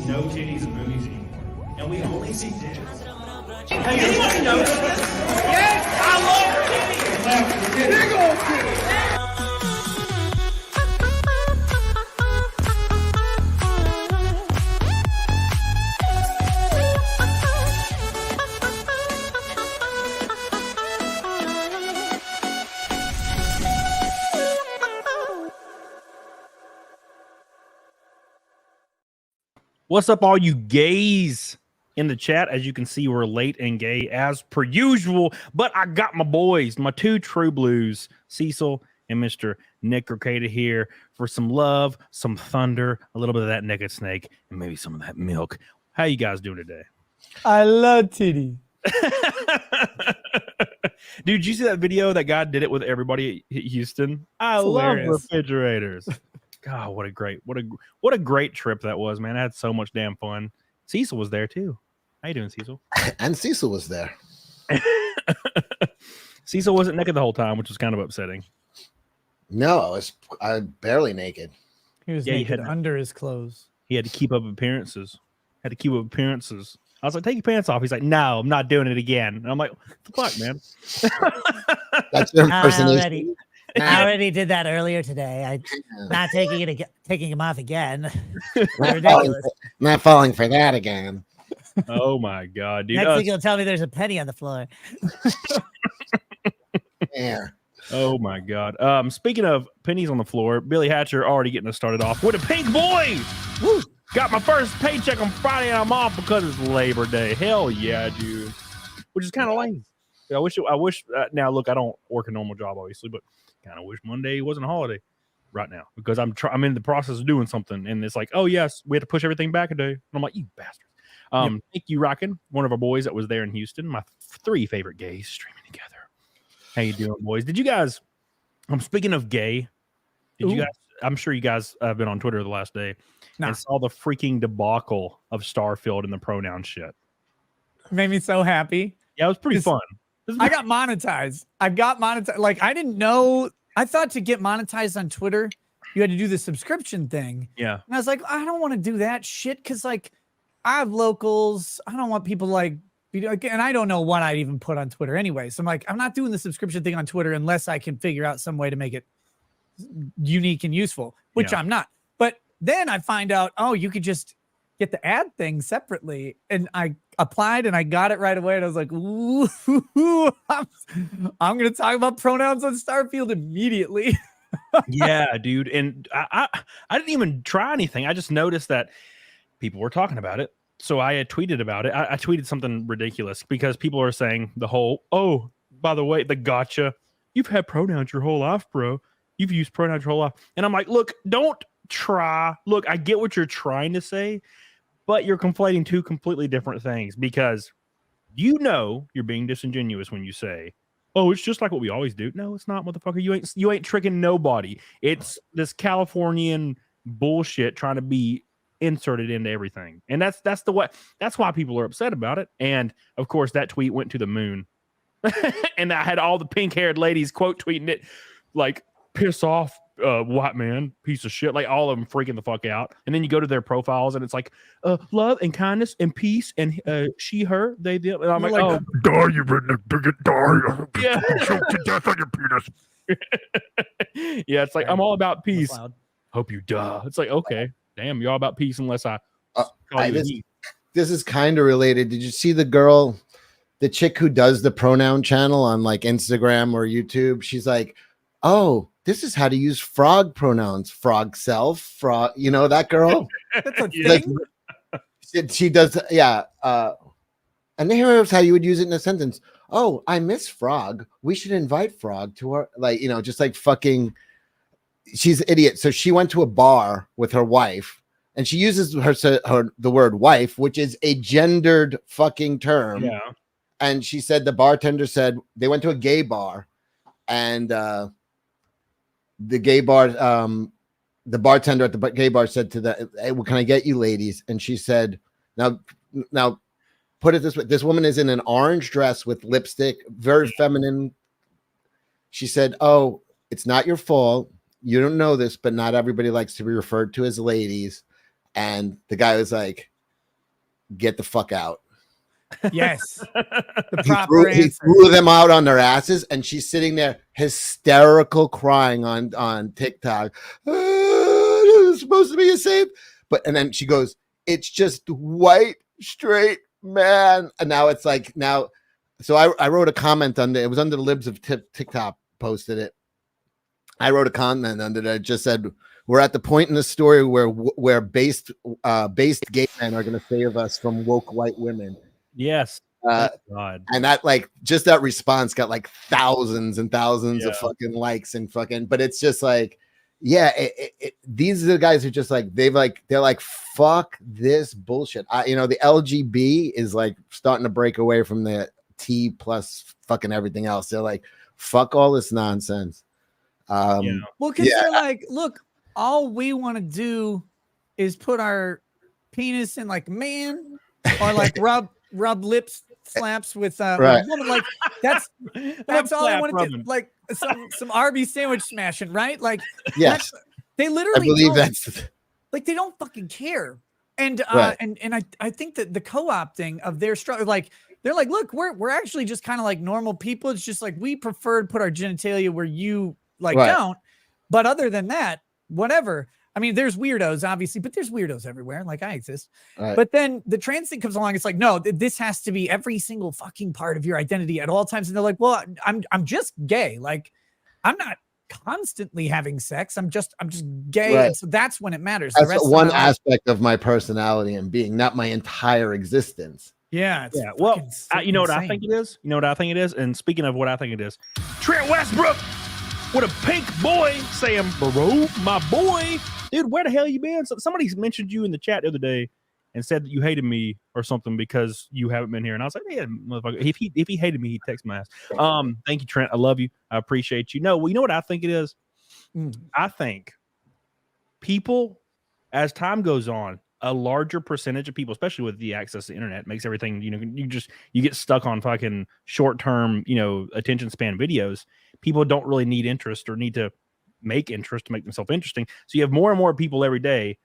no titties and boobies anymore, and we only see dicks. Hey, anyone notice this? Yes, I love titties. Big old titties. What's up, all you gays in the chat? As you can see, we're late and gay as per usual, but I got my boys, my two true blues, CECIL and Mr. Nick REKIETA here for some love, some thunder, a little bit of that naked snake, and maybe some of that milk. How you guys doing today? I love titty. Dude, you see that video that guy did it with everybody at Houston? I love refrigerators. God, what a great trip that was, man. I had so much damn fun. CECIL was there too. How you doing, CECIL? And CECIL was there. CECIL wasn't naked the whole time, which was kind of upsetting. No, I was barely naked. He was naked under his clothes. He had to keep up appearances. I was like, take your pants off. He's like, no, I'm not doing it again. And I'm like, what the fuck, man? That's your impersonation. I already did that earlier today. I'm not taking him off again. Not falling for that again. Oh my god, dude! Next thing you'll tell me there's a penny on the floor. Yeah. Oh my god. Speaking of pennies on the floor, Billy Hatcher already getting us started off with a pink boy. Woo! Got my first paycheck on Friday, and I'm off because it's Labor Day. Hell yeah, dude! Which is kind of lame. I wish. Now, look, I don't work a normal job, obviously, but kind of wish Monday wasn't a holiday right now because I'm in the process of doing something, and it's like, oh yes, we had to push everything back a day. And I'm like, you bastard. Thank you, Rockin', one of our boys that was there in Houston. My three favorite gays streaming together. How you doing, boys? Did you guys? I'm speaking of gay. Did you guys? I'm sure you guys have been on Twitter the last day and saw the freaking debacle of Starfield and the pronoun shit. Made me so happy. Yeah, it was pretty fun. I got monetized. Like, I didn't know. I thought to get monetized on Twitter, you had to do the subscription thing. Yeah. And I was like, I don't want to do that shit because, like, I have locals. I don't want people and I don't know what I'd even put on Twitter anyway. So I'm like, I'm not doing the subscription thing on Twitter unless I can figure out some way to make it unique and useful, which I'm not. But then I find out, you could just get the ad thing separately. And I applied and I got it right away. And I was like, ooh, I'm going to talk about pronouns on Starfield immediately. Yeah, dude. And I didn't even try anything. I just noticed that people were talking about it. So I had tweeted about it. I tweeted something ridiculous because people are saying the whole, oh, by the way, the gotcha. You've had pronouns your whole life, bro. You've used pronouns your whole life. And I'm like, look, don't try. Look, I get what you're trying to say, but you're conflating two completely different things because you're being disingenuous when you say, oh, it's just like what we always do. No, it's not, motherfucker. You ain't tricking nobody. It's this Californian bullshit trying to be inserted into everything. And that's why people are upset about it. And of course, that tweet went to the moon. And I had all the pink-haired ladies quote tweeting it like, piss off, white man, piece of shit, like all of them freaking the fuck out. And then you go to their profiles and it's like love and kindness and peace and she, her, they, them. And I'm like, oh, die, you redneck bigot, die. Yeah. Choke to death on your penis. Yeah, it's like, I'm all about peace. Hope you die. It's like, okay, damn, you're all about peace unless I call you this is kind of related. Did you see the chick who does the pronoun channel on like Instagram or YouTube? She's like, oh, this is how to use frog pronouns. Frog self, frog, that girl. That's a thing. Like, she does, yeah. And here's how you would use it in a sentence. Oh, I miss Frog. We should invite Frog to our, just like fucking, she's an idiot. So she went to a bar with her wife and she uses the word wife, which is a gendered fucking term. Yeah. And she said, the bartender said, they went to a gay bar and, the gay bar, the bartender at the gay bar said to the, hey, what can I get you ladies? And she said, now put it this way. This woman is in an orange dress with lipstick, very feminine. She said, oh, it's not your fault. You don't know this, but not everybody likes to be referred to as ladies. And the guy was like, get the fuck out. Yes. The He proper he answer. threw them out on their asses, and she's sitting there hysterical, crying on TikTok. It's supposed to be a safe, and then she goes, "It's just white straight man," and now it's like now. So I wrote a comment under it was under the libs of TikTok posted it. I wrote a comment under that just said, "We're at the point in the story where based gay men are going to save us from woke white women." Yes. God. And that like just that response got like thousands and thousands of fucking likes and fucking, but it's just like, yeah, these are the guys who just like they're like fuck this bullshit. The LGB is like starting to break away from the T plus fucking everything else. They're like, fuck all this nonsense. Well, because they're like, look, all we want to do is put our penis in like man or like rub lips slaps with right. woman. Like that's all I want to do. Like some Arby's sandwich smashing, right? Like yes, they literally I believe that's like they don't fucking care. And right. and I think that the co-opting of their struggle, like they're like, look, we're actually just kind of like normal people. It's just like we prefer to put our genitalia where you like right. don't. But other than that, whatever. I mean, there's weirdos, obviously, but there's weirdos everywhere. Like I exist. Right. But then the trans thing comes along. It's like, no, this has to be every single fucking part of your identity at all times. And they're like, well, I'm just gay. Like, I'm not constantly having sex. I'm just gay. Right. And so that's when it matters. That's the rest one of my life, aspect of my personality and being, not my entire existence. yeah. It's Well, fucking you know what I insane. think it is? You know what I think it is? And speaking of what I think it is, Trent Westbrook with a pink boy saying, bro, my boy. Dude, where the hell you been? Somebody mentioned you in the chat the other day and said that you hated me or something because you haven't been here. And I was like, yeah, motherfucker. If he hated me, he'd text my ass. Thank you, Trent. I love you. I appreciate you. No, well, you know what I think it is? I think people, as time goes on, a larger percentage of people, especially with the access to the internet, makes everything, you get stuck on fucking short-term, attention span videos. People don't really need interest or need to make interest to make themselves interesting. So you have more and more people every day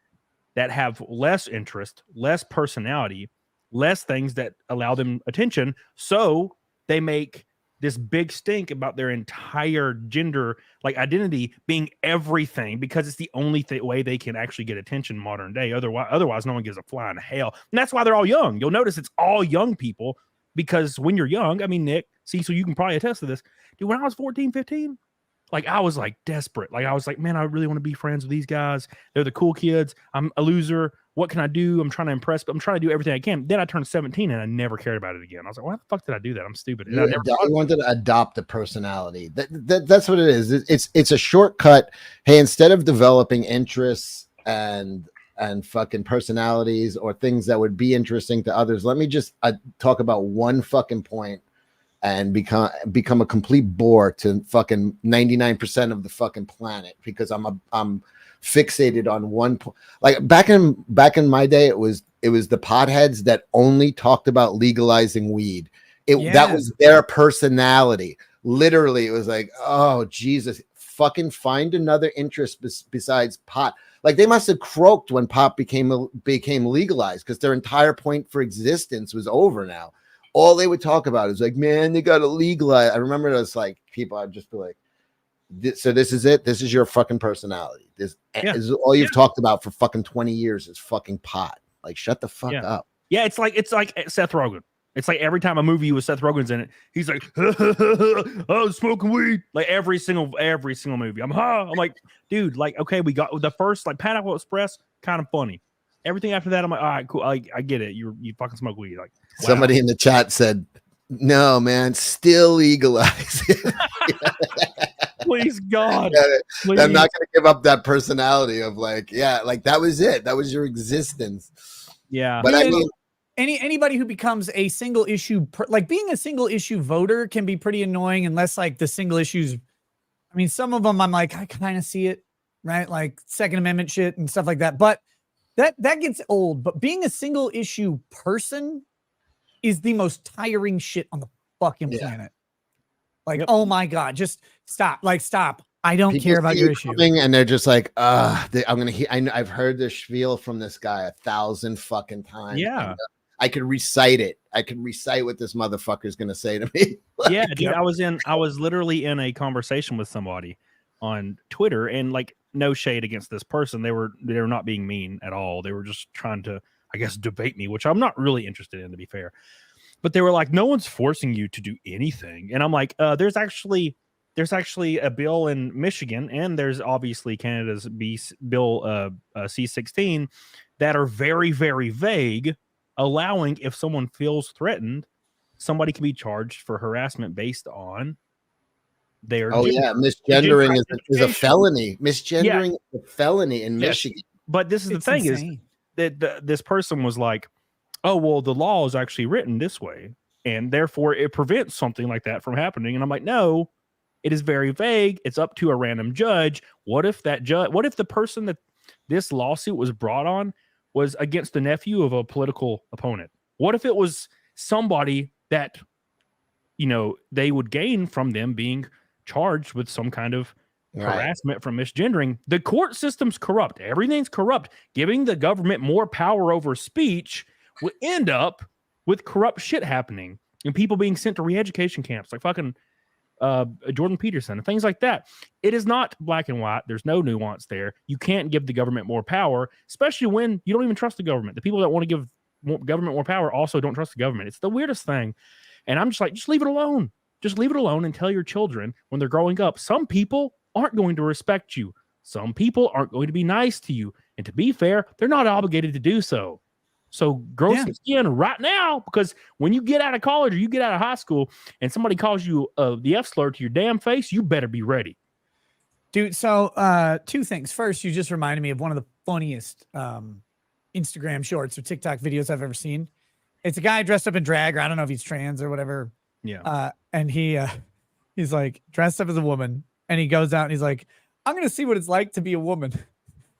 that have less interest, less personality, less things that allow them attention. So they make this big stink about their entire gender like identity being everything because it's the only way they can actually get attention modern day. Otherwise no one gives a flying hell. And that's why they're all young. You'll notice it's all young people because when you're young, I mean, Nick, CECIL, you can probably attest to this. Dude, when I was 14, 15, like I was like desperate. Like I was like, man, I really want to be friends with these guys. They're the cool kids. I'm a loser. What can I do? I'm trying to impress, but I'm trying to do everything I can. Then I turned 17 and I never cared about it again. I was like, why the fuck did I do that? I'm stupid. And I wanted to adopt a personality. That's what it is. It's a shortcut. Hey, instead of developing interests and fucking personalities or things that would be interesting to others, let me just talk about one fucking point and become a complete bore to fucking 99% of the fucking planet because I'm fixated on one point. Like back in my day, it was the potheads that only talked about legalizing weed. That was their personality. Literally, it was like, oh Jesus, fucking find another interest besides pot. Like they must have croaked when pot became legalized because their entire point for existence was over now. All they would talk about is like, man, they got to legalize. I remember it was like people, I'd just be like, so this is it. This is your fucking personality. This is all you've talked about for fucking 20 years is fucking pot. Like, shut the fuck up. Yeah, it's like Seth Rogen. It's like every time a movie with Seth Rogen's in it, he's like, oh, smoking weed. Like every single movie. I'm like, dude, like, okay, we got the first like Pineapple Express, kind of funny. Everything after that, I'm like, all right, cool. I get it. You fucking smoke weed. Like wow. Somebody in the chat said, no, man, still legalize it. Please, God. Please. I'm not going to give up that personality of like, like that was it. That was your existence. Yeah. But I mean, anybody who becomes a single issue, like being a single issue voter can be pretty annoying unless like the single issues. I mean, some of them I'm like, I kind of see it, right? Like Second Amendment shit and stuff like that. But that gets old. But being a single issue person is the most tiring shit on the fucking planet. Like, oh my God, just stop. Like, stop. I don't care about your issue. And they're just like, I'm going to hear, I've heard this spiel from this guy 1,000 fucking times. Yeah. I could recite it. I could recite what this motherfucker's gonna say to me. Yeah, dude. I was literally in a conversation with somebody on Twitter, and like, no shade against this person. They were not being mean at all. They were just trying to, I guess, debate me, which I'm not really interested in, to be fair. But they were like, no one's forcing you to do anything. And I'm like, there's actually a bill in Michigan, and there's obviously Canada's bill C-16 that are very, very vague, allowing, if someone feels threatened, somebody can be charged for harassment based on their misgendering is a felony. Misgendering is a felony in Michigan. But this is the thing, insane. Is that this person was like, oh, well, the law is actually written this way, and therefore it prevents something like that from happening. And I'm like, no, it is very vague. It's up to a random judge. What if the person that this lawsuit was brought on was against the nephew of a political opponent? What if it was somebody that, they would gain from them being charged with some kind of harassment from misgendering? The court system's corrupt. Everything's corrupt. Giving the government more power over speech will end up with corrupt shit happening and people being sent to re-education camps like fucking Jordan Peterson and things like that. It is not black and white. There's no nuance there. You can't give the government more power, especially when you don't even trust the government. The people that want to give government more power also don't trust the government. It's the weirdest thing. And I'm just like, just leave it alone. Just leave it alone and tell your children when they're growing up, some people aren't going to respect you. Some people aren't going to be nice to you. And to be fair, they're not obligated to do so. So grow some skin right now, because when you get out of college or you get out of high school and somebody calls you the F slur to your damn face, you better be ready. Dude, so two things. First, you just reminded me of one of the funniest Instagram shorts or TikTok videos I've ever seen. It's a guy dressed up in drag, or I don't know if he's trans or whatever. Yeah. And he's like dressed up as a woman, and he goes out and he's like, I'm going to see what it's like to be a woman. And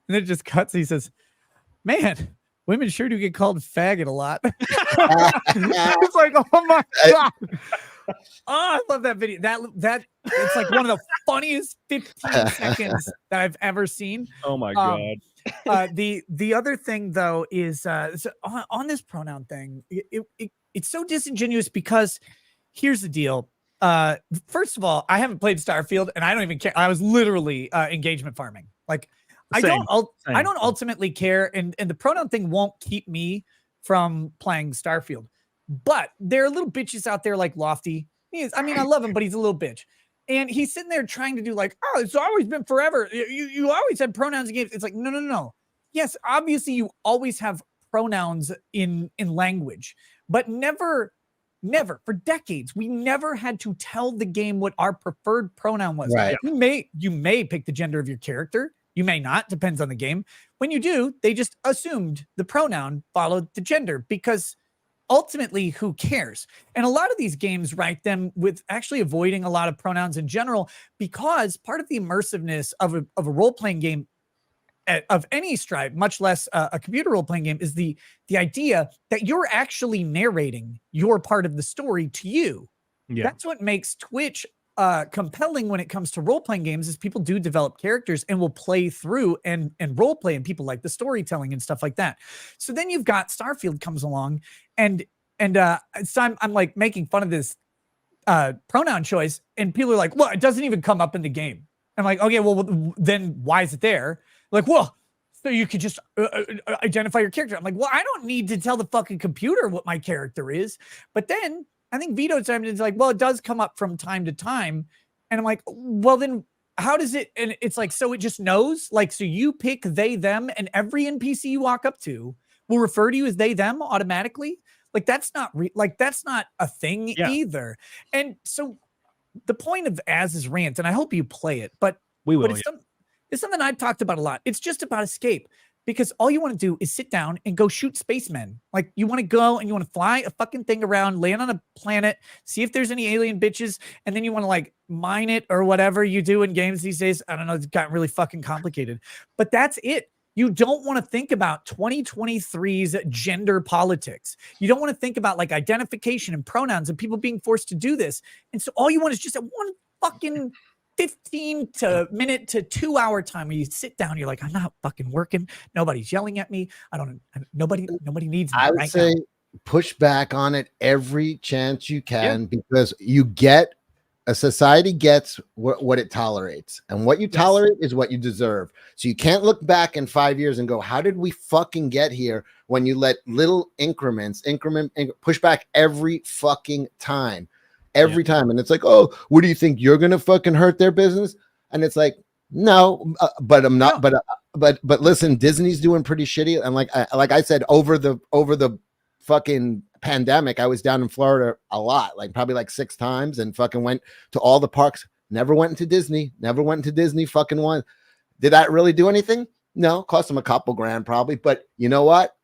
then it just cuts. And he says, man, women sure do get called faggot a lot. It's like, oh my God. Oh, I love that video. That it's like one of the funniest 15 seconds that I've ever seen. Oh my God. The other thing though is so on this pronoun thing, it's so disingenuous because here's the deal. First of all, I haven't played Starfield and I don't even care. I was literally engagement farming. Like I don't ultimately care, and the pronoun thing won't keep me from playing Starfield. But there are little bitches out there like Lofty. I love him, but he's a little bitch. And he's sitting there trying to do like, oh, it's always been forever. You always had pronouns in games. It's like, no. Yes, obviously you always have pronouns in language, but never for decades, we never had to tell the game what our preferred pronoun was. Right. You may pick the gender of your character. You may not, depends on the game. When you do, they just assumed the pronoun followed the gender, because ultimately, who cares? And a lot of these games write them with actually avoiding a lot of pronouns in general, because part of the immersiveness of a role-playing game of any stripe, much less a computer role-playing game, is the idea that you're actually narrating your part of the story to you. Yeah. That's what makes Twitch compelling when it comes to role-playing games, is people do develop characters and will play through and role play, and people like the storytelling and stuff like that. So then you've got Starfield comes along, and so I'm like making fun of this pronoun choice, and people are like, well, it doesn't even come up in the game. I'm like, okay, well then why is it there? Like, well, so you could just identify your character. I'm like, well, I don't need to tell the fucking computer what my character is. But then I think Vito time is like, well, it does come up from time to time. And I'm like, well, then how does it? And it's like, so it just knows, like, so you pick they, them, and every NPC you walk up to will refer to you as they, them automatically. Like, that's not that's not a thing either. And so the point of Az's rant, and I hope you play it, but we will. It's something I've talked about a lot. It's just about escape. Because all you want to do is sit down and go shoot spacemen. Like, you want to go and you want to fly a fucking thing around, land on a planet, see if there's any alien bitches, and then you want to like mine it or whatever you do in games these days. I don't know. It's gotten really fucking complicated. But that's it. You don't want to think about 2023's gender politics. You don't want to think about like identification and pronouns and people being forced to do this. And so all you want is just a one fucking 15 minute to 2 hour time where you sit down, you're like, I'm not fucking working. Nobody's yelling at me. Nobody needs me. I would say, push back on it every chance you can, because a society gets what it tolerates, and what you tolerate is what you deserve. So you can't look back in 5 years and go, how did we fucking get here, when you let little increment push back every fucking time, time. And it's like, oh, what do you think, you're gonna fucking hurt their business? And it's like, no, but I'm not. But listen, Disney's doing pretty shitty. And like I said, over the fucking pandemic, I was down in Florida a lot, like probably like 6 times, and fucking went to all the parks. Never went into Disney fucking once. Did that really do anything? No, cost them a couple grand probably. But you know what?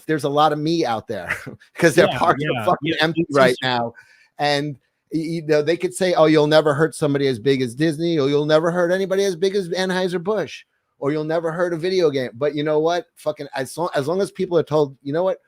There's a lot of me out there, because their parks are fucking empty right now. And you know, they could say, oh, you'll never hurt somebody as big as Disney, or you'll never hurt anybody as big as Anheuser-Busch, or you'll never hurt a video game. But you know what? Fucking as long as people are told, you know what?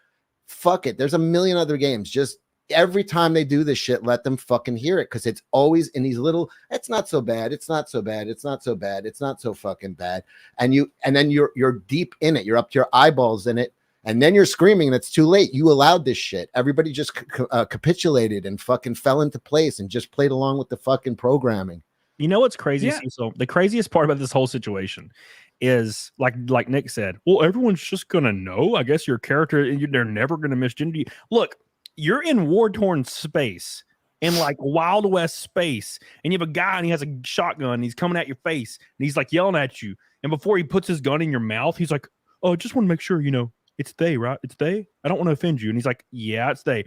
Fuck it. There's a million other games. Just every time they do this shit, let them fucking hear it, because it's always in these little, it's not so bad, it's not so bad, it's not so bad, it's not so fucking bad. And then you're deep in it. You're up to your eyeballs in it. And then you're screaming, and it's too late. You allowed this shit. Everybody just capitulated and fucking fell into place and just played along with the fucking programming. You know what's crazy, Cecil? The craziest part about this whole situation is, like Nick said, well, everyone's just gonna know. I guess your character, they're never gonna misgender you. Look, you're in war-torn space, in like Wild West space, and you have a guy and he has a shotgun. And he's coming at your face, and he's like yelling at you. And before he puts his gun in your mouth, he's like, "Oh, just want to make sure you know it's they, right? It's they. I don't want to offend you." And he's like, "Yeah, it's they."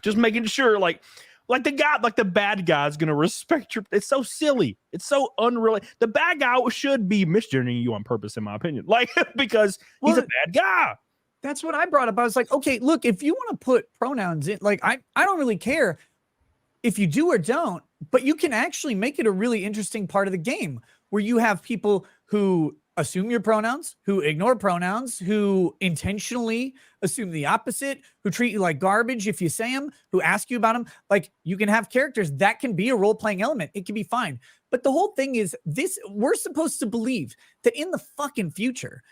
Just making sure, like the bad guy's gonna respect your. It's so silly. It's so unreal. The bad guy should be misgendering you on purpose, in my opinion. Like, because he's a bad guy. That's what I brought up. I was like, okay, look, if you want to put pronouns in, like, I don't really care if you do or don't, but you can actually make it a really interesting part of the game, where you have people who assume your pronouns, who ignore pronouns, who intentionally assume the opposite, who treat you like garbage if you say them, who ask you about them. Like, you can have characters that can be a role-playing element. It can be fine. But the whole thing is this, we're supposed to believe that in the fucking future,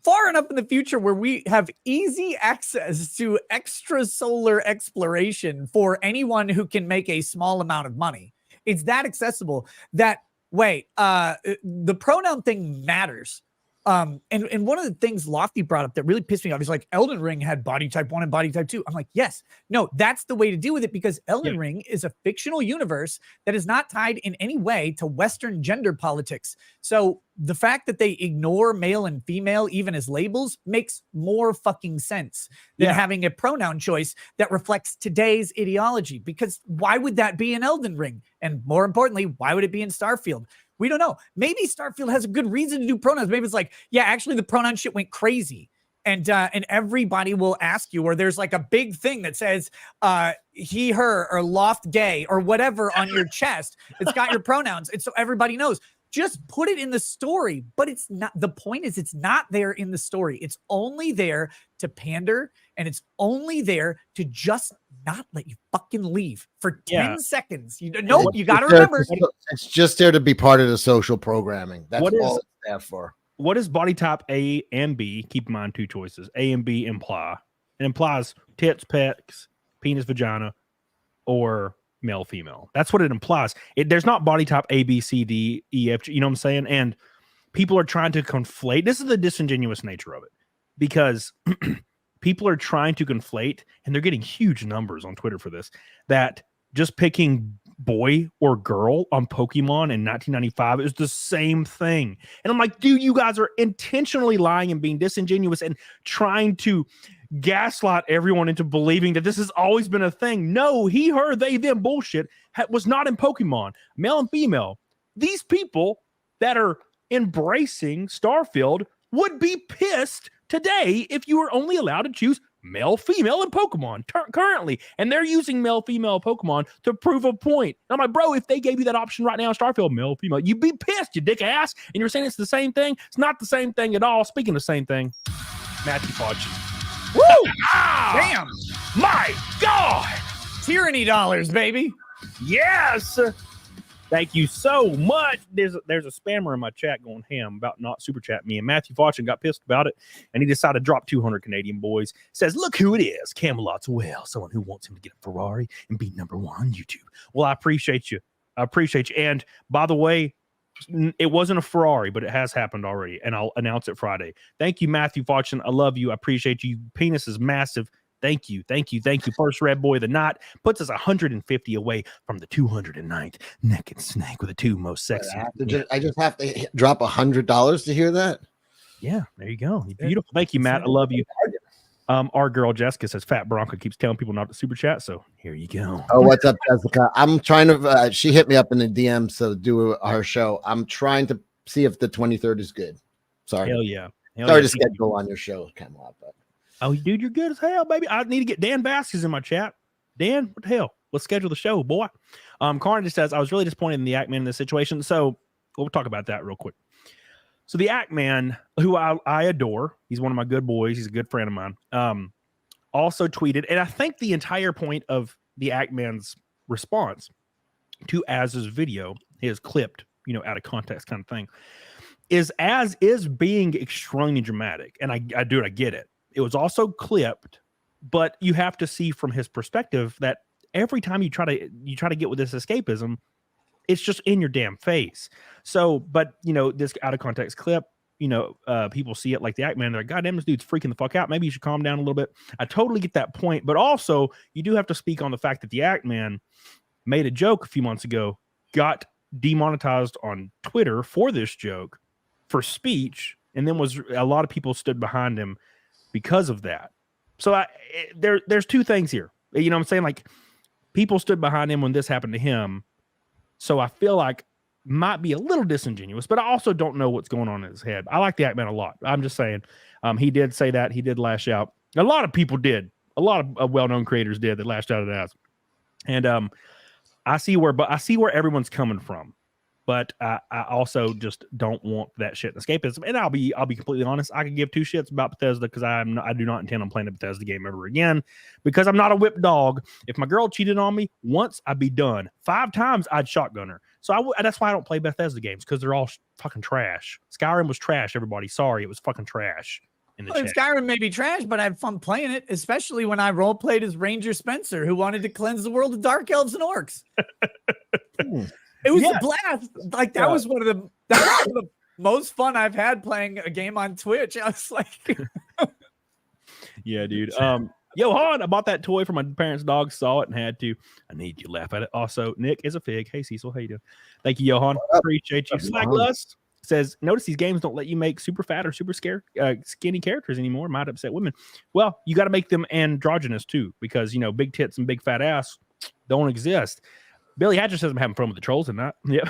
far enough in the future where we have easy access to extrasolar exploration for anyone who can make a small amount of money. It's that accessible that, wait, the pronoun thing matters. And one of the things Lofty brought up that really pissed me off is like, Elden Ring had body type 1 and body type 2. I'm like, yes, no, that's the way to deal with it, because Elden Ring is a fictional universe that is not tied in any way to Western gender politics. So the fact that they ignore male and female even as labels makes more fucking sense than having a pronoun choice that reflects today's ideology. Because why would that be in Elden Ring? And more importantly, why would it be in Starfield? We don't know. Maybe Starfield has a good reason to do pronouns. Maybe it's like, yeah, actually the pronoun shit went crazy. And everybody will ask you, or there's like a big thing that says he, her, or loft gay, or whatever on your chest. It's got your pronouns. And so everybody knows. Just put it in the story. But it's not, the point is it's not there in the story. It's only there to pander, and it's only there to just not let you fucking leave for 10 seconds. You know, you got to remember. It's just there to be part of the social programming. That's all it's there for. What does body type A and B, keep in mind 2 choices, A and B imply? It implies tits, pecs, penis, vagina, or male, female. That's what it implies. There's not body type A, B, C, D, E, F, G, you know what I'm saying? And people are trying to conflate. This is the disingenuous nature of it, because people are trying to conflate, and they're getting huge numbers on Twitter for this, that just picking boy or girl on Pokemon in 1995 is the same thing. And I'm like, dude, you guys are intentionally lying and being disingenuous and trying to gaslight everyone into believing that this has always been a thing. No, he, her, they, them bullshit was not in Pokemon. Male and female. These people that are embracing Starfield would be pissed today if you were only allowed to choose male, female in Pokemon currently. And they're using male, female Pokemon to prove a point. And I'm like, bro, if they gave you that option right now in Starfield, male, female, you'd be pissed, you dick ass. And you're saying it's the same thing? It's not the same thing at all. Speaking of the same thing, Matthew Fauci. Woo! Damn! My God! Tyranny dollars, baby. Yes! Thank you so much. There's a spammer in my chat going ham about not super chat me, and Matthew Fortune got pissed about it, and he decided to drop 200 Canadian boys. Says, look who it is, Camelot's Will, someone who wants him to get a Ferrari and be number one on YouTube. Well, I appreciate you. And by the way, it wasn't a Ferrari, but it has happened already, and I'll announce it Friday. Thank you, Matthew Fortune. I love you. I appreciate you. Penis is massive. Thank you. First Red Boy of the Night puts us 150 away from the 209th naked snake with the two most sexy. I just have to drop $100 to hear that. Yeah, there you go. Beautiful. Thank you, Matt. I love you. Our girl Jessica says Fat Bronco keeps telling people not to super chat, so here you go. Oh, what's up, Jessica? I'm trying to. She hit me up in the DM, so do our show. I'm trying to see if the 23rd is good. Sorry. Hell yeah. Sorry to schedule on your show, Camelot, but. Oh, dude, you're good as hell, baby. I need to get Dan Vasquez in my chat. Dan, what the hell? Let's schedule the show, boy. Carnage says, I was really disappointed in the Act Man in this situation. So we'll talk about that real quick. So the Act Man, who I adore, he's one of my good boys. He's a good friend of mine. Also tweeted, and I think the entire point of the Act Man's response to Az's video, his clipped, out of context kind of thing, is Az is being extremely dramatic. And I get it. It was also clipped, but you have to see from his perspective that every time you try to get with this escapism, it's just in your damn face. So, but this out of context clip, people see it like the Act Man. They're like, God damn, this dude's freaking the fuck out. Maybe you should calm down a little bit. I totally get that point, but also you do have to speak on the fact that the Act Man made a joke a few months ago, got demonetized on Twitter for this joke for speech, and then a lot of people stood behind him because of that. So there's two things here. You know what I'm saying? Like, people stood behind him when this happened to him. So I feel like might be a little disingenuous, but I also don't know what's going on in his head. I like the Act Man a lot. I'm just saying, he did say that. He did lash out. A lot of people did. A lot of well-known creators did that lashed out at us. And I see where everyone's coming from. But I also just don't want that shit in escapism. And I'll be completely honest. I could give two shits about Bethesda because I do not intend on playing a Bethesda game ever again because I'm not a whipped dog. If my girl cheated on me once, I'd be done. 5 times, I'd shotgun her. So that's why I don't play Bethesda games, because they're all fucking trash. Skyrim was trash, everybody. Sorry, it was fucking trash. Skyrim may be trash, but I had fun playing it, especially when I role played as Ranger Spencer, who wanted to cleanse the world of dark elves and orcs. It was a blast. Like that was one of the most fun I've had playing a game on Twitch. I was like, yeah, dude. Johan, I bought that toy for my parents' dog, saw it and had to. I need you to laugh at it. Also, Nick is a fig. Hey, Cecil, how you doing? Thank you, Johan. Appreciate you. Slacklust says, notice these games don't let you make super fat or super skinny characters anymore. Might upset women. Well, you got to make them androgynous too, because big tits and big fat ass don't exist. Billy Hatcher says I'm having fun with the trolls and that. Yeah,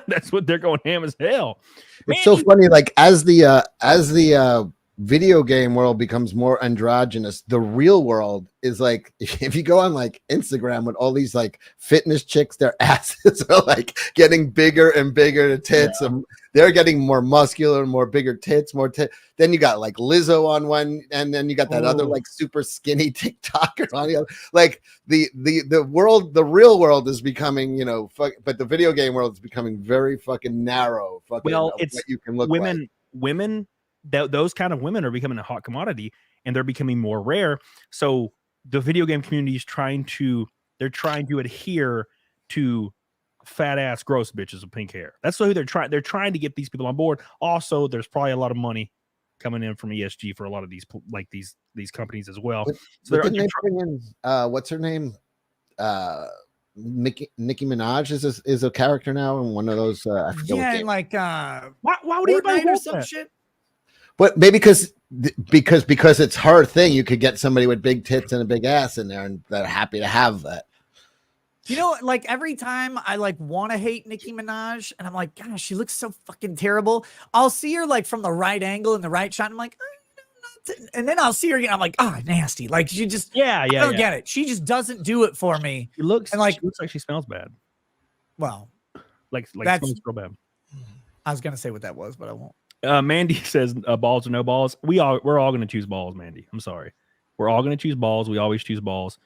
that's what they're going ham as hell. It's so funny. Like as the video game world becomes more androgynous, the real world is like, if you go on like Instagram with all these like fitness chicks, their asses are like getting bigger and bigger, the tits, and they're getting more muscular, more bigger tits, then you got like Lizzo on one, and then you got that other like super skinny TikToker on the other. Like the real world is becoming, but the video game world is becoming very fucking narrow. It's what you can look women. Those kind of women are becoming a hot commodity, and they're becoming more rare. So the video game community is trying to adhere to fat ass gross bitches with pink hair. That's who they're trying to get these people on board. Also, there's probably a lot of money coming in from ESG for a lot of these these companies as well. So didn't they bring in what's her name? Nicki Minaj is a character now in one of those. I forget what game. Like why would anybody or want some that? shit? But maybe because it's her thing, you could get somebody with big tits and a big ass in there, and they're happy to have that. Like every time I like want to hate Nicki Minaj, and I'm like, gosh, she looks so fucking terrible. I'll see her like from the right angle and the right shot. And I'm like, and then I'll see her again. I'm like, nasty. Like she just, I don't get it. She just doesn't do it for me. She looks like she smells bad. Well, like that's smells real bad. I was gonna say what that was, but I won't. Mandy says balls or no balls. We're all going to choose balls, Mandy. I'm sorry. We're all going to choose balls. We always choose balls.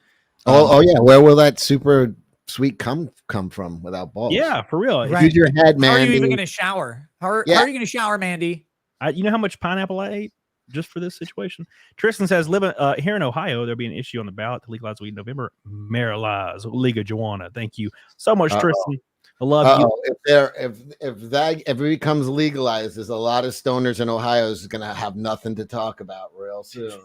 Oh yeah. Where will that super sweet come from without balls? Yeah, for real. Right. Use your head, man. How are you even going to shower? How are you going to shower, Mandy? You know how much pineapple I ate just for this situation? Tristan says, living here in Ohio, there'll be an issue on the ballot to legalize weed in November. Marijuana, Liga Joanna. Thank you so much, Tristan. I love you. If it becomes legalized, there's a lot of stoners in Ohio is going to have nothing to talk about real soon.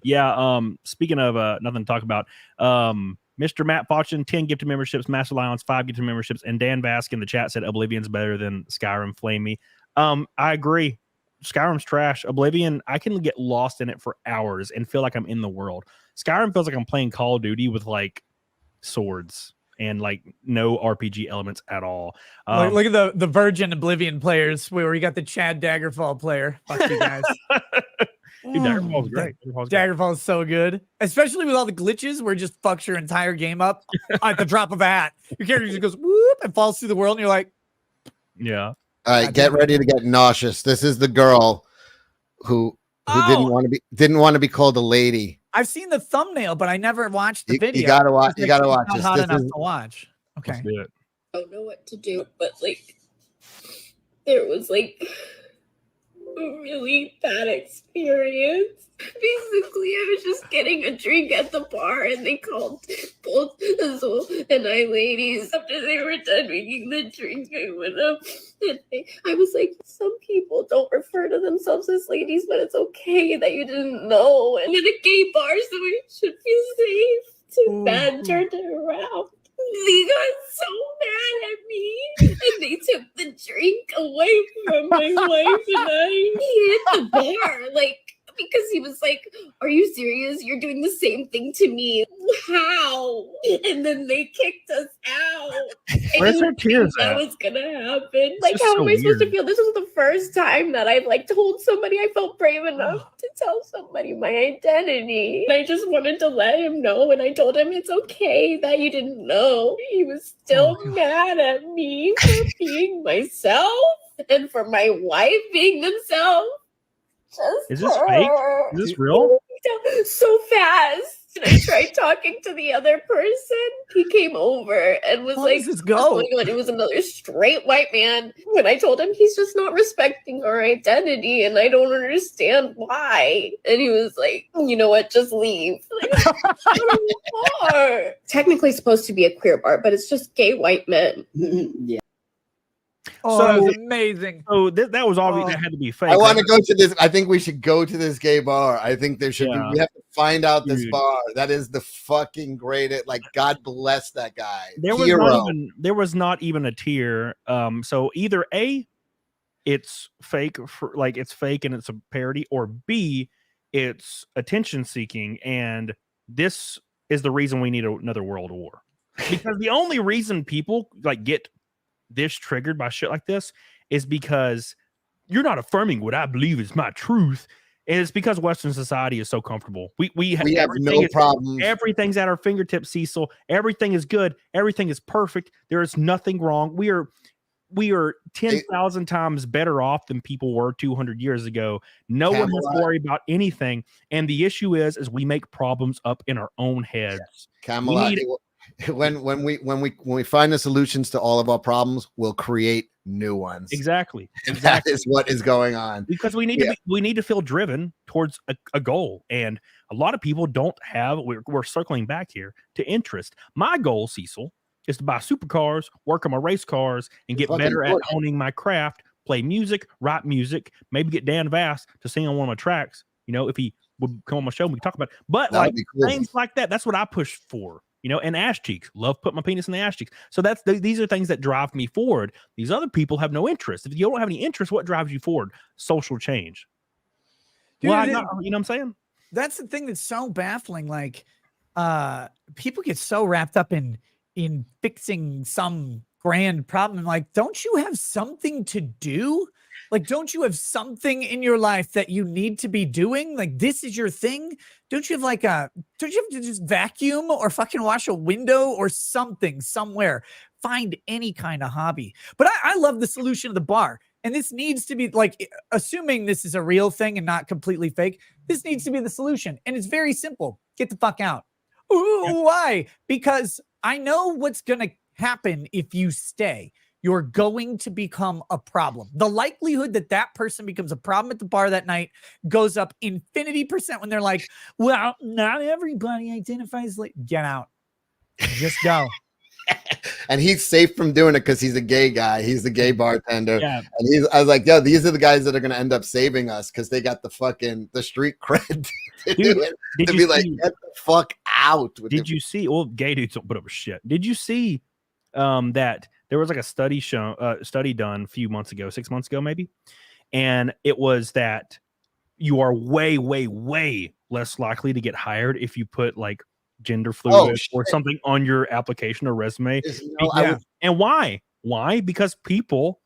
Yeah. Speaking of nothing to talk about, Mr. Matt Fauchen, 10 gifted memberships, Master Alliance, 5 gifted memberships, and Dan Bask in the chat said Oblivion's better than Skyrim. Flame me. I agree. Skyrim's trash. Oblivion, I can get lost in it for hours and feel like I'm in the world. Skyrim feels like I'm playing Call of Duty with like swords and like no RPG elements at all. Look at the Virgin Oblivion players where we got the Chad Daggerfall player. Fuck you guys. Dude, Daggerfall's great. Daggerfall is so good, especially with all the glitches where it just fucks your entire game up at the drop of a hat. Your character just goes whoop and falls through the world, and you're like, yeah. All right, get ready to get nauseous. This is the girl who didn't want to be called a lady. I've seen the thumbnail, but I never watched the video. You gotta watch. You gotta watch this. this. Hot This enough is to watch. Okay. Let's do it. I don't know what to do, but like there was like a really bad experience. Basically, I was just getting a drink at the bar, and they called both Azul and I ladies. After they were done making the drink, I went up and I was like, some people don't refer to themselves as ladies, but it's okay that you didn't know. And in a gay bar, so we should feel safe. Too bad turned it around. They got so mad at me, and they took the drink away from my wife and I. He hit the bar, like, because he was like, are you serious? You're doing the same thing to me. How? And then they kicked us out. Where's her tears that at? was gonna happen. Like, This is how so am I supposed to weird. feel? This was the first time that I've like told somebody I felt brave enough to tell somebody my identity. And I just wanted to let him know, and I told him it's okay that you didn't know. He was still mad at me for being myself and for my wife being themselves. Is this fake? Is this real? So fast. And I tried talking to the other person. He came over and was How like, does this go? it was another straight white man. When I told him he's just not respecting our identity and I don't understand why. And he was like, you know what, just leave. Like, bar. Technically supposed to be a queer bar, but it's just gay white men. Yeah. Oh, So- that was amazing. So that was obvious. That had to be fake. I want to right? go to this. I think we should go to this gay bar. I think there should Yeah. be. We have to find out this Dude. bar. That is the fucking greatest. Like, God bless that guy. There was not even a tier. So either A, it's fake it's fake and it's a parody, or B, it's attention seeking, and this is the reason we need another world war. Because the only reason people like get this triggered by shit like this is because you're not affirming what I believe is my truth. And it's because Western society is so comfortable. We have no problems. Everything's at our fingertips, Cecil. Everything is good. Everything is perfect. There is nothing wrong. We are 10,000 times better off than people were 200 years ago. No one has to worry about anything. And the issue is we make problems up in our own heads. Camelot. When we find the solutions to all of our problems, we'll create new ones. Exactly. And that is what is going on. Because we need to feel driven towards a goal, and a lot of people don't have. We're circling back here to interest. My goal, Cecil, is to buy supercars, work on my race cars, and get better at honing my craft. Play music, write music, maybe get Dan Vass to sing on one of my tracks. You know, if he would come on my show, we can talk about it. But That'd be cool. things like that, that's what I push for. You know, and ass cheeks. Love put my penis in the ass cheeks. So these are things that drive me forward. These other people have no interest. If you don't have any interest, what drives you forward? Social change. Dude, Why not? You know what I'm saying? That's the thing that's so baffling. Like, people get so wrapped up in fixing some grand problem. Like, don't you have something to do? Like, don't you have something in your life that you need to be doing? Like, this is your thing. Don't you have don't you have to just vacuum or fucking wash a window or something somewhere? Find any kind of hobby. But I love the solution of the bar. And this needs to be like, assuming this is a real thing and not completely fake, this needs to be the solution. And it's very simple. Get the fuck out. Ooh, why? Because I know what's going to happen if you stay. You're going to become a problem. The likelihood that that person becomes a problem at the bar that night goes up infinity% when they're like, well, not everybody identifies like, get out. Just go. And he's safe from doing it because he's a gay guy. He's the gay bartender. Yeah. And I was like, yo, these are the guys that are going to end up saving us because they got the street cred to do it. Did To you be like, see- get the fuck out. Did you see? Well, gay dudes don't put up with shit. Did you see that there was like a study done a few months ago, 6 months ago, maybe, and it was that you are way, way, way less likely to get hired if you put like gender fluid or something on your application or resume. And why? Why? Because people,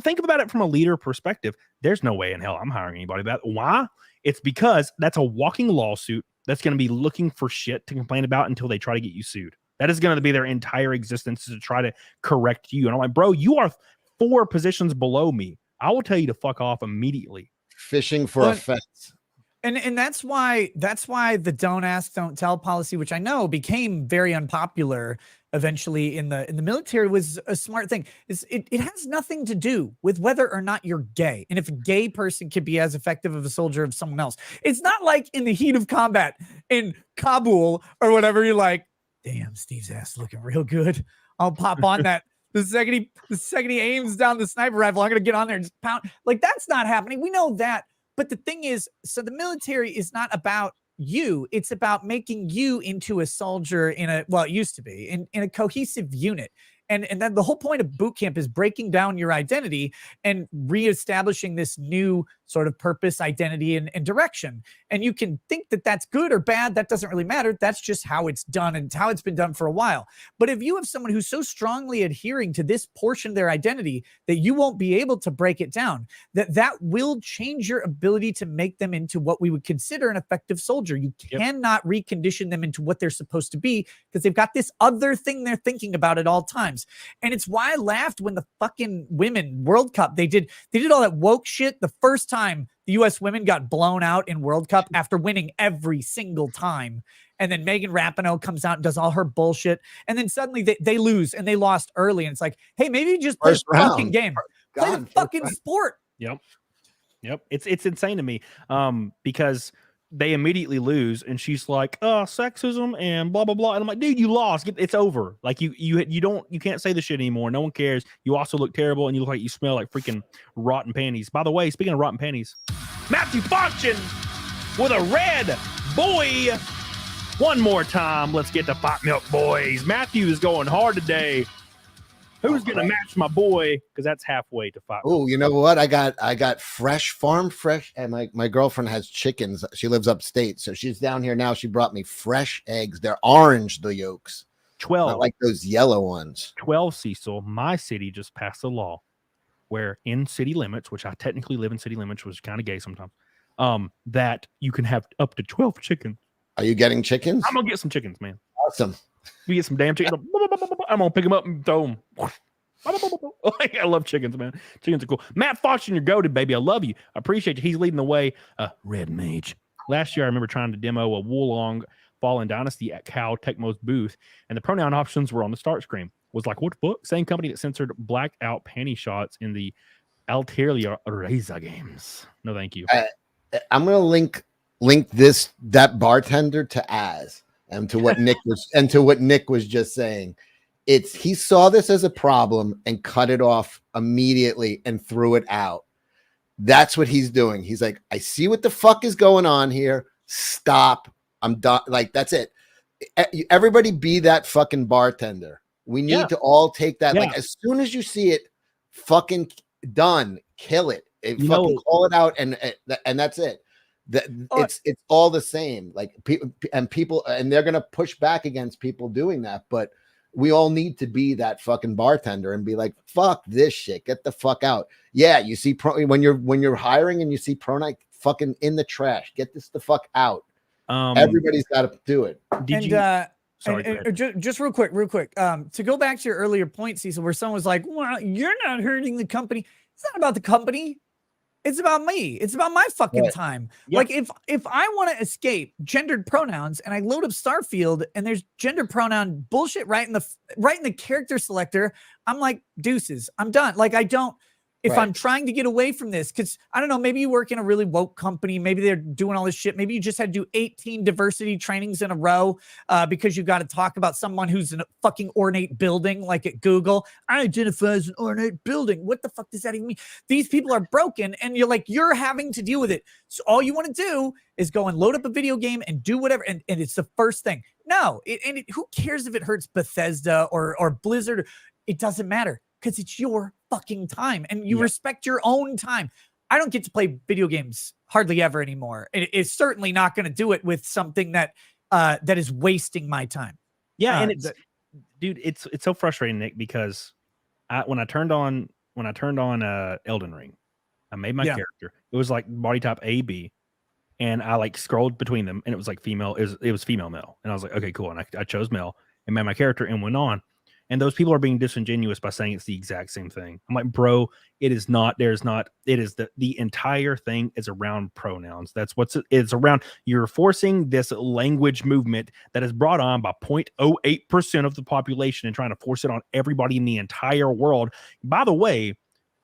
think about it from a leader perspective. There's no way in hell I'm hiring anybody about. Why? It's because that's a walking lawsuit that's going to be looking for shit to complain about until they try to get you sued. That is going to be their entire existence, to try to correct you. And I'm like, bro, you are 4 positions below me. I will tell you to fuck off immediately. Fishing for offense. And that's why the don't ask, don't tell policy, which I know became very unpopular eventually in the military, was a smart thing. It has nothing to do with whether or not you're gay. And if a gay person can be as effective of a soldier as someone else, it's not like in the heat of combat in Kabul or whatever, you're like, damn, Steve's ass looking real good. I'll pop on that. The second he aims down the sniper rifle, I'm gonna get on there and just pound. Like, that's not happening. We know that. But the thing is, so the military is not about you. It's about making you into a soldier it used to be in a cohesive unit. And then the whole point of boot camp is breaking down your identity and reestablishing this new sort of purpose, identity, and direction. And you can think that that's good or bad. That doesn't really matter. That's just how it's done and how it's been done for a while. But if you have someone who's so strongly adhering to this portion of their identity that you won't be able to break it down, that will change your ability to make them into what we would consider an effective soldier. You cannot recondition them into what they're supposed to be because they've got this other thing they're thinking about at all times. And it's why I laughed when the fucking women World Cup, they did all that woke shit the first time the US women got blown out in World Cup after winning every single time. And then Megan Rapinoe comes out and does all her bullshit. And then suddenly they lose and they lost early. And it's like, hey, maybe you just play the fucking game. Play the fucking sport. Yep. It's insane to me. Because they immediately lose, and she's like, sexism and blah blah blah. And I'm like, dude, you lost. It's over. Like you can't say this shit anymore. No one cares. You also look terrible, and you look like you smell like freaking rotten panties. By the way, speaking of rotten panties, Matthew Fortune with a red boy. One more time, let's get the Pot Milk Boys. Matthew is going hard today. Who's gonna match my boy? Because that's halfway to 5. Oh, you know what? I got fresh, and my girlfriend has chickens. She lives upstate, so she's down here now. She brought me fresh eggs. They're orange, the yolks. 12. Not like those yellow ones. 12, Cecil. My city just passed a law where in city limits, which I technically live in city limits, which is kind of gay sometimes, that you can have up to 12 chickens. Are you getting chickens? I'm gonna get some chickens, man. Awesome. You get some damn chickens. I'm gonna pick them up and throw them. I love chickens, man. Chickens are cool. Matt Fortune, you're goated, baby. I love you. I appreciate you. He's leading the way. Red Mage. Last year, I remember trying to demo a Wulong Fallen Dynasty at Cal Tecmo's booth, and the pronoun options were on the start screen. Was like, what the fuck? Same company that censored blackout panty shots in the Alteria Reza games. No, thank you. I'm gonna link that bartender to Az. And to what Nick was just saying, he saw this as a problem and cut it off immediately and threw it out. That's what he's doing. He's like, I see what the fuck is going on here. Stop. I'm done. Like, that's it. Everybody be that fucking bartender. We need to all take that. Like, as soon as you see it, fucking done, kill it. Fucking call it out, and that's it. It's all the same. Like people, and they're gonna push back against people doing that. But we all need to be that fucking bartender and be like, fuck this shit, get the fuck out. Yeah, you see, when you're hiring and you see pronoun, fucking in the trash, get this the fuck out. Everybody's got to do it. Just real quick, to go back to your earlier point, Cecil, where someone was like, well, you're not hurting the company. It's not about the company. It's about me. It's about my fucking Right. time. Yep. Like if I want to escape gendered pronouns and I load up Starfield and there's gender pronoun bullshit right in the character selector, I'm like, deuces. I'm done. Like I don't. If Right. I'm trying to get away from this, because I don't know, maybe you work in a really woke company, maybe they're doing all this shit. Maybe you just had to do 18 diversity trainings in a row because you got to talk about someone who's in a fucking ornate building, like at Google. I identify as an ornate building. What the fuck does that even mean? These people are broken, and you're having to deal with it. So all you want to do is go and load up a video game and do whatever, and it's the first thing. No, who cares if it hurts Bethesda or Blizzard? It doesn't matter. Because it's your fucking time and you respect your own time. I don't get to play video games hardly ever anymore. It's certainly not going to do it with something that is wasting my time. Yeah, and it's so frustrating, Nick, because when I turned on Elden Ring, I made my character. It was like body type A, B, and I like scrolled between them, and it was like female. It was female, male, and I was like, okay, cool. And I chose male and made my character and went on. And those people are being disingenuous by saying it's the exact same thing. I'm like, bro, it is not. There's not. It is the entire thing is around pronouns. That's it's around. You're forcing this language movement that is brought on by 0.08% of the population and trying to force it on everybody in the entire world. By the way,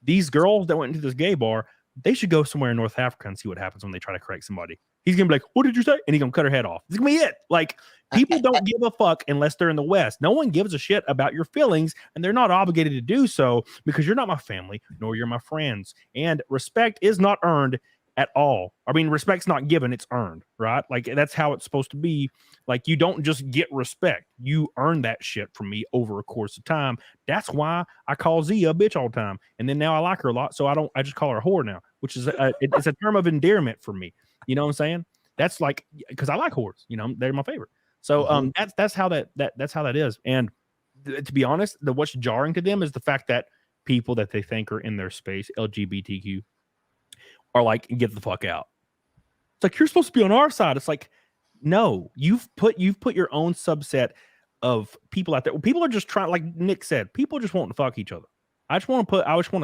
these girls that went into this gay bar, they should go somewhere in North Africa and see what happens when they try to correct somebody. He's going to be like, what did you say? And he's going to cut her head off. It's going to be it. Like, people don't give a fuck unless they're in the West. No one gives a shit about your feelings, and they're not obligated to do so because you're not my family, nor you're my friends. And respect is not earned at all. I mean, respect's not given, it's earned, right? Like, that's how it's supposed to be. Like, you don't just get respect. You earn that shit from me over a course of time. That's why I call Zia a bitch all the time. And then now I like her a lot, so I just call her a whore now, which is it's a term of endearment for me. You know what I'm saying? That's like, because I like whores, you know, they're my favorite. So that's how that's how that is. And to be honest, what's jarring to them is the fact that people that they think are in their space, LGBTQ, are like, get the fuck out. It's like, you're supposed to be on our side. It's like, no, you've put your own subset of people out there. People are just trying, like Nick said, people just want to fuck each other. I just want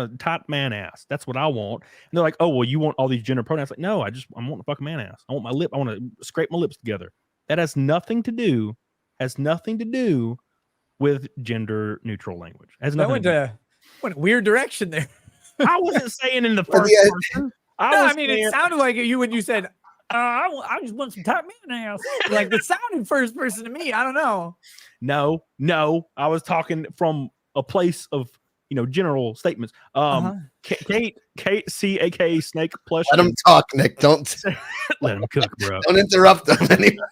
a tight man ass. That's what I want. And they're like, oh, well, you want all these gender pronouns. Like, no, I want to fuck a man ass. I want to scrape my lips together. That has nothing to do with gender neutral language. It has nothing That went a weird direction there. I wasn't saying in the first person. It sounded like you when you said, I just want some tight man ass. Like, it sounded first person to me. I don't know. No. I was talking from a place of, general statements. Kate C, aka Snake Plush. Let him talk, Nick. Don't let him cook, bro. Don't interrupt them anymore.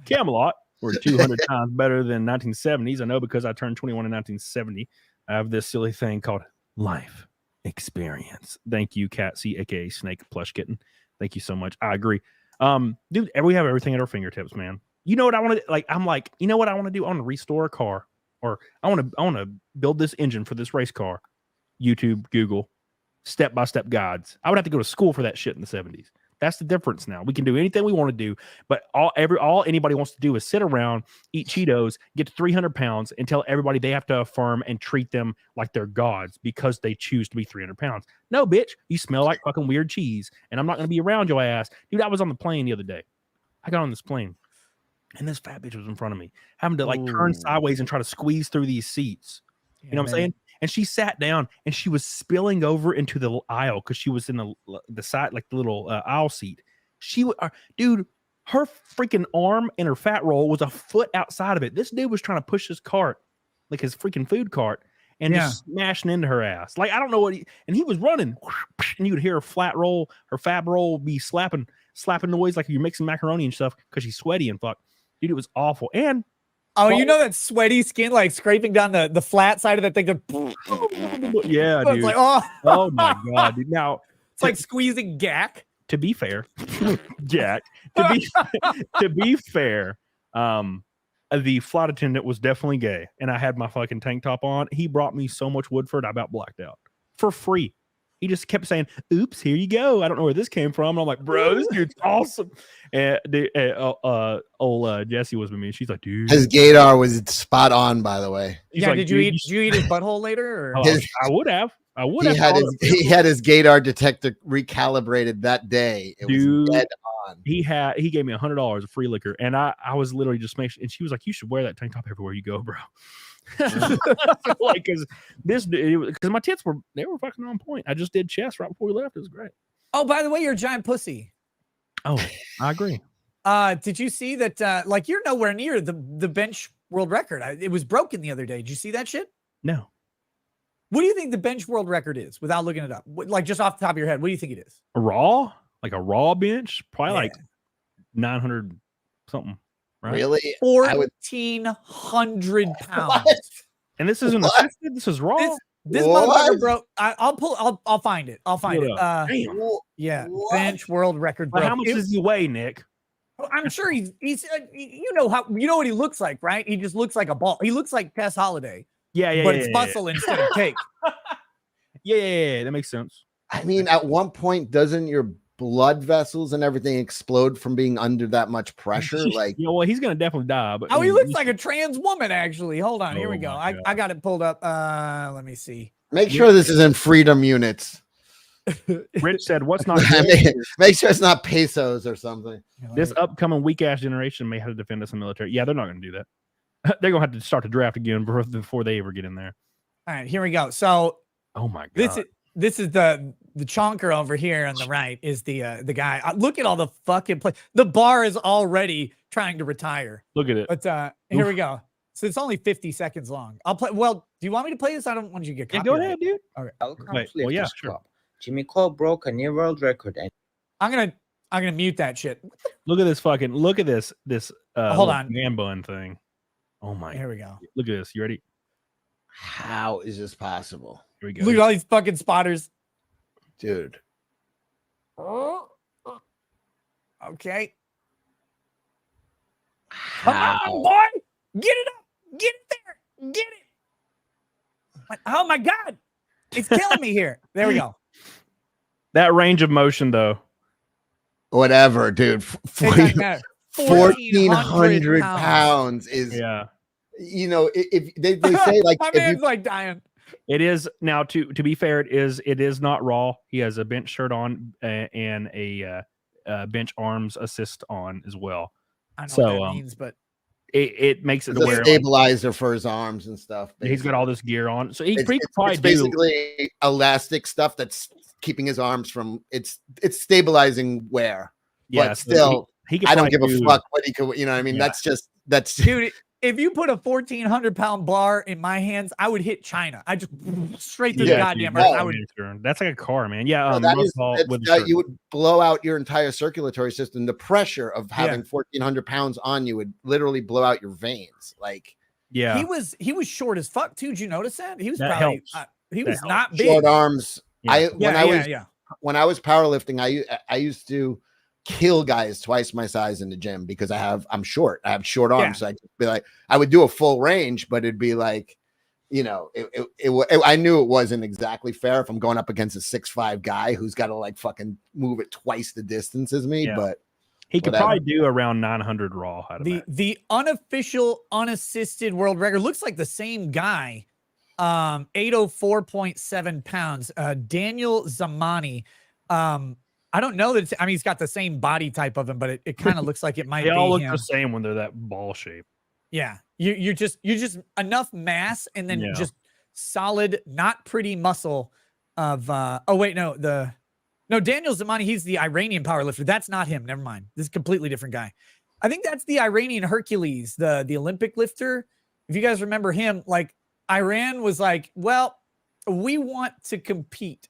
Camelot were 200 times better than 1970s. I know because I turned 21 in 1970. I have this silly thing called life experience. Thank you, Cat C, aka Snake Plush Kitten. Thank you so much. I agree. Dude, we have everything at our fingertips, man. You know what I want to like? I'm like, you know what I want to do? I want to restore a car, or I want to build this engine for this race car. YouTube, Google, step-by-step guides. I would have to go to school for that shit in the 70s. That's the difference now. We can do anything we want to do, but all anybody wants to do is sit around, eat Cheetos, get to 300 pounds, and tell everybody they have to affirm and treat them like they're gods because they choose to be 300 pounds. No, bitch, you smell like fucking weird cheese, and I'm not going to be around your ass. Dude, I was on the plane the other day. I got on this plane, and this fat bitch was in front of me, having to like turn sideways and try to squeeze through these seats. You know what I'm saying? And she sat down and she was spilling over into the aisle because she was in the side, like the little aisle seat. Dude, her freaking arm and her fat roll was a foot outside of it. This dude was trying to push his cart, like his freaking food cart, and just smashing into her ass. Like, I don't know and he was running, and you would hear her fat roll be slapping noise like you're mixing macaroni and stuff because she's sweaty and fuck. Dude, it was awful. And you know that sweaty skin, like scraping down the flat side of that thing. Yeah, dude. It's like, oh my god, dude. Now it's like squeezing gack. To be fair, Jack. To be fair, the flight attendant was definitely gay, and I had my fucking tank top on. He brought me so much Woodford, I about blacked out for free. He just kept saying, "Oops, here you go." I don't know where this came from. And I'm like, "Bro, this dude's awesome." And old Jesse was with me. She's like, "Dude, his gaydar was spot on." By the way, He's yeah, like, did you eat his butthole later? Or? I would have. I would He have had thought his gaydar detector recalibrated that day. It Dude. was dead on. he gave me $100 of free liquor, and I was literally just making. And she was like, "You should wear that tank top everywhere you go, bro." Like, because my tits were fucking on point. I just did chest right before we left. It was great. Oh, by the way, you're a giant pussy. Oh, I agree. Did you see that? Like, you're nowhere near the bench world record. It was broken the other day. Did you see that shit? No. What do you think the bench world record is without looking it up? Like, just off the top of your head, what do you think it is? A raw? Like a raw bench? Probably Yeah. like 900 something. Right? Really? 1,400 pounds. What? And this isn't What? assisted. This is raw. This What? motherfucker broke. I'll find it. I'll find it. Damn. Yeah, What? bench world record. But Broke. how much does he weigh, Nick? I'm sure he's you know what he looks like, right? He just looks like a ball. He looks like Tess Holiday, Yeah, but it's muscle instead of cake. Yeah, that makes sense. I mean, at one point, doesn't your blood vessels and everything explode from being under that much pressure? Like, you know what? He's gonna definitely die. But Oh, he looks like a trans woman, actually. Hold on, here we Oh go. my I got it pulled up. Let me see. make sure this is in freedom units. Rich said, "What's not Make sure it's not pesos or something. this upcoming weak ass generation may have to defend us in the military." Yeah, they're not gonna do that. They're gonna have to start the draft again before they ever get in there. All right, here we go. So Oh my god! this is the chonker over here on the right is the guy. Look at all the fucking play. The bar is already trying to retire. Look at it. But here we go. So it's only 50 seconds long. I'll play. Well, do you want me to play this? I don't want you to get Yeah, copyrighted. go ahead, dude. Welcome Wait, to well, yeah, Lifters sure. Club. Jimmy Cole broke a new world record. And I'm gonna mute that shit. Look at this fucking. Look at this. Hold on. man bun thing. Oh my! Here we go. Look at this. You ready? How is this possible, Here we go. Look at all these fucking spotters. dude? Okay. Come How? on, boy. Get it up. Get it there. Get it. Oh my God. It's killing me here. There we go. That range of motion, though. Whatever, dude. It doesn't matter. 1,400 pounds is, Yeah, you know, if they say like, My if man's you, like dying. it is now. To be fair, it is not raw. He has a bench shirt on and a bench arms assist on as well. I don't So, know what that means, but It makes it the to where like, stabilizer for his arms and stuff. he's got all this gear on, so he It's, could probably it's do. basically elastic stuff that's keeping his arms from it's stabilizing wear. Yeah, but so still, he could I don't probably give a do- fuck what he could. You know what I mean? Yeah. That's dude, if you put a 1,400-pound bar in my hands, I would hit China. I just straight through the Yeah, goddamn dude, earth. I would. that's like a car, man. Yeah, No, that most is- of all, that's- with the that shirt. you would blow out your entire circulatory system. The pressure of having Yeah. 1,400 pounds on you would literally blow out your veins. Like yeah, He was short as fuck too. Did you notice that? He was That probably helps. he That was helps. not big. short arms. Yeah. When I was powerlifting, I used to kill guys twice my size in the gym because I'm short. I have short arms. Yeah. So I'd be like, I would do a full range, but it'd be like, you know, I knew it wasn't exactly fair if I'm going up against a 6'5" guy who's got to like fucking move it twice the distance as me. Yeah. But he could whatever. probably do around 900 raw. I'd imagine. The unofficial unassisted world record looks like the same guy. 804.7 pounds. Daniel Zamani. I don't know that it's, I mean, he's got the same body type of him, but it kind of looks like it might They all be look him. the same when they're that ball shape. Yeah. You're just enough mass and then Yeah. just solid, not pretty muscle of oh wait, no, Daniel Zamani, he's the Iranian powerlifter. That's not him. Never mind. This is a completely different guy. I think that's the Iranian Hercules, the Olympic lifter. If you guys remember him, like Iran was like, well, we want to compete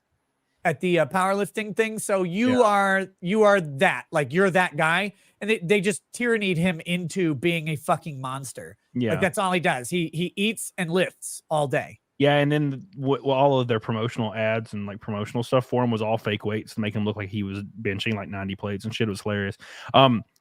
at the powerlifting thing. So you are that, like you're that guy. And they just tyrannied him into being a fucking monster. Yeah, Like that's all he does. He eats and lifts all day. yeah, and then all of their promotional ads and like promotional stuff for him was all fake weights to make him look like he was benching like 90 plates and shit. It was hilarious.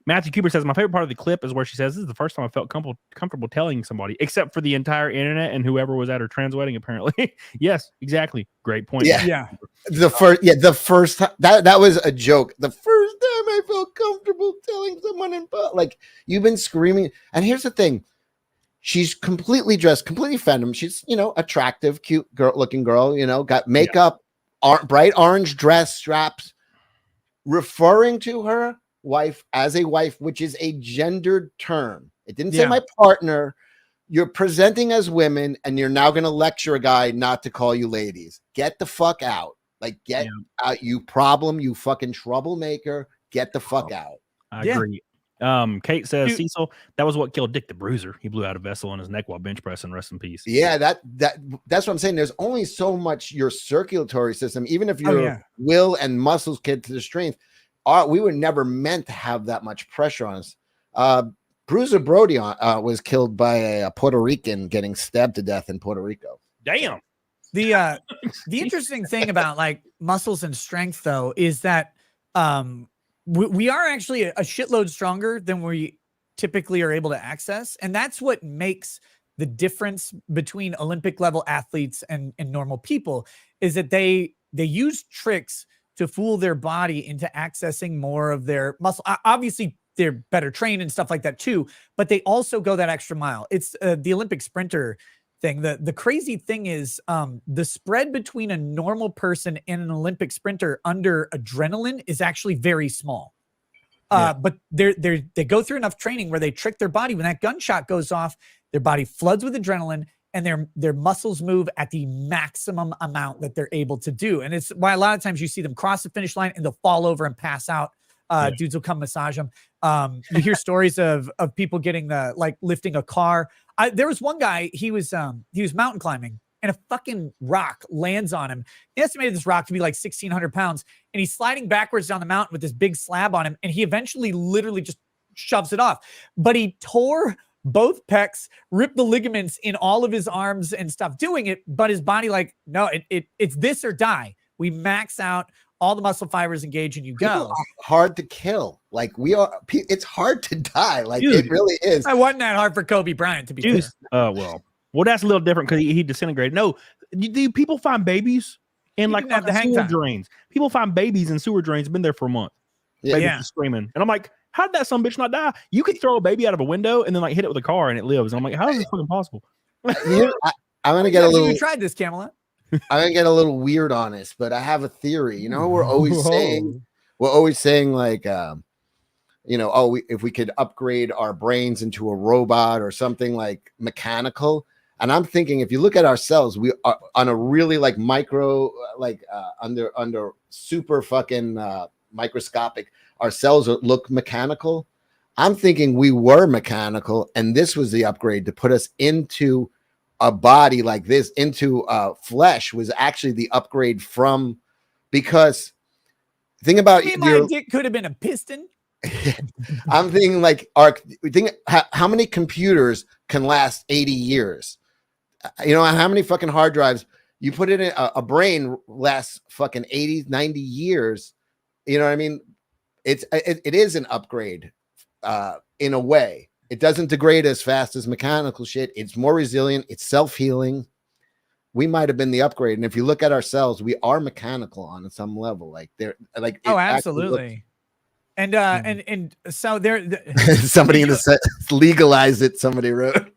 Matthew Cooper says my favorite part of the clip is where she says this is the first time I felt comfortable telling somebody, except for the entire internet and whoever was at her trans wedding. Apparently, yes, exactly. Great point. Yeah. the first time that was a joke. The first time I felt comfortable telling someone in like you've been screaming. And here's the thing. She's completely dressed, completely feminine. She's, attractive, cute girl looking girl, got makeup, bright orange dress, straps, referring to her wife as a wife, which is a gendered term. It didn't say my partner. You're presenting as women, and you're now going to lecture a guy not to call you ladies. Get the fuck out. Like, get out, you problem, you fucking troublemaker. Get the fuck out. I agree. Kate says, Cecil, that was what killed Dick the Bruiser. He blew out a vessel on his neck while bench pressing. Rest in peace. Yeah, that's what I'm saying. There's only so much your circulatory system, even if your will and muscles get to the strength, we were never meant to have that much pressure on us. Bruiser Brody was killed by a Puerto Rican getting stabbed to death in Puerto Rico. Damn. The interesting thing about like muscles and strength, though, is that we are actually a shitload stronger than we typically are able to access, and that's what makes the difference between Olympic level athletes and normal people, is that they use tricks to fool their body into accessing more of their muscle. Obviously, they're better trained and stuff like that too, but they also go that extra mile. It's the Olympic sprinter thing. The crazy thing is the spread between a normal person and an Olympic sprinter under adrenaline is actually very small. But they go through enough training where they trick their body. When that gunshot goes off, their body floods with adrenaline, and their muscles move at the maximum amount that they're able to do. And it's why a lot of times you see them cross the finish line and they'll fall over and pass out. Dudes will come massage them. You hear stories of people getting lifting a car. There was one guy, he was mountain climbing, and a fucking rock lands on him. He estimated this rock to be like 1,600 pounds, and he's sliding backwards down the mountain with this big slab on him, and he eventually literally just shoves it off. But he tore both pecs, ripped the ligaments in all of his arms and stuff doing it, but his body no, it's this or die. We max out all the muscle fibers, engage, and you go. People are hard to kill. Like we are, it's hard to die. Like dude, it really is. I wasn't that hard for Kobe Bryant to be fair. Well, that's a little different because he disintegrated. No, do people find babies in sewer drains? People find babies in sewer drains. Been there for a month. Yeah, screaming, and I'm like, how did that some bitch not die? You could throw a baby out of a window and then hit it with a car and it lives. And I'm like, how is this fucking possible? I'm gonna get a little. You tried this, Camelot. I'm gonna get a little weird on this, but I have a theory. We're always saying like, if we could upgrade our brains into a robot or something like mechanical. And I'm thinking, if you look at ourselves, we are on a really micro, under super fucking microscopic. Our cells look mechanical. I'm thinking we were mechanical, and this was the upgrade to put us into a body like this, into flesh, was actually the upgrade from, because think about my dick could have been a piston. I'm thinking how many computers can last 80 years? How many fucking hard drives you put in a brain lasts fucking 80, 90 years. You know what I mean? It is an upgrade in a way. It doesn't degrade as fast as mechanical shit. It's more resilient. It's self-healing. We might have been the upgrade. And if you look at ourselves, we are mechanical on some level. Oh, absolutely. And so there somebody in the set legalized it. Somebody wrote,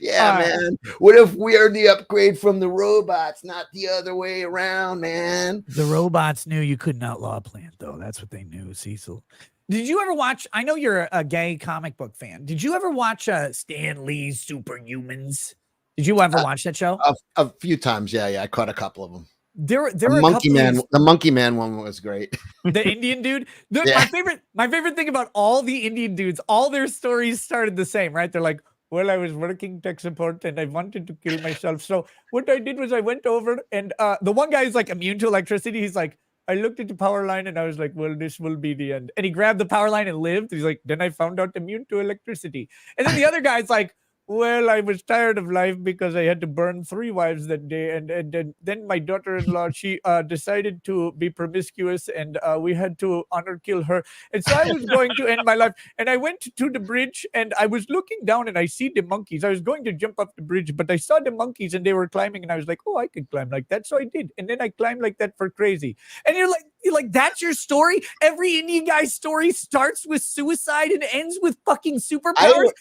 yeah, man. What if we are the upgrade from the robots, not the other way around, man? The robots knew you couldn't outlaw a plant, though. That's what they knew, Cecil. Did you ever watch? I know you're a gay comic book fan. Did you ever watch Stan Lee's Superhumans? Did you ever watch that show? A few times, yeah. I caught a couple of them. There were Monkey Man. The Monkey Man one was great. The Indian dude. Yeah. My favorite thing about all the Indian dudes, all their stories started the same, right? They're like, well, I was working tech support and I wanted to kill myself. So what I did was I went over and the one guy is immune to electricity. He's like, I looked at the power line and I was like, well, this will be the end. And he grabbed the power line and lived. He's like, then I found out immune to electricity. And then the other guy's like, well, I was tired of life because I had to burn 3 wives that day. And then my daughter-in-law, she decided to be promiscuous and we had to honor kill her. And so I was going to end my life. And I went to the bridge and I was looking down and I see the monkeys. I was going to jump off the bridge, but I saw the monkeys and they were climbing. And I was like, oh, I could climb like that. So I did. And then I climbed like that for crazy. And you're like, that's your story? Every Indian guy's story starts with suicide and ends with fucking superpowers?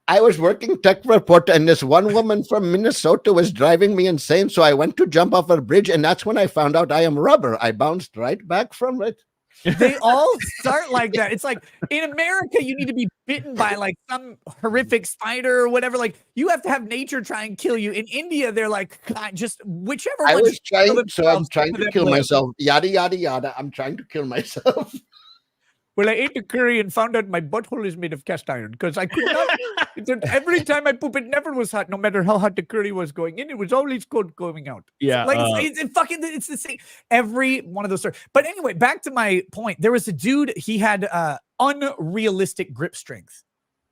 I was working tech report, and this one woman from Minnesota was driving me insane. So I went to jump off a bridge, and that's when I found out I am rubber. I bounced right back from it. They all start like that. It's like in America, you need to be bitten by like some horrific spider or whatever. Like you have to have nature try and kill you. In India, they're like, God, just whichever I one. was trying, so I'm themselves, trying to kill live. myself. Yada yada yada. I'm trying to kill myself. Well, I ate the curry and found out my butthole is made of cast iron because I could not. Every time I poop, it never was hot. No matter how hot the curry was going in, it was always cold going out. Yeah, like it's the same. Every one of those stories. But anyway, back to my point. There was a dude. He had unrealistic grip strength,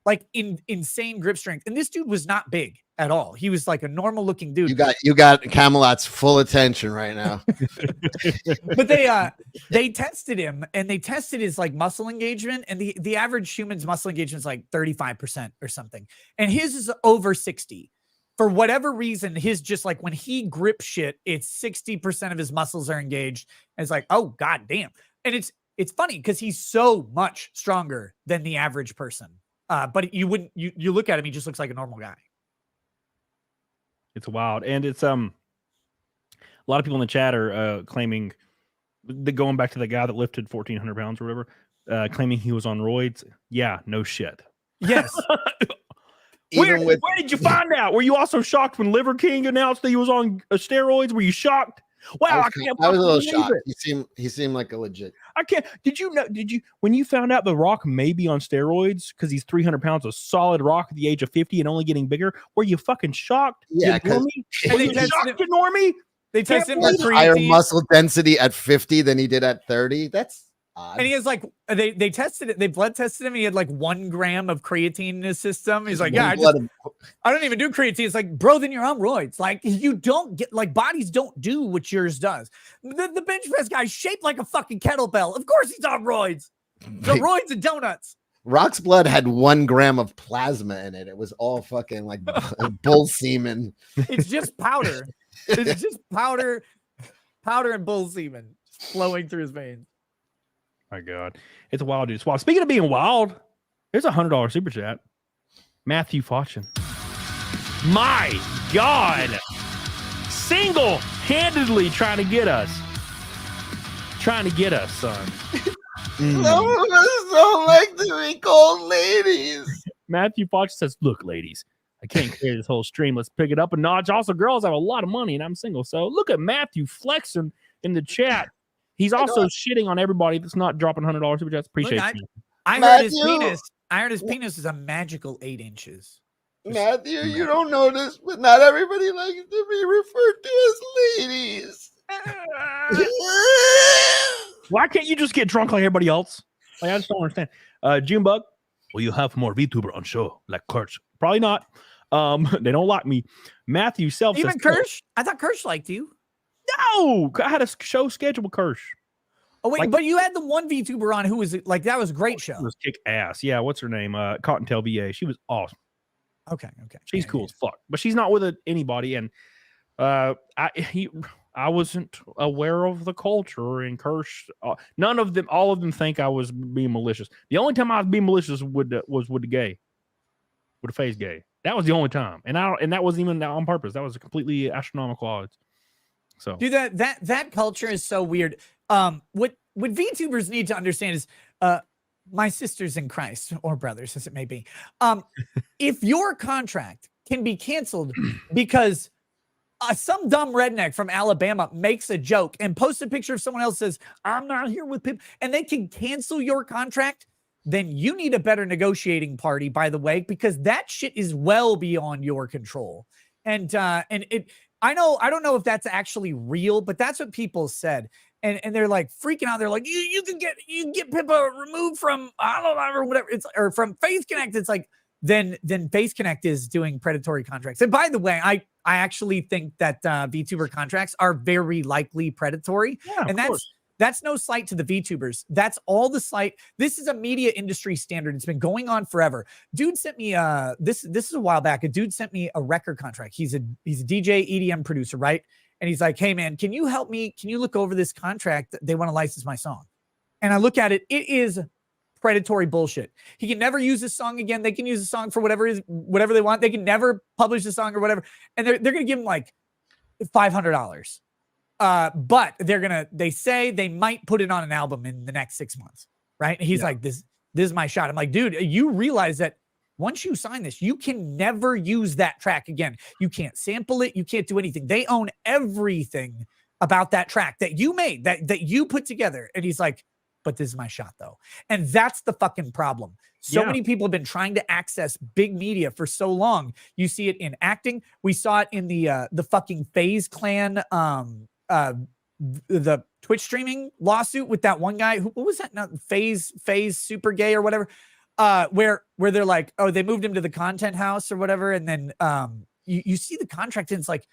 like insane grip strength, and this dude was not big at all. He was like a normal looking dude. You got Camelot's full attention right now. But they tested him, and they tested his like muscle engagement, and the average human's muscle engagement is like 35% or something, and his is over 60. For whatever reason, his just like when he grips shit, it's 60% of his muscles are engaged, and it's like, oh god damn. And it's funny because he's so much stronger than the average person, but you look at him, he just looks like a normal guy. It's wild, and it's a lot of people in the chat are claiming going back to the guy that lifted 1,400 pounds or whatever, claiming he was on roids. Yeah, no shit. Yes. Where did you find out? Were you also shocked when Liver King announced that he was on steroids? Were you shocked? Wow, I was a little shocked. He seemed like a legit. I can't. Did you when you found out The Rock may be on steroids because he's 300 pounds of solid rock at the age of 50 and only getting bigger? Were you fucking shocked? Yeah, Were you shocked, Normie? They tested him with higher muscle density at 50 than he did at 30. That's odd. And he has like they tested it. They blood tested him. He had like 1 gram of creatine in his system. He's like, yeah, I don't even do creatine. It's like, bro, then you're on roids. Like you don't get like bodies don't do what yours does. The bench press guy's shaped like a fucking kettlebell. Of course he's on roids. The roids and donuts. Rock's blood had 1 gram of plasma in it. It was all fucking like bull semen. It's just powder. It's just powder and bull semen flowing through his veins. My God, it's wild, dude. It's wild. Speaking of being wild, there's a $100 super chat. Matthew Fortune. My God, single-handedly trying to get us, son. Some of us don't like to be called ladies. Matthew Fortune says, "Look, ladies, I can't carry this whole stream. Let's pick it up a notch. Also, girls have a lot of money, and I'm single. So look at Matthew flexing in the chat." He's also shitting on everybody that's not dropping $100 super chats. Appreciate you. I heard his penis. I heard his penis is a magical 8 inches. Matthew, you don't know this, but not everybody likes to be referred to as ladies. Why can't you just get drunk like everybody else? Like, I just don't understand. Junebug, will you have more VTuber on show like Kirsch? Probably not. They don't like me. Matthew Self Even says, Kirsch? I thought Kirsch liked you. No, I had a show scheduled with Kirsch. Oh wait, but you had the one VTuber on who was like that was a great show. It was kick ass. Yeah, what's her name? Cottontail VA. She was awesome. Okay. She's cool as fuck, but she's not with anybody. And I wasn't aware of the culture. And Kirsch, all of them think I was being malicious. The only time I was being malicious was with the face gay. That was the only time, and that wasn't even on purpose. That was a completely astronomical odds. So, dude, that culture is so weird. What VTubers need to understand is, my sisters in Christ or brothers, as it may be, if your contract can be canceled because some dumb redneck from Alabama makes a joke and posts a picture of someone else says, "I'm not here with people," and they can cancel your contract, then you need a better negotiating party, by the way, because that shit is well beyond your control. And I don't know if that's actually real, but that's what people said. And they're like freaking out. They're like, you can get Pippa removed from, I don't know, or whatever. Or from Faith Connect. It's like, then Faith Connect is doing predatory contracts. And by the way, I actually think that VTuber contracts are very likely predatory. Yeah, and that's no slight to the VTubers. That's all the slight. This is a media industry standard. It's been going on forever. Dude sent me this is a while back. A dude sent me a record contract. He's a DJ EDM producer, right? And he's like, "Hey man, can you help me? Can you look over this contract? They want to license my song." And I look at it. It is predatory bullshit. He can never use this song again. They can use the song for whatever they want. They can never publish the song or whatever. And they're going to give him like $500. But they say they might put it on an album in the next 6 months. Right. And he's like, this is my shot. I'm like, dude, you realize that once you sign this, you can never use that track again. You can't sample it. You can't do anything. They own everything about that track that you made, that you put together. And he's like, but this is my shot though. And that's the fucking problem. So many people have been trying to access big media for so long. You see it in acting. We saw it in the fucking FaZe Clan, the Twitch streaming lawsuit with that one guy. What was that? Not FaZe Super Gay or whatever. Where they're like, oh, they moved him to the content house or whatever. And then you see the contract and it's like,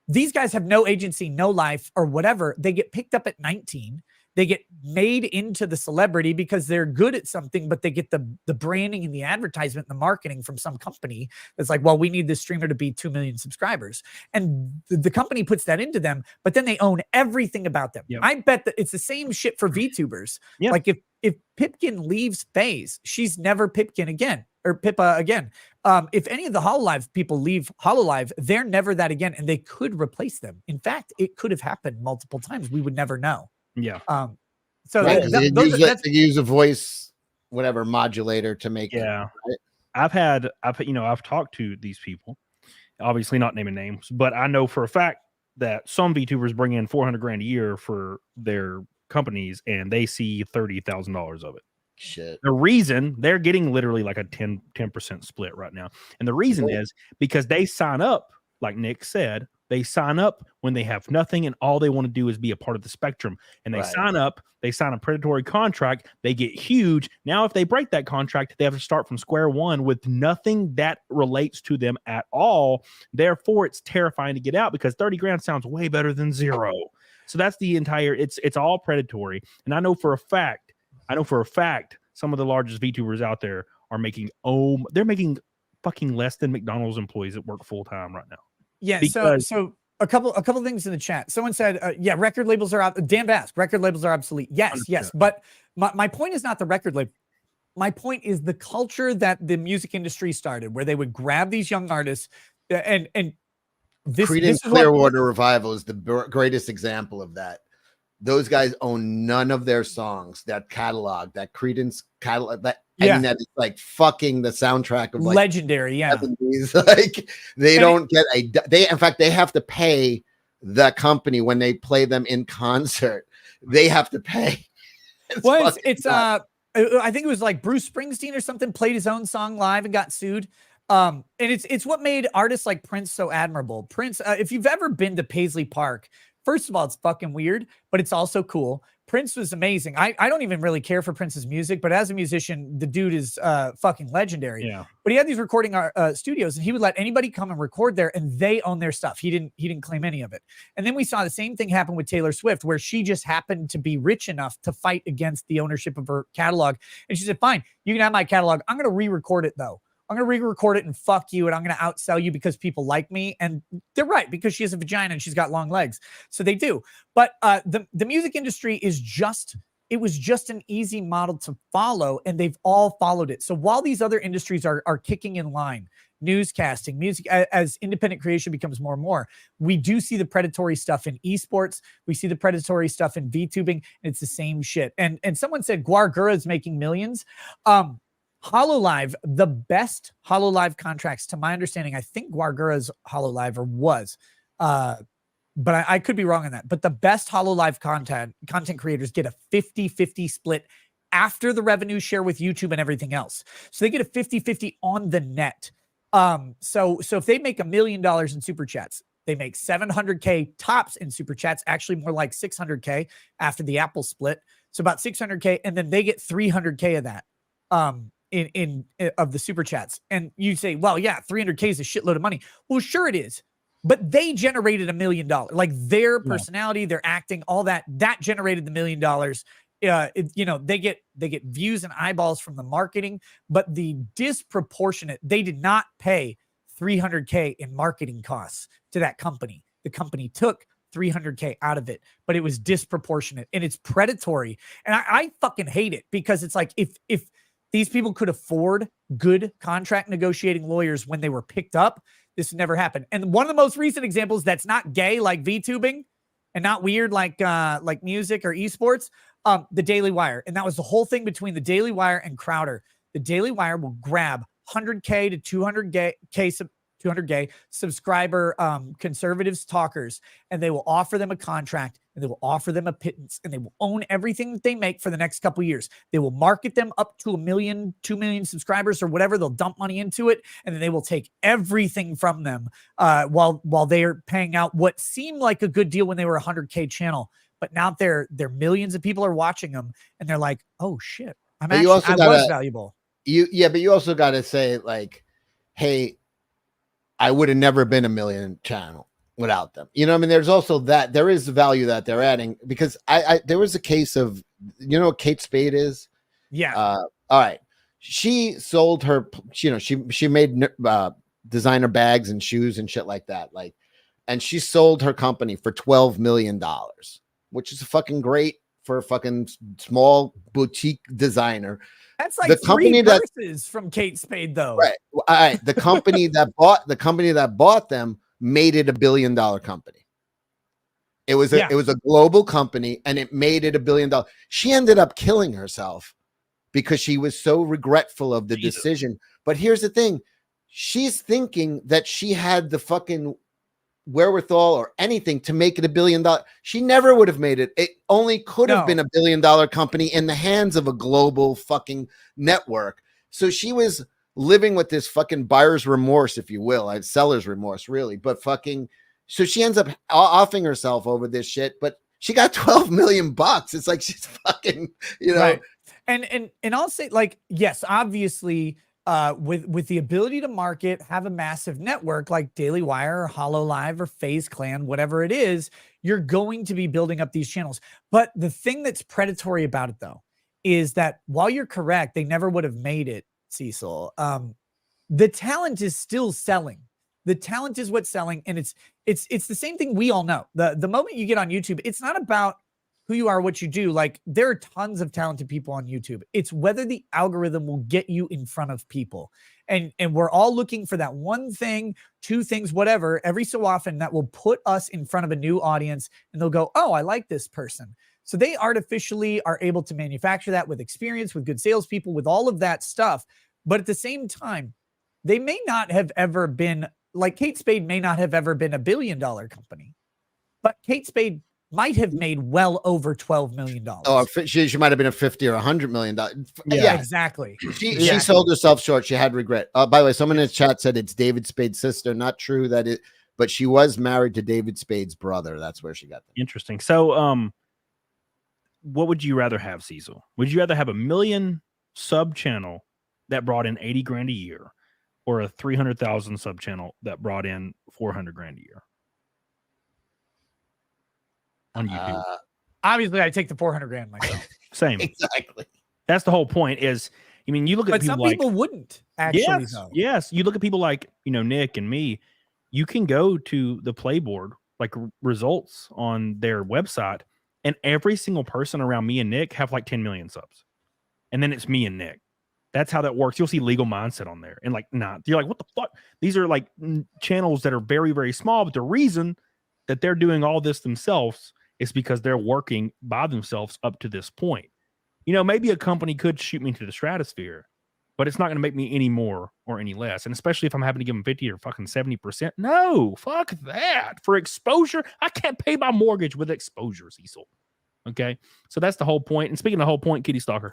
these guys have no agency, no life or whatever. They get picked up at 19. They get made into the celebrity because they're good at something, but they get the branding and the advertisement and the marketing from some company that's like, well, we need this streamer to be 2 million subscribers. And the company puts that into them, but then they own everything about them. Yep. I bet that it's the same shit for VTubers. Yep. Like if Pipkin leaves FaZe, she's never Pipkin again or Pippa again. If any of the HoloLive people leave HoloLive, they're never that again. And they could replace them. In fact, it could have happened multiple times. We would never know. Yeah. So right, they use a voice, whatever modulator to make it. Right? I've talked to these people, obviously not naming names, but I know for a fact that some VTubers bring in $400,000 a year for their companies and they see $30,000 of it. Shit. The reason they're getting literally like a 10% split right now. And the reason is because they sign up, like Nick said, they sign up when they have nothing and all they want to do is be a part of the spectrum. And they sign up, they sign a predatory contract, they get huge. Now, if they break that contract, they have to start from square one with nothing that relates to them at all. Therefore, it's terrifying to get out because $30,000 sounds way better than zero. So that's the entire, it's all predatory. And I know for a fact, some of the largest VTubers out there are making, they're making fucking less than McDonald's employees that work full time right now. Yeah, so a couple things in the chat. Someone said, record labels are out. Dan Bass, record labels are obsolete. Yes. But my point is not the record label. My point is the culture that the music industry started, where they would grab these young artists and this Creedence Clearwater Revival is the greatest example of that. Those guys own none of their songs, that catalog, that Creedence catalog, I mean, that is like fucking the soundtrack of like legendary, 70s. Like they don't get in fact, they have to pay the company when they play them in concert. They have to pay. I think it was like Bruce Springsteen or something played his own song live and got sued. And it's what made artists like Prince so admirable. Prince, if you've ever been to Paisley Park, first of all, it's fucking weird, but it's also cool. Prince was amazing. I don't even really care for Prince's music, but as a musician, the dude is fucking legendary. Yeah. But he had these recording studios, and he would let anybody come and record there, and they own their stuff. He didn't claim any of it. And then we saw the same thing happen with Taylor Swift, where she just happened to be rich enough to fight against the ownership of her catalog. And she said, "Fine, you can have my catalog. I'm going to re-record it though. I'm going to re-record it and fuck you, and I'm going to outsell you because people like me." And they're right, because she has a vagina and she's got long legs. So they do. But the music industry is it was just an easy model to follow, and they've all followed it. So while these other industries are kicking in line, newscasting, music, as independent creation becomes more and more, we do see the predatory stuff in esports. We see the predatory stuff in VTubing, and it's the same shit. And someone said Guargura is making millions. HoloLive, the best HoloLive contracts, to my understanding, I think Guargura's HoloLive was, but I could be wrong on that. But the best HoloLive content creators get a 50-50 split after the revenue share with YouTube and everything else. So they get a 50-50 on the net. So if they make $1 million in super chats, they make 700K tops in super chats, actually more like 600K after the Apple split. So about 600K, and then they get 300K of that. Of the super chats. And you say, well, yeah, 300K is a shitload of money. Well, sure it is, but they generated $1 million. Like their personality, their acting, all that generated the $1 million. They get views and eyeballs from the marketing, but the disproportionate, they did not pay 300K in marketing costs to that company. The company took 300K out of it, but it was disproportionate and it's predatory. And I fucking hate it because it's like, if these people could afford good contract negotiating lawyers when they were picked up, this would never happen. And one of the most recent examples that's not gay like VTubing and not weird like music or esports, the Daily Wire. And that was the whole thing between the Daily Wire and Crowder. The Daily Wire will grab 100K to 200K subscriber conservatives talkers, and they will offer them a contract, and they will offer them a pittance, and they will own everything that they make for the next couple of years. They will market them up to 1 million, 2 million subscribers or whatever. They'll dump money into it, and then they will take everything from them while they are paying out what seemed like a good deal when they were a 100K channel. But now they're millions of people are watching them, and they're like, oh shit, I was valuable. But you also got to say, like, hey, I would have never been a million channel without them. You know what I mean? There's also that. There is the value that they're adding, because there was a case of, you know what Kate Spade is? Yeah. All right. She sold her, you know, she made designer bags and shoes and shit like that. Like, and she sold her company for $12 million, which is fucking great for a fucking small boutique designer. That's like the company purses from Kate Spade, though. Right. All right. The company that bought them made it $1 billion company. It was a global company, and it made it $1 billion. She ended up killing herself because she was so regretful of the decision. But here's the thing. She's thinking that she had the fucking wherewithal or anything to make it $1 billion. She never would have made it. It only could have been $1 billion company in the hands of a global fucking network. So she was living with this fucking buyer's remorse, if you will, seller's remorse, really. But fucking, so she ends up offing herself over this shit, but she got 12 million bucks. It's like, she's fucking, you know. Right. And I'll say, like, yes, obviously, with the ability to market, have a massive network like Daily Wire or HoloLive or FaZe Clan, whatever it is, you're going to be building up these channels. But the thing that's predatory about it, though, is that while you're correct, they never would have made it, Cecil. The talent is still selling. The talent is what's selling, and it's the same thing we all know. The moment you get on YouTube, it's not about who you are, what you do. Like, there are tons of talented people on YouTube. It's whether the algorithm will get you in front of people. And we're all looking for that one thing, two things, whatever, every so often that will put us in front of a new audience, and they'll go, oh, I like this person. So they artificially are able to manufacture that with experience, with good salespeople, with all of that stuff. But at the same time, they may not have ever been, like Kate Spade may not have ever been $1 billion company, but Kate Spade might have made well over $12 million. Oh, she might have been a $50 or $100 million. Yeah, exactly. She sold herself short. She had regret. By the way, someone in the chat said it's David Spade's sister. Not true that it, but she was married to David Spade's brother. That's where she got that. Interesting. So, what would you rather have, Cecil? Would you rather have 1 million sub channel that brought in 80 grand a year, or a 300,000 sub channel that brought in 400 grand a year on YouTube? Obviously, I take the 400 grand myself. Same. Exactly. That's the whole point. Is, I mean, you look at but people some like, people wouldn't actually. Yes, though. yes. You look at people like, you know, Nick and me. You can go to the Playboard, like results on their website, and every single person around me and Nick have like 10 million subs, and then it's me and Nick. That's how that works. You'll see Legal Mindset on there, and like, you're like, what the fuck? These are like channels that are very, very small, but the reason that they're doing all this themselves is because they're working by themselves up to this point. You know, maybe a company could shoot me into the stratosphere, but it's not going to make me any more or any less. And especially if I'm having to give them 50 or fucking 70%. No, fuck that. For exposure, I can't pay my mortgage with exposure, Cecil. Okay, so that's the whole point. And speaking of the whole point, Kitty Stalker,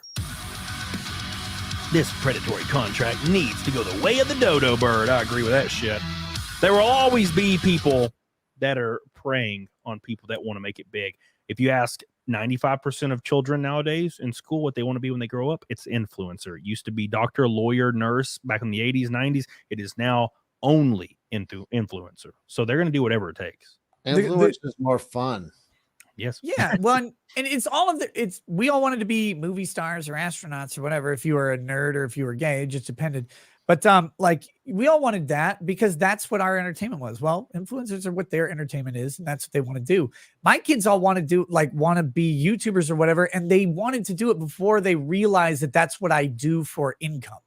this predatory contract needs to go the way of the dodo bird. I agree with that shit. There will always be people that are preying on people that want to make it big. If you ask 95% of children nowadays in school what they want to be when they grow up, it's influencer. It used to be doctor, lawyer, nurse back in the 80s, 90s. It is now only into influencer. So they're going to do whatever it takes. Influencer is more fun. Yes. Yeah. Well, and it's all of we all wanted to be movie stars or astronauts or whatever. If you were a nerd or if you were gay, it just depended. But like we all wanted that because that's what our entertainment was. Well, influencers are what their entertainment is, and that's what they want to do. My kids all want to be YouTubers or whatever, and they wanted to do it before they realized that that's what I do for income.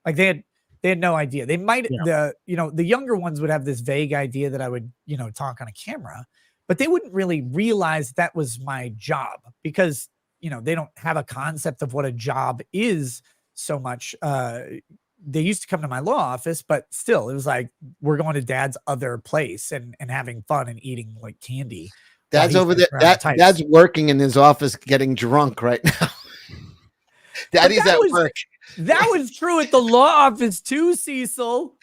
Like they had no idea. They might the younger ones would have this vague idea that I would, talk on a camera, but they wouldn't really realize that was my job because, they don't have a concept of what a job is so much. They used to come to my law office, but still it was like, we're going to dad's other place and having fun and eating like candy. Dad's over there. Dad's working in his office getting drunk right now. Daddy's at work. That was true at the law office too, Cecil.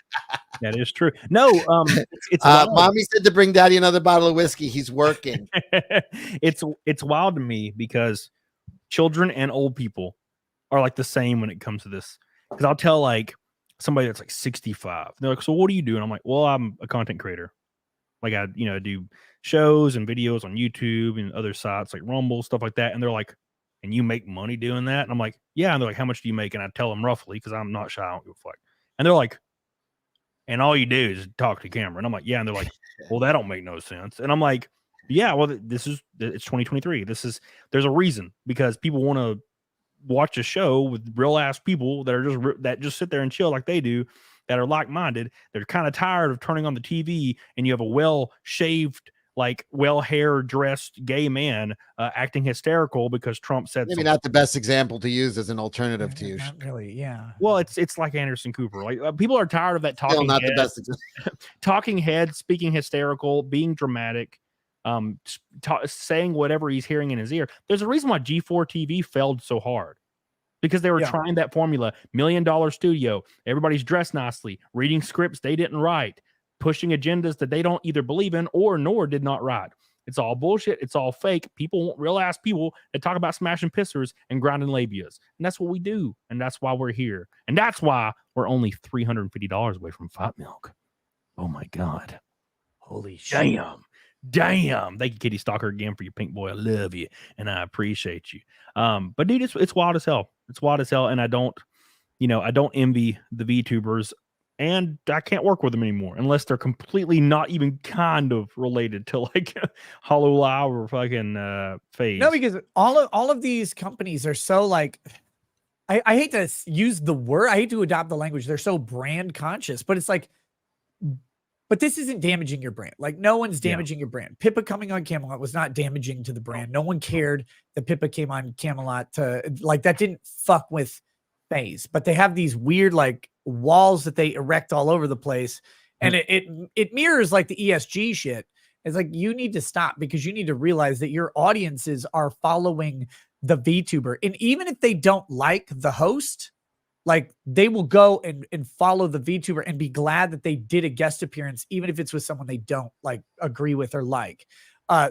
That is true. No, it's mommy said to bring daddy another bottle of whiskey. He's working. It's wild to me because children and old people are like the same when it comes to this. Because I'll tell like somebody that's like 65. They're like, so what do you do? And I'm like, well, I'm a content creator. Like I do shows and videos on YouTube and other sites like Rumble, stuff like that. And they're like, and you make money doing that? And I'm like, yeah. And they're like, how much do you make? And I tell them roughly because I'm not shy. I don't give a fuck. And they're like, and all you do is talk to camera. And I'm like, yeah. And they're like, well, that don't make no sense. And I'm like, yeah, well, it's 2023. There's a reason because people want to watch a show with real ass people that just sit there and chill like they do, that are like-minded. They're kind of tired of turning on the TV and you have a well-shaved, like well-hair dressed gay man acting hysterical because Trump said maybe not the best example to use as an alternative to you. Not really, yeah. Well, it's like Anderson Cooper. Like people are tired of that talking. Still not head, the best example. Talking head, speaking hysterical, being dramatic, saying whatever he's hearing in his ear. There's a reason why G4 TV failed so hard. Because they were trying that formula, $1 million studio, everybody's dressed nicely, reading scripts they didn't write, pushing agendas that they don't either believe in nor did not write. It's all bullshit. It's all fake. People want real ass people that talk about smashing pissers and grinding labias. And that's what we do. And that's why we're here. And that's why we're only $350 away from Fight Milk. Oh my God. Holy shit. Damn. Thank you, Kitty Stalker, again for your pink boy. I love you. And I appreciate you. But dude, it's wild as hell. It's wild as hell. And I don't envy the VTubers, and I can't work with them anymore unless they're completely not even kind of related to like HoloLive or fucking FaZe. No, because all of these companies are so like, I hate to use the word, I hate to adopt the language. They're so brand conscious, but it's like, but this isn't damaging your brand. Like no one's damaging your brand. Pippa coming on Camelot was not damaging to the brand. No one cared that Pippa came on Camelot to like, that didn't fuck with FaZe, but they have these weird like walls that they erect all over the place. And it mirrors like the ESG shit. It's like, you need to stop because you need to realize that your audiences are following the VTuber. And even if they don't like the host, like they will go and follow the VTuber and be glad that they did a guest appearance, even if it's with someone they don't like agree with or like,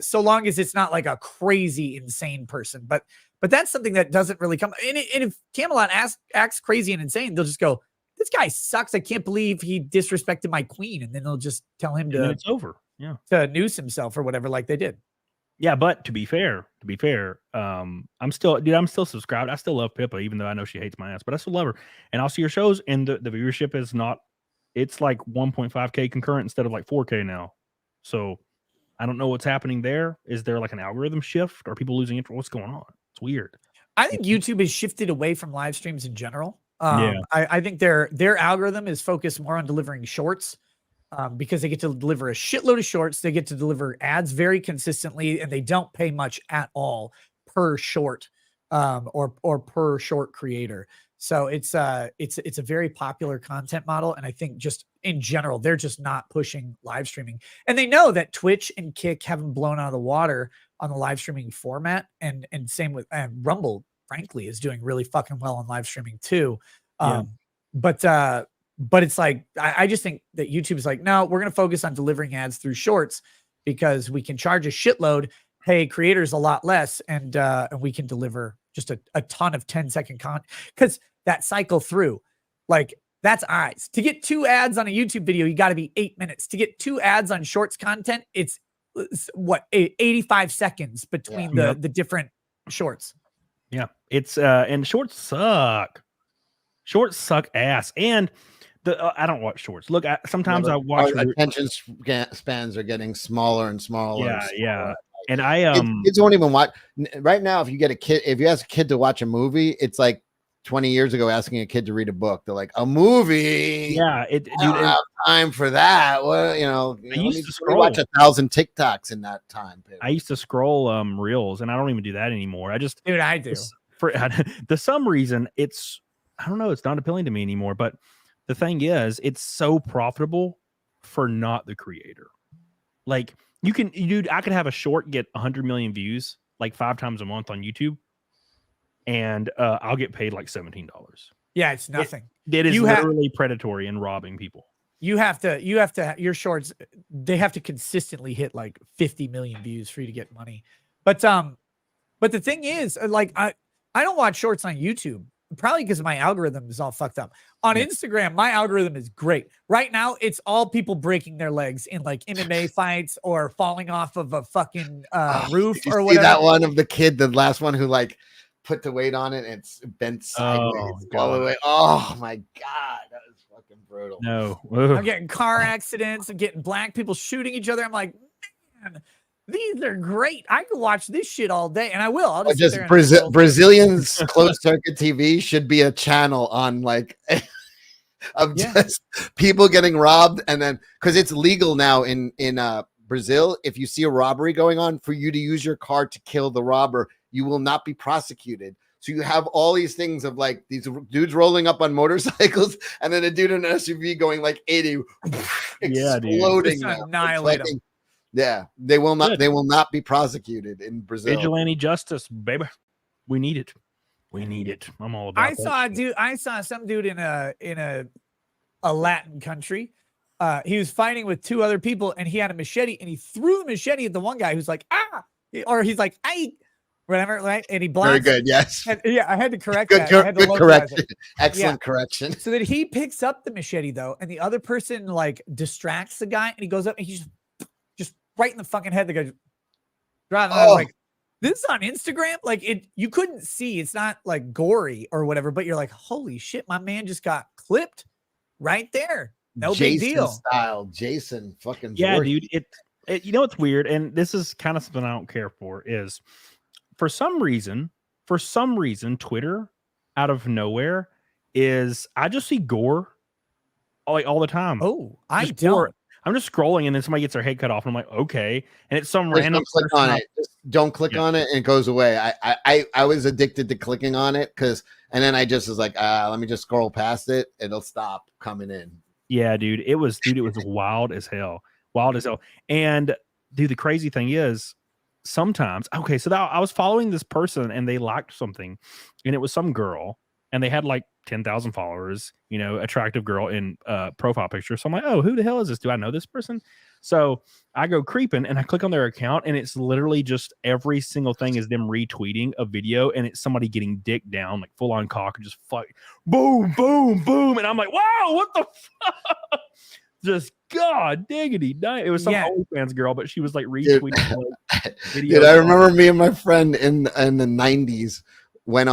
so long as it's not like a crazy, insane person. But that's something that doesn't really come. And if Camelot acts crazy and insane, they'll just go, this guy sucks. I can't believe he disrespected my queen. And then they'll just tell him to, it's over. Yeah. To noose himself or whatever, like they did. Yeah, but to be fair, I'm still subscribed. I still love Pippa, even though I know she hates my ass, but I still love her. And I'll see her shows, and the viewership is not, it's like 1.5K concurrent instead of like 4K now. So I don't know what's happening there. Is there like an algorithm shift? Are people losing interest? What's going on? It's weird. I think YouTube has shifted away from live streams in general. I think their algorithm is focused more on delivering shorts. Because they get to deliver a shitload of shorts, they get to deliver ads very consistently, and they don't pay much at all per short, or per short creator. So it's a very popular content model, and I think just in general they're just not pushing live streaming, and they know that Twitch and Kick haven't blown out of the water on the live streaming format, and same with Rumble. Frankly, is doing really fucking well on live streaming too. But it's like, I just think that YouTube is like, no, we're going to focus on delivering ads through shorts because we can charge a shitload, pay creators a lot less, and we can deliver just a ton of 10-second content. Because that cycle through, like, that's eyes. To get 2 ads on a YouTube video, you got to be 8 minutes. To get 2 ads on shorts content, it's what, 85 seconds between the different shorts. Yeah, it's and shorts suck. Shorts suck ass. And I don't watch shorts. Look, sometimes I Our watch. attention spans are getting smaller and smaller. Yeah, and smaller. yeah. And I kids won't even watch right now. If you ask a kid to watch a movie, it's like 20 years ago asking a kid to read a book. They're like, a movie. Yeah, I don't have time for that. Well, I used to scroll. Watch 1,000 TikToks in that time period. I used to scroll reels, and I don't even do that anymore. I just Dude, I do. For some reason, I don't know, it's not appealing to me anymore. But the thing is, it's so profitable for not the creator. Like I could have a short get 100 million views like 5 times a month on YouTube, and I'll get paid like $17. Yeah, it's nothing. It is literally predatory and robbing people. You have to your shorts, they have to consistently hit like 50 million views for you to get money. But the thing is, like, I don't watch shorts on YouTube, probably because my algorithm is all fucked up. On Instagram, my algorithm is great. Right now, it's all people breaking their legs in like MMA fights or falling off of a fucking roof or whatever. That one of the kid, the last one who like put the weight on it and it's bent sideways all the way. Oh my God, that was fucking brutal. No. I'm getting car accidents and getting black people shooting each other. I'm like, man, these are great. I could watch this shit all day, and I will. I'll just Brazilians closed circuit TV should be a channel on like of just people getting robbed, and then because it's legal now in Brazil, if you see a robbery going on, for you to use your car to kill the robber, you will not be prosecuted. So you have all these things of like these dudes rolling up on motorcycles, and then a dude in an SUV going like 80, exploding, annihilate them. Yeah, they will not. They will not be prosecuted in Brazil. Vigilante justice, baby. We need it. We need it. I'm all about. I saw some dude in a Latin country. He was fighting with 2 other people, and he had a machete, and he threw the machete at the one guy who's like, or he's like, whatever, right? And he blocks. Very good. Yes. And, I had to correct good, that. Good, I had to good correction. Excellent correction. So that he picks up the machete though, and the other person like distracts the guy, and he goes up and he just right in the fucking head. The guy driving. I was like, this is on Instagram. Like you couldn't see. It's not like gory or whatever, but you're like, holy shit, my man just got clipped right there. No big deal. Style, Jason fucking. Yeah, dude. It you know what's weird, and this is kind of something I don't care for, is for some reason, Twitter out of nowhere is I just see gore like all the time. Oh, I don't. Gore. I'm just scrolling and then somebody gets their head cut off, and I'm like, okay. And it's some random. Don't click on it. Just don't click on it, and it goes away. I was addicted to clicking on it and then I just was like, let me just scroll past it. It'll stop coming in. Yeah, dude. It was wild as hell. Wild as hell. And dude, the crazy thing is sometimes, okay, so I was following this person and they liked something, and it was some girl, and they had like 10,000 followers, attractive girl in profile picture. So I'm like, oh, who the hell is this? Do I know this person? So I go creeping and I click on their account, and it's literally just every single thing is them retweeting a video, and it's somebody getting dick down, like full on cock, and just fuck, boom, boom, boom. And I'm like, wow, what the fuck? Just God diggity. It was some OnlyFans girl, but she was like retweeting videos. Dude, I remember me and my friend in the 90s went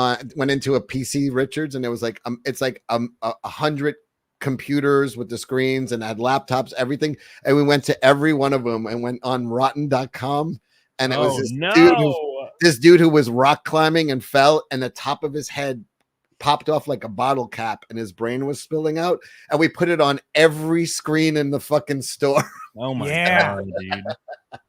into a PC Richards, and it was like it's like 100 computers with the screens and had laptops, everything, and we went to every one of them and went on rotten.com, and it was this dude who was rock climbing and fell, and the top of his head popped off like a bottle cap, and his brain was spilling out, and we put it on every screen in the fucking store. Oh my God,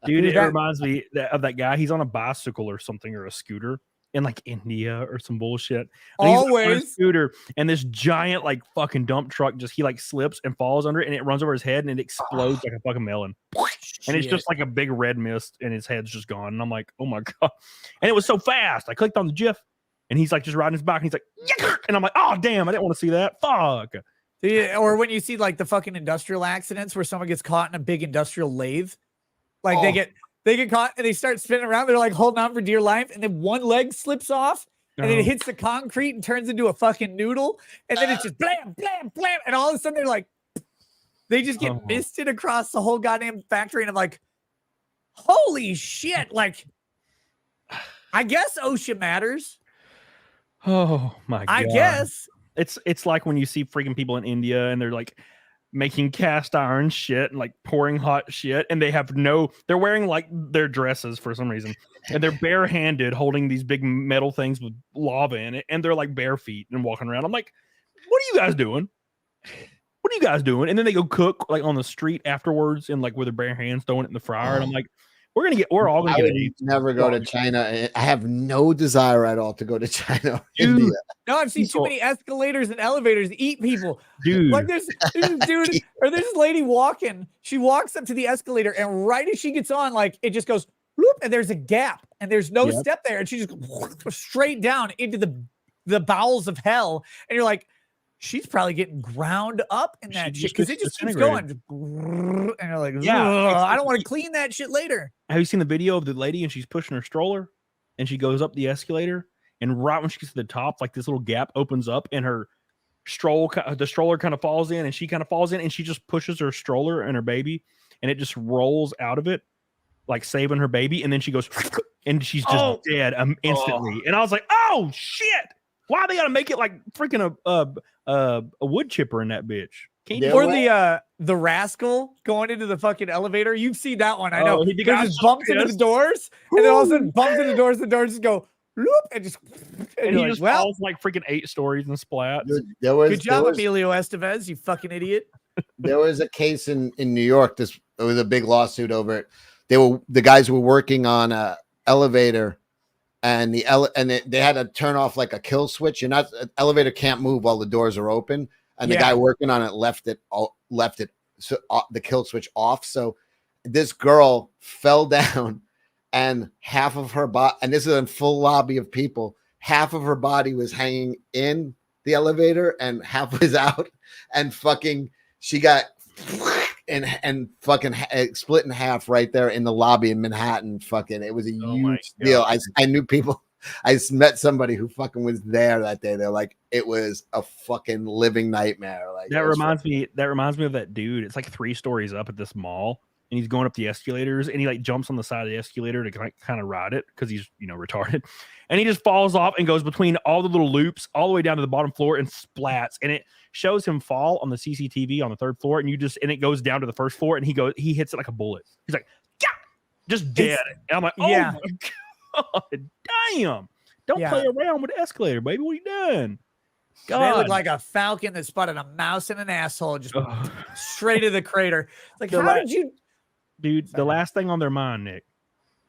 dude. It reminds me of that guy. He's on a bicycle or something, or a scooter in like India or some bullshit. And always he's on a scooter, and this giant like fucking dump truck he like slips and falls under it, and it runs over his head, and it explodes like a fucking melon. And it's just like a big red mist, and his head's just gone. And I'm like, oh my God. And it was so fast. I clicked on the GIF, and he's like just riding his bike, and he's like, and I'm like, oh damn, I didn't want to see that. Fuck. Yeah, or when you see like the fucking industrial accidents where someone gets caught in a big industrial lathe, like they get caught and they start spinning around. They're like holding on for dear life, and then one leg slips off, and then it hits the concrete and turns into a fucking noodle, and then it's just blam, blam, blam, and all of a sudden they're like, they just get misted across the whole goddamn factory, and I'm like, holy shit! Like, I guess OSHA matters. Oh my God! I guess, It's like when you see freaking people in India and they're like making cast iron shit and like pouring hot shit, and they're wearing like their dresses for some reason, and they're barehanded holding these big metal things with lava in it, and they're like bare feet and walking around. I'm like, what are you guys doing? What are you guys doing? And then they go cook like on the street afterwards and like with their bare hands throwing it in the fryer. And I'm like, we're all gonna I get would AIDS. never go to China. I have no desire at all to go to China or India. No, I've seen too many escalators and elevators eat people. Dude. Like there's this dude or there's this lady walking. She walks up to the escalator, and right as she gets on, like it just goes whoop, and there's a gap, and there's no step there, and she just goes straight down into the bowels of hell. And you're like, she's probably getting ground up in that shit because it just keeps going. And you're like, I don't want to clean that shit later. Have you seen the video of the lady and she's pushing her stroller and she goes up the escalator, and right when she gets to the top, like this little gap opens up and the stroller kind of falls in, and she kind of falls in, and she just pushes her stroller and her baby, and it just rolls out of it, like saving her baby. And then she goes and she's just dead instantly. And I was like, oh shit. Why they gotta make it like freaking a wood chipper in that bitch? Or the rascal going into the fucking elevator. You've seen that one, I know. He There's just bumps into the doors, and then all of a sudden bumps into the doors just go loop, and just and he just falls like freaking 8 stories and splats. Dude, good job, Emilio Estevez, you fucking idiot. There was a case in New York. It was a big lawsuit over it. The guys were working on a elevator, and they had to turn off like a kill switch. An elevator can't move while the doors are open, and the guy working on it left it so the kill switch off. So this girl fell down, and half of her body, and this is a full lobby of people, half of her body was hanging in the elevator and half was out, and fucking she got and fucking split in half right there in the lobby in Manhattan. Fucking, it was a huge deal. I knew people. I met somebody who fucking was there that day. They're like, it was a fucking living nightmare. Like that reminds me of that dude. It's like 3 stories up at this mall, and he's going up the escalators, and he like jumps on the side of the escalator to kind of ride it because he's retarded, and he just falls off and goes between all the little loops all the way down to the bottom floor and splats, and it shows him fall on the CCTV on the 3rd floor, and it goes down to the 1st floor, and he hits it like a bullet. He's like, yeah, just dead. And I'm like, oh my god, damn! Don't play around with the escalator, baby. What are you doing? God. They look like a falcon that spotted a mouse in an asshole, just straight to the crater. It's like, how did you, dude? The last thing on their mind, Nick.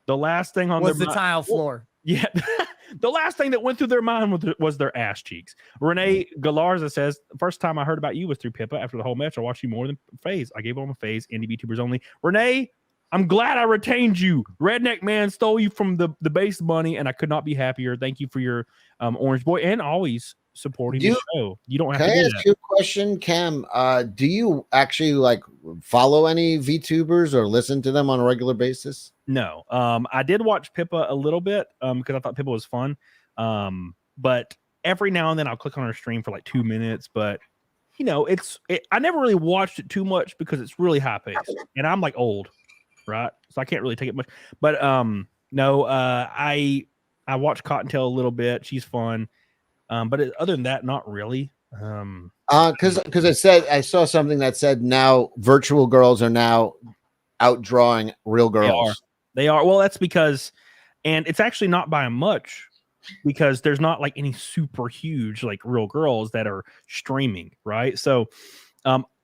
The last thing on was their the tile floor. Yeah. The last thing that went through their mind was their ass cheeks. Renee Galarza says, the first time I heard about you was through Pippa. After the whole match, I watched you more than FaZe. I gave them a FaZe, indie VTubers only. Renee, I'm glad I retained you. Redneck Man stole you from the base money, and I could not be happier. Thank you for your Orange Boy and always supporting the show. You don't have to do that. Can I ask you a question, Cam? Do you actually like follow any VTubers or listen to them on a regular basis? No. I did watch Pippa a little bit because I thought Pippa was fun. But every now and then I'll click on her stream for like 2 minutes. But I never really watched it too much because it's really high paced, and I'm like old, right? So I can't really take it much. But no, I watch Cottontail a little bit. She's fun. But other than that, not really. Because I saw something that said now virtual girls are now outdrawing real girls. They are. Well, that's because, and it's actually not by much, because there's not like any super huge like real girls that are streaming, right? So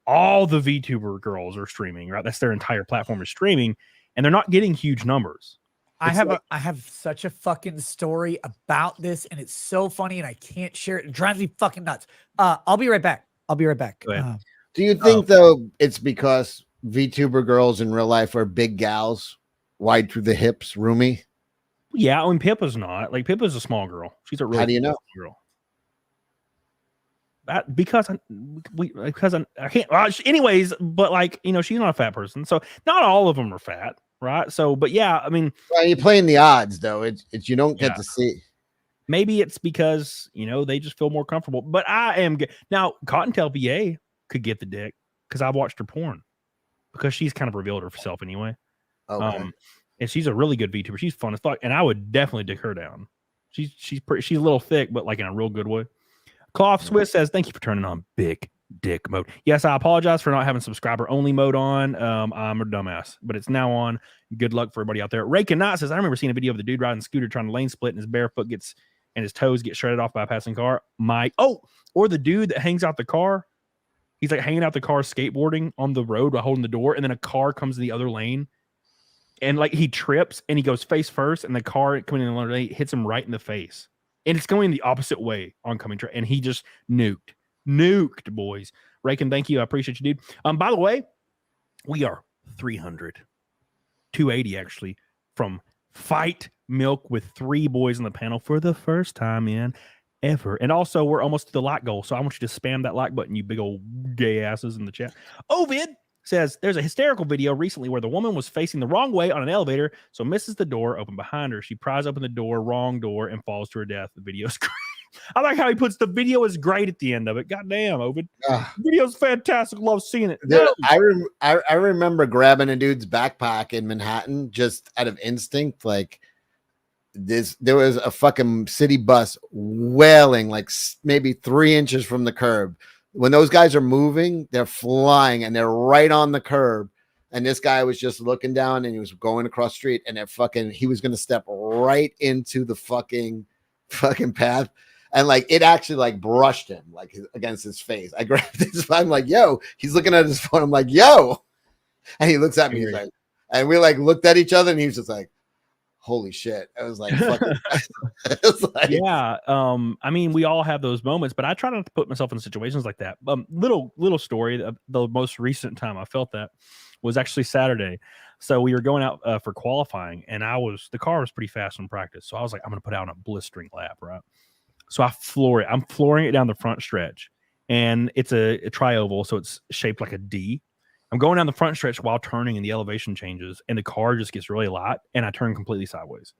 all the VTuber girls are streaming, right? That's their entire platform is streaming, and they're not getting huge numbers. I have such a fucking story about this, and it's so funny, and I can't share it. It drives me fucking nuts. I'll be right back. Go ahead. Do you think though it's because VTuber girls in real life are big gals, wide through the hips, roomy? Yeah, I mean Pippa's not. Like Pippa's a small girl. She's a really How do you know? Girl. Because I can't. Well, anyways, but like she's not a fat person, so not all of them are fat, right? So, but yeah, I mean, well, you're playing the odds though. It's you don't get to see. Maybe it's because they just feel more comfortable. But I am now. Cottontail VA could get the dick because I've watched her porn because she's kind of revealed herself anyway. Okay. And she's a really good VTuber. She's fun as fuck, and I would definitely dick her down. She's a little thick, but like in a real good way. Cloth Swiss says, thank you for turning on big dick mode. Yes, I apologize for not having subscriber only mode on. I'm a dumbass, but it's now on. Good luck for everybody out there. Ray Cannot says, I remember seeing a video of the dude riding a scooter trying to lane split and his barefoot gets and his toes get shredded off by a passing car. Or the dude that hangs out the car. He's like hanging out the car skateboarding on the road while holding the door, and then a car comes in the other lane. And like he trips and he goes face first, and the car coming in the other lane hits him right in the face. And it's going the opposite way oncoming train. And he just nuked, boys. Rakin, thank you. I appreciate you, dude. By the way, we are 280 actually from Fight Milk with 3 boys on the panel for the first time in ever. And also, we're almost to the like goal. So I want you to spam that like button, you big old gay asses in the chat. Ovid says there's a hysterical video recently where the woman was facing the wrong way on an elevator, so misses the door open behind her. She pries open the door, wrong door, and falls to her death. The video's great. I like how he puts the video is great at the end of it. God damn, Ovid. Video's fantastic. Love seeing it. Dude, I remember grabbing a dude's backpack in Manhattan just out of instinct. Like there was a fucking city bus wailing like maybe 3 inches from the curb. When those guys are moving, they're flying and they're right on the curb. And this guy was just looking down and he was going across the street and he was going to step right into the fucking path. And like, it actually like brushed him like against his face. I grabbed his phone. I'm like, yo, he's looking at his phone. I'm like, yo. And he looks at me. He's like, and we like looked at each other and he was just like, holy shit. I was like, fucking, yeah. I mean, we all have those moments, but I try not to put myself in situations like that. Little story. The most recent time I felt that was actually Saturday. So we were going out for qualifying, and the car was pretty fast in practice. So I was like, I'm going to put out a blistering lap, right? So I'm flooring it down the front stretch, and it's a tri-oval, so it's shaped like a D. I'm going down the front stretch while turning, and the elevation changes, and the car just gets really light, and I turn completely sideways.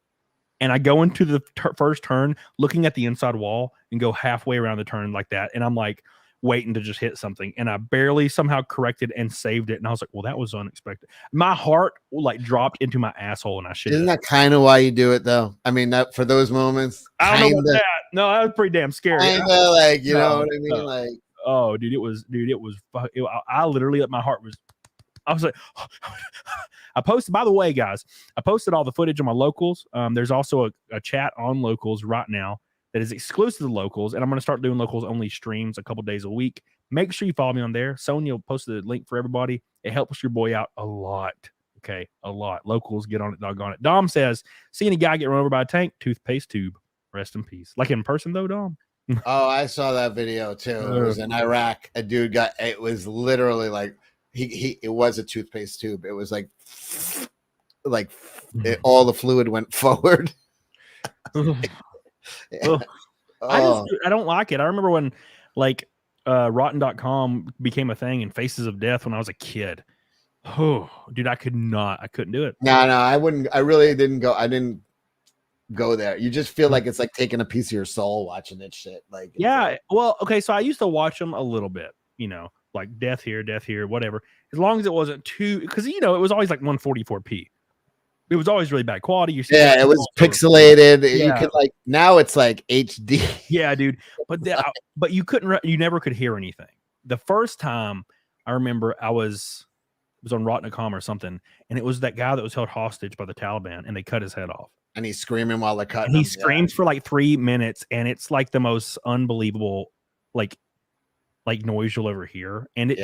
And I go into the first turn, looking at the inside wall, and go halfway around the turn like that. And I'm like waiting to just hit something, and I barely somehow corrected and saved it. And I was like, well, that was unexpected. My heart like dropped into my asshole, and I shit. Isn't that kind of why you do it, though? I mean, that for those moments. I don't know about that. No, that was pretty damn scary. Like, you know what I mean? Like, oh, dude, it was. I literally, my heart was. I was like, I posted. By the way, guys, I posted all the footage on my locals. There's also a chat on locals right now that is exclusive to locals, and I'm going to start doing locals only streams a couple days a week. Make sure you follow me on there. Sonia will post the link for everybody. It helps your boy out a lot. Okay, a lot. Locals, get on it, doggone it. Dom says, seeing a guy get run over by a tank, toothpaste tube. Rest in peace. Like in person though, Dom. Oh, I saw that video too. It was in Iraq. A dude it was literally like it was a toothpaste tube. It was like all the fluid went forward. Yeah. I don't like it. I remember when like rotten.com became a thing and Faces of Death when I was a kid. Oh, dude, I couldn't do it. No, I wouldn't. I really didn't go. I didn't go there. You just feel like it's like taking a piece of your soul watching that shit. Like, yeah. Well, okay. So I used to watch them a little bit, like death here, whatever. As long as it wasn't too, because it was always like 144p. It was always really bad quality. It was pixelated. Yeah. You could like now it's like HD. Yeah, dude. But you never could hear anything. The first time I remember it was on Rotten.com or something, and it was that guy that was held hostage by the Taliban, and they cut his head off. And he's screaming while they're cutting. And he screams for like 3 minutes, and it's like the most unbelievable, like noise you'll ever hear. And it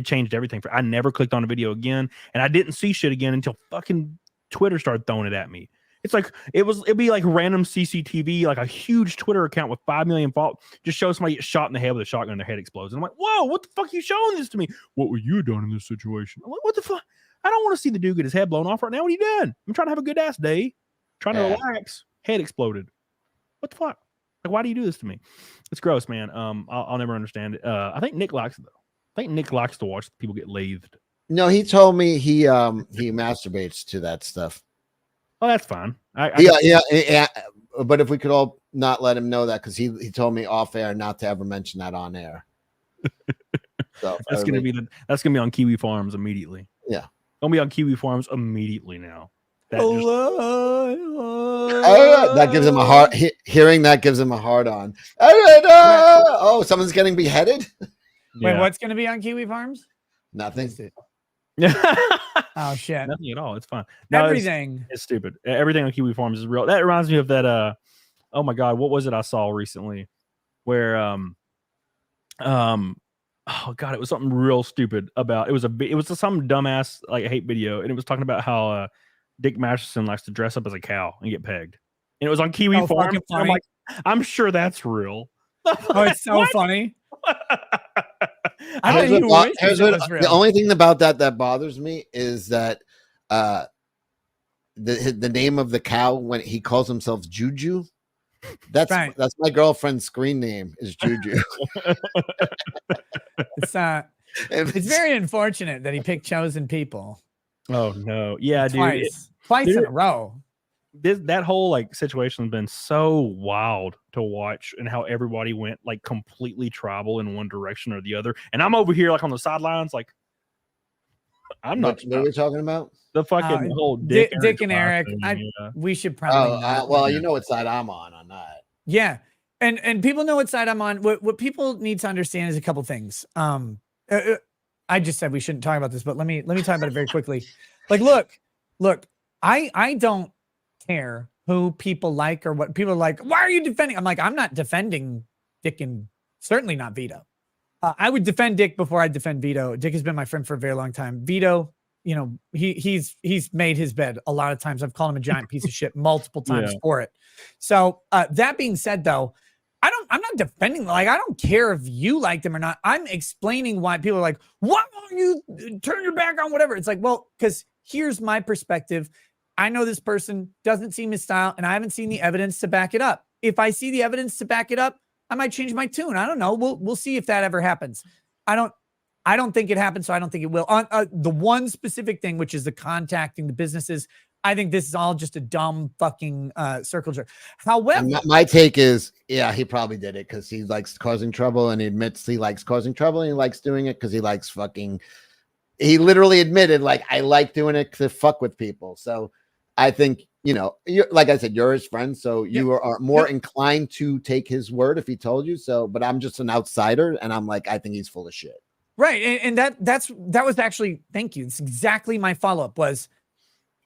changed everything. I never clicked on a video again, and I didn't see shit again until fucking Twitter started throwing it at me. It's like it'd be like random CCTV, like a huge Twitter account with 5 million followers, just shows somebody get shot in the head with a shotgun and their head explodes. And I'm like, whoa, what the fuck are you showing this to me? What were you doing in this situation? I'm like, what the fuck? I don't want to see the dude get his head blown off right now. What are you doing? I'm trying to have a good ass day. Trying to relax. Head exploded. What the fuck? Like, why do you do this to me? It's gross, man. I'll never understand it. I think Nick likes it though. I think Nick likes to watch people get lathed. No, he told me he masturbates to that stuff. Oh, that's fine. Yeah. But if we could all not let him know that, because he told me off air not to ever mention that on air. So that's gonna be on Kiwi Farms immediately. Yeah, gonna be on Kiwi Farms immediately now. That just, That gives him a hard hearing. That gives him a hard on. Oh, someone's getting beheaded. Wait, what's going to be on Kiwi Farms? Nothing. Oh shit! Nothing at all. It's fine. No, Everything. it's stupid. Everything on Kiwi Farms is real. That reminds me of that. Oh my god, what was it I saw recently? Where oh god, it was something real stupid about. It was some dumbass like hate video, and it was talking about how Dick Masterson likes to dress up as a cow and get pegged. And it was on Kiwi Farms. I'm like, I'm sure that's real. Oh, it's so funny. The only thing about that bothers me is that the name of the cow when he calls himself Juju. That's my girlfriend's screen name is Juju. It's very unfortunate that he picked chosen people. Oh no, yeah, twice in a row. That whole like situation has been so wild to watch, and how everybody went like completely tribal in one direction or the other, and I'm over here like on the sidelines, like I'm not. What are we talking about? The fucking whole Dick and Eric. We should probably. Well, you know what side I'm on that. Yeah, and people know what side I'm on. What people need to understand is a couple things. I just said we shouldn't talk about this, but let me talk about it very quickly. Like, look, I don't care who people like or what people are like. Why are you defending? I'm like, I'm not defending Dick and certainly not Vito. I would defend Dick before I defend Vito. Dick has been my friend for a very long time. Vito, you know, he's made his bed a lot of times. I've called him a giant piece of shit multiple times for it. So that being said, though, I'm not defending, like, I don't care if you like them or not. I'm explaining why people are like, why don't you turn your back on whatever? It's like, well, because here's my perspective. I know this person doesn't seem his style, and I haven't seen the evidence to back it up. If I see the evidence to back it up, I might change my tune. I don't know. We'll see if that ever happens. I don't think it happens, so I don't think it will. On the one specific thing, which is the contacting the businesses, I think this is all just a dumb fucking circle jerk. However, my take is, yeah, he probably did it because he likes causing trouble, and he admits he likes causing trouble, and he likes doing it because he likes fucking. He literally admitted, like, I like doing it to fuck with people. So I think, you know, like I said, you're his friend, so you are more inclined to take his word if he told you so. But I'm just an outsider, and I'm like, I think he's full of shit. Right, and that was actually, thank you. It's exactly my follow-up was,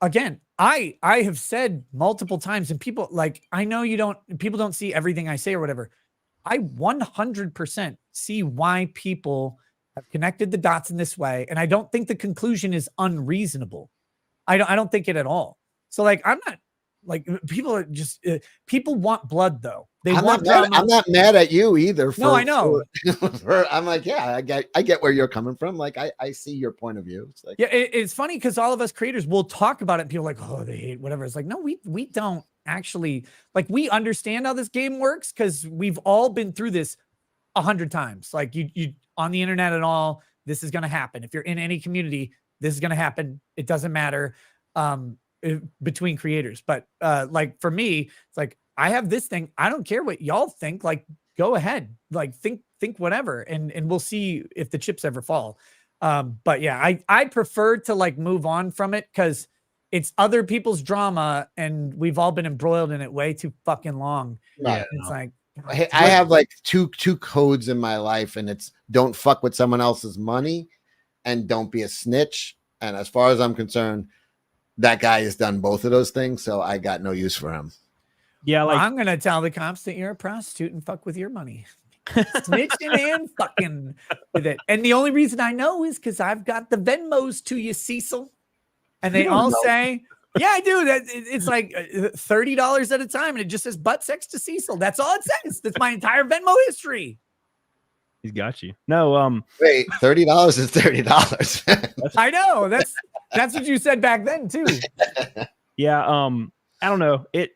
again, I have said multiple times, and people, like, I know people don't see everything I say or whatever. I 100% see why people have connected the dots in this way, and I don't think the conclusion is unreasonable. I don't think it at all. So, like, I'm not, like, people are just people want blood, though. I'm not mad at you either. No, I know. I'm like, yeah, I get where you're coming from. Like, I see your point of view. It's like, yeah, it's funny because all of us creators will talk about it, and people are like, oh, they hate whatever. It's like, no, we don't actually, like, we understand how this game works because we've all been through this 100 times. Like, you on the internet at all, this is going to happen. If you're in any community, this is going to happen. It doesn't matter between creators. But like, for me, it's like, I have this thing. I don't care what y'all think. Like, go ahead. Like, think whatever. And we'll see if the chips ever fall. But yeah, I prefer to, like, move on from it because it's other people's drama and we've all been embroiled in it way too fucking long. Yeah, it's like, I have like two codes in my life, and it's don't fuck with someone else's money and don't be a snitch. And as far as I'm concerned, that guy has done both of those things, so I got no use for him. Yeah, like, I'm gonna tell the cops that you're a prostitute and fuck with your money. Snitching and fucking with it. And the only reason I know is because I've got the Venmos to you, Cecil. And they all say, yeah, I do. That it's like $30 at a time, and it just says butt sex to Cecil. That's all it says. That's my entire Venmo history. He's got you. No, wait, $30 is $30. I know. That's what you said back then too. Yeah, I don't know. It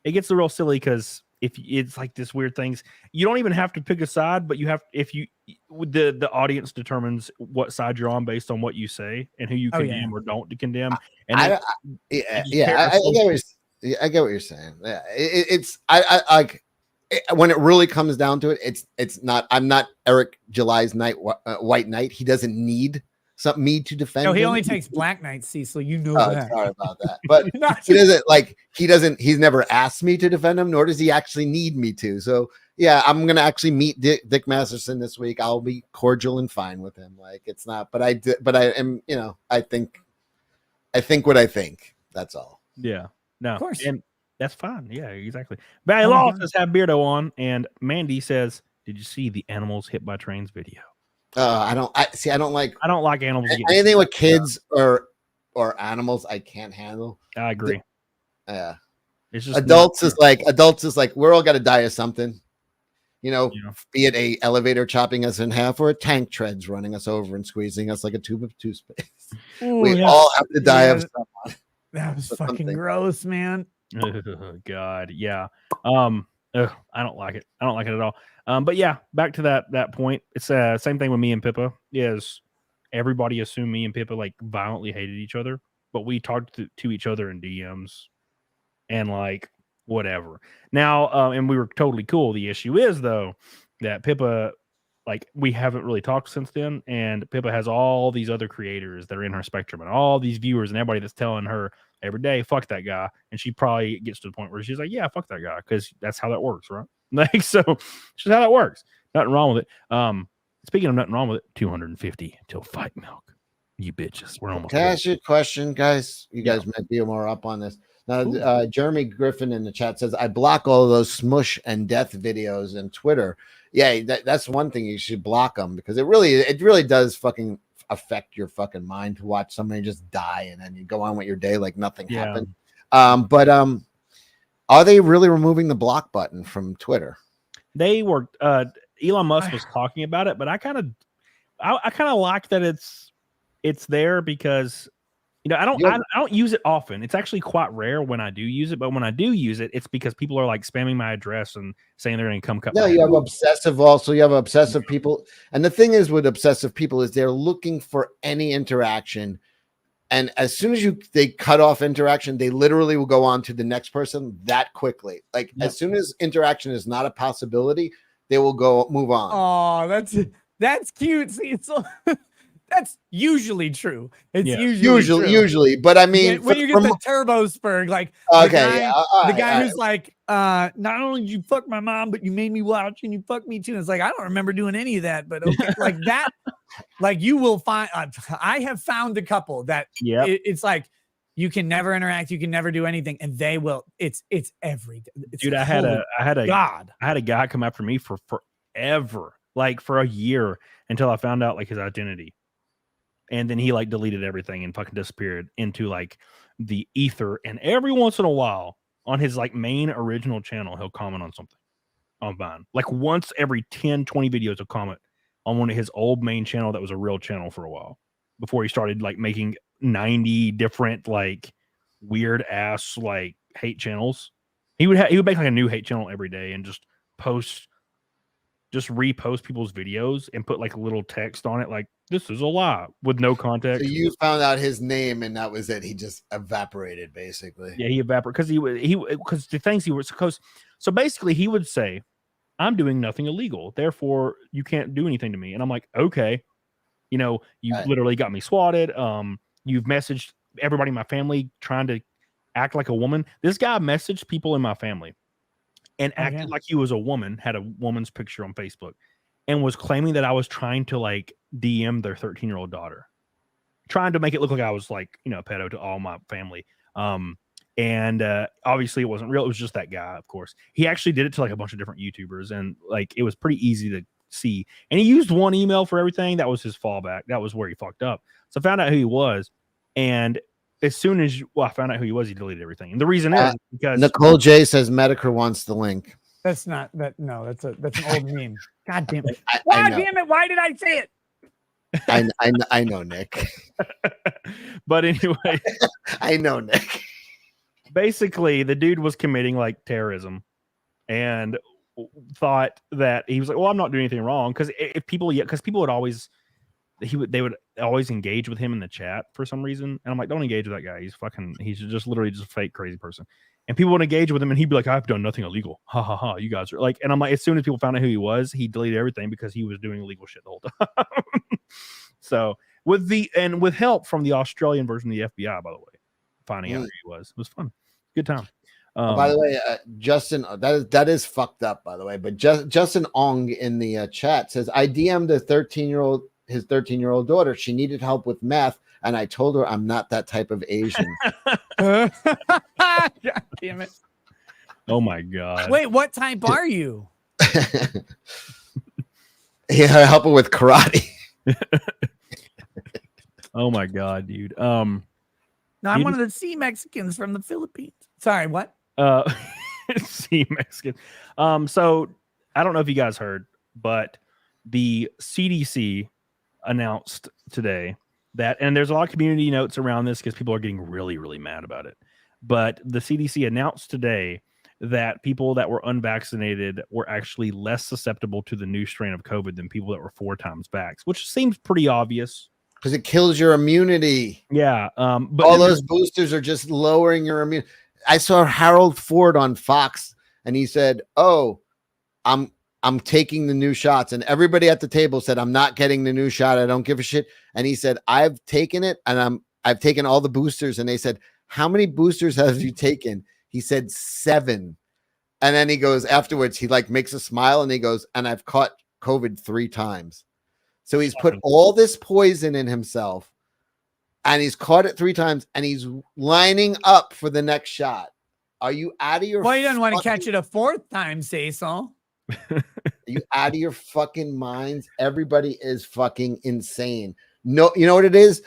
gets real silly because if it's like this weird things, you don't even have to pick a side, but you have, if you, the audience determines what side you're on based on what you say and who you condemn or don't condemn. And I get what you're saying. Yeah, it's when it really comes down to it, it's not. I'm not Eric July's White Knight. He doesn't need me to defend No, he him. only takes Black Knights, Cecil. You know Oh, that. sorry about that. But Not he doesn't, he's never asked me to defend him, nor does he actually need me to. So yeah, I'm going to actually meet Dick Masterson this week. I'll be cordial and fine with him. Like it's not, but I am, I think what I think. That's all. Yeah. No. Of course. And that's fine. Yeah, exactly. Barry Oh, Law God. says have Beardo on, and Mandy says, "Did you see the animals hit by trains video?" I don't like I don't like animals. getting anything hit. with kids or animals. I can't handle. I agree. Yeah. It's just Adults not- is like we're all got to die of something. Yeah. Be it a elevator chopping us in half or a tank treads running us over and squeezing us like a tube of toothpaste. Ooh, We yeah. all have to die Yeah, of someone. That was Or fucking something. gross, man. Oh, God, yeah. I don't like it. I don't like it at all. But yeah, back to that point. It's same thing with me and Pippa. Is everybody assumed me and Pippa like violently hated each other, but we talked to each other in DMs and like whatever. Now, and we were totally cool. The issue is though that Pippa, like we haven't really talked since then, and Pippa has all these other creators that are in her spectrum and all these viewers and everybody that's telling her every day, fuck that guy. And she probably gets to the point where she's like, yeah, fuck that guy, because that's how that works, right? Like, so just how that works. Nothing wrong with it. Speaking of nothing wrong with it, 250 till fight milk. You bitches. We're almost Can I there. ask you a question, guys? You Yeah. guys might be more up on this. Now, Ooh. Jeremy Griffin in the chat says, I block all of those smush and death videos in Twitter. Yeah, that's one thing. You should block them because it really does fucking affect your fucking mind to watch somebody just die and then you go on with your day like nothing Yeah. happened. But are they really removing the block button from Twitter? They were Elon Musk was talking about it, but I kind of like that it's there because I don't use it often. It's actually quite rare when I do use it, but when I do use it, it's because people are like spamming my address and saying they're going to come cut. No, my you hair. have obsessive also. You have obsessive people. And the thing is with obsessive people is they're looking for any interaction. And as soon as they cut off interaction, they literally will go on to the next person that quickly. Like as soon as interaction is not a possibility, they will move on. Oh, that's cute. See, so that's usually true. It's Yeah. Usually, but I mean, when you get the turbo spurg, like okay, the guy who's like, not only did you fuck my mom, but you made me watch and you fucked me too. And it's like I don't remember doing any of that, but okay, like that, like you will find. I have found a couple that it's like you can never interact, you can never do anything, and they will. It's every day. Dude, I had a guy come after me for forever, like for a year until I found out like his identity. And then he like deleted everything and fucking disappeared into like the ether. And every once in a while on his like main original channel, he'll comment on something on mine. Like once every 10, 20 videos, he'll comment on one of his old main channel that was a real channel for a while before he started like making 90 different like weird ass like hate channels. He would make like a new hate channel every day and just repost people's videos and put like a little text on it like this is a lie with no context. So you found out his name and that was it. He just evaporated basically. Yeah, he evaporated because the things he was so basically he would say, I'm doing nothing illegal, therefore you can't do anything to me. And I'm like, okay, you literally got me swatted. You've messaged everybody in my family trying to act like a woman. This guy messaged people in my family and acted like he was a woman, had a woman's picture on Facebook, and was claiming that I was trying to like DM their 13-year-old daughter, trying to make it look like I was like, pedo to all my family. And obviously it wasn't real. It was just that guy, of course. He actually did it to like a bunch of different YouTubers, and like it was pretty easy to see. And he used one email for everything. That was his fallback. That was where he fucked up. So I found out who he was, and as soon as I found out who he was, he deleted everything. And the reason is because Nicole J says Medicare wants the link. That's not that. No, that's an old meme. God damn it! I God damn it! Why did I say it? I know, Nick. But anyway, I know, Nick. Basically, the dude was committing like terrorism, and thought that he was like, "Well, I'm not doing anything wrong," because people would always they would always engage with him in the chat for some reason, and I'm like, don't engage with that guy. He's just literally just a fake crazy person. And people would engage with him, and he'd be like, I've done nothing illegal. Ha ha ha. You guys are like, and I'm like, as soon as people found out who he was, he deleted everything because he was doing illegal shit the whole time. So with help from the Australian version of the FBI, by the way, finding out who he was. It was fun. Good time. By the way, Justin, that is fucked up, by the way. But Justin Ong in the chat says, I DM'd his 13-year-old daughter. She needed help with math, and I told her I'm not that type of Asian. God damn it. Oh my God. Wait, what type are you? Yeah, help her with karate. Oh my God, dude. No, I'm one of the sea Mexicans from the Philippines. Sorry, what? See Mexican. So I don't know if you guys heard, but the CDC announced today that, and there's a lot of community notes around this because people are getting really, really mad about it. But the CDC announced today that people that were unvaccinated were actually less susceptible to the new strain of COVID than people that were 4 times vaxxed, which seems pretty obvious. Because it kills your immunity. Yeah. But all those boosters are just lowering your immunity. I saw Harold Ford on Fox, and he said, "Oh, I'm taking the new shots," and everybody at the table said, "I'm not getting the new shot. I don't give a shit." And he said, "I've taken it, and I've taken all the boosters." And they said, "How many boosters have you taken?" He said 7. And then he goes afterwards. He like makes a smile, and he goes, "And I've caught COVID 3 times." So he's put all this poison in himself, and he's caught it 3 times, and he's lining up for the next shot. Are you out of your? Well, he doesn't want to catch it a 4th time, Cecil. Are you out of your fucking minds? Everybody is fucking insane. No, you know what it is?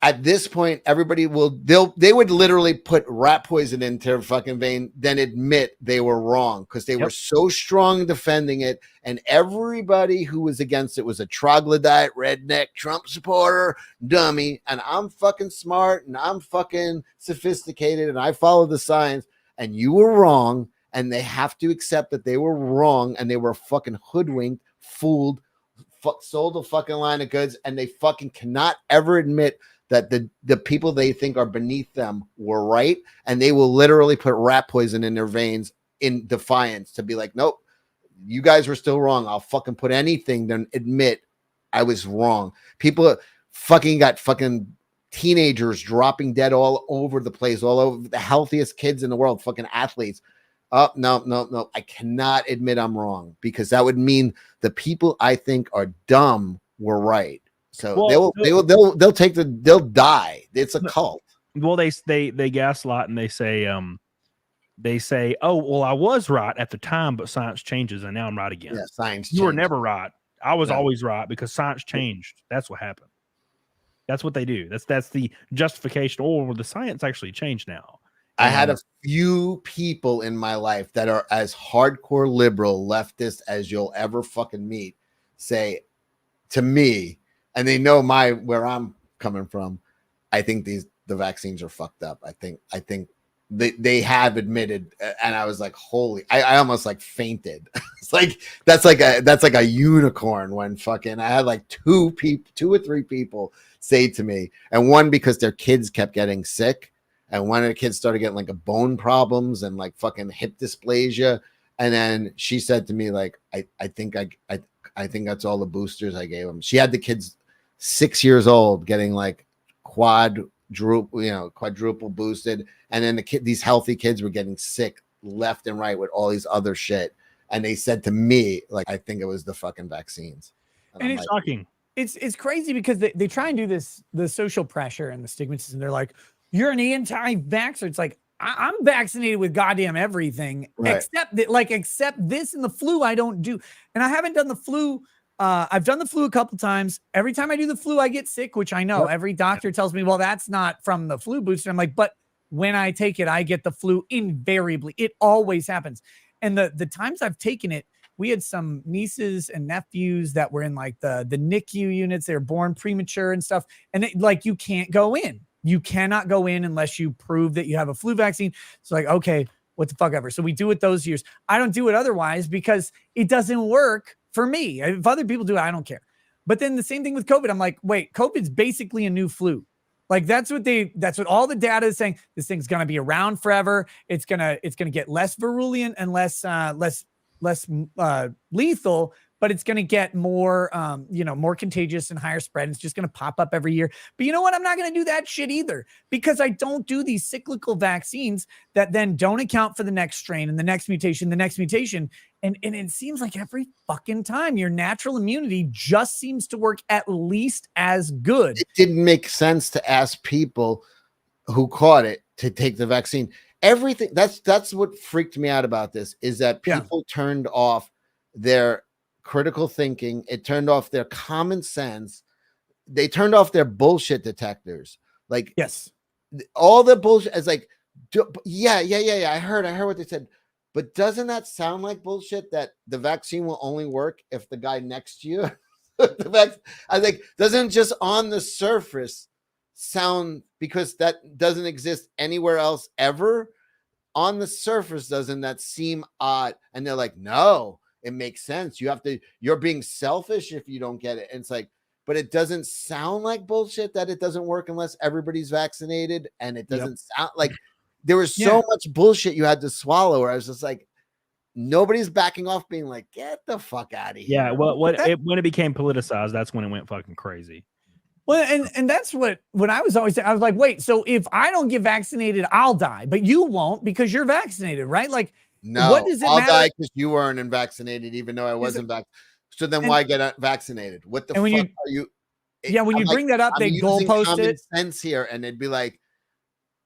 At this point, everybody they would literally put rat poison into their fucking vein, then admit they were wrong because they were so strong defending it. And everybody who was against it was a troglodyte, redneck, Trump supporter, dummy. And I'm fucking smart and I'm fucking sophisticated and I follow the science. And you were wrong. And they have to accept that they were wrong and they were fucking hoodwinked, fooled, sold a fucking line of goods. And they fucking cannot ever admit that the people they think are beneath them were right, and they will literally put rat poison in their veins in defiance to be like, nope, you guys were still wrong. I'll fucking put anything than admit I was wrong. People fucking got fucking teenagers dropping dead all over the place, all over the healthiest kids in the world, fucking athletes. Oh, no. I cannot admit I'm wrong because that would mean the people I think are dumb were right. So they'll die. It's a cult. Well, they gaslight and they say, oh, well, I was right at the time, but science changes and now I'm right again. Yeah, science. You were never right. I was always right because science changed. That's what happened. That's what they do. That's the justification. Or the science actually changed now. I had a few people in my life that are as hardcore liberal leftist as you'll ever fucking meet say to me, and they know where I'm coming from. I think the vaccines are fucked up. I think they have admitted, and I was like, holy! I almost like fainted. It's like that's like a unicorn when fucking I had like 2 or 3 people say to me, and one because their kids kept getting sick, and one of the kids started getting like a bone problems and like fucking hip dysplasia, and then she said to me like, I think that's all the boosters I gave them. She had the kids 6 years old getting like quadruple boosted, and then these healthy kids were getting sick left and right with all these other shit. And they said to me, like, I think it was the fucking vaccines. And it's shocking. It's crazy because they try and do this, the social pressure and the stigmatism. They're like, you're an anti-vaxxer. It's like, I'm vaccinated with goddamn everything, right, except this and the flu I don't do. And I haven't done the flu. I've done the flu a couple times. Every time I do the flu, I get sick, which I know every doctor tells me, well, that's not from the flu booster. I'm like, but when I take it, I get the flu invariably. It always happens. And the times I've taken it, we had some nieces and nephews that were in like the NICU units. They were born premature and stuff. And you can't go in. You cannot go in unless you prove that you have a flu vaccine. So like, okay, what the fuck ever. So we do it those years. I don't do it otherwise because it doesn't work for me. If other people do it, I don't care. But then the same thing with COVID. I'm like, wait, COVID's basically a new flu. Like that's what all the data is saying. This thing's going to be around forever. It's going to get less virulent and less lethal, but it's going to get more, more contagious and higher spread. It's just going to pop up every year. But you know what? I'm not going to do that shit either, because I don't do these cyclical vaccines that then don't account for the next strain and the next mutation, And it seems like every fucking time your natural immunity just seems to work at least as good. It didn't make sense to ask people who caught it to take the vaccine. Everything that's what freaked me out about this, is that people turned off their critical thinking. It turned off their common sense. They turned off their bullshit detectors. Like, yes, all the bullshit is like, yeah. I heard what they said. But doesn't that sound like bullshit, that the vaccine will only work if the guy next to you, I think, doesn't just on the surface sound, because that doesn't exist anywhere else ever. On the surface, doesn't that seem odd? And they're like, no, it makes sense. You're being selfish if you don't get it. And it's like, but it doesn't sound like bullshit that it doesn't work unless everybody's vaccinated. And it doesn't sound like, there was so much bullshit you had to swallow, where I was just like, nobody's backing off, being like, get the fuck out of here. Yeah, well, when it became politicized, that's when it went fucking crazy. Well, and that's what I was always saying. I was like, wait, so if I don't get vaccinated, I'll die, but you won't because you're vaccinated, right? Like, no, what does it I'll matter? die because you weren't vaccinated, even though I wasn't vaccinated. So then why get vaccinated? What the fuck are you? Yeah, when you bring that up, they goalpost it. Sense here, and it'd be like,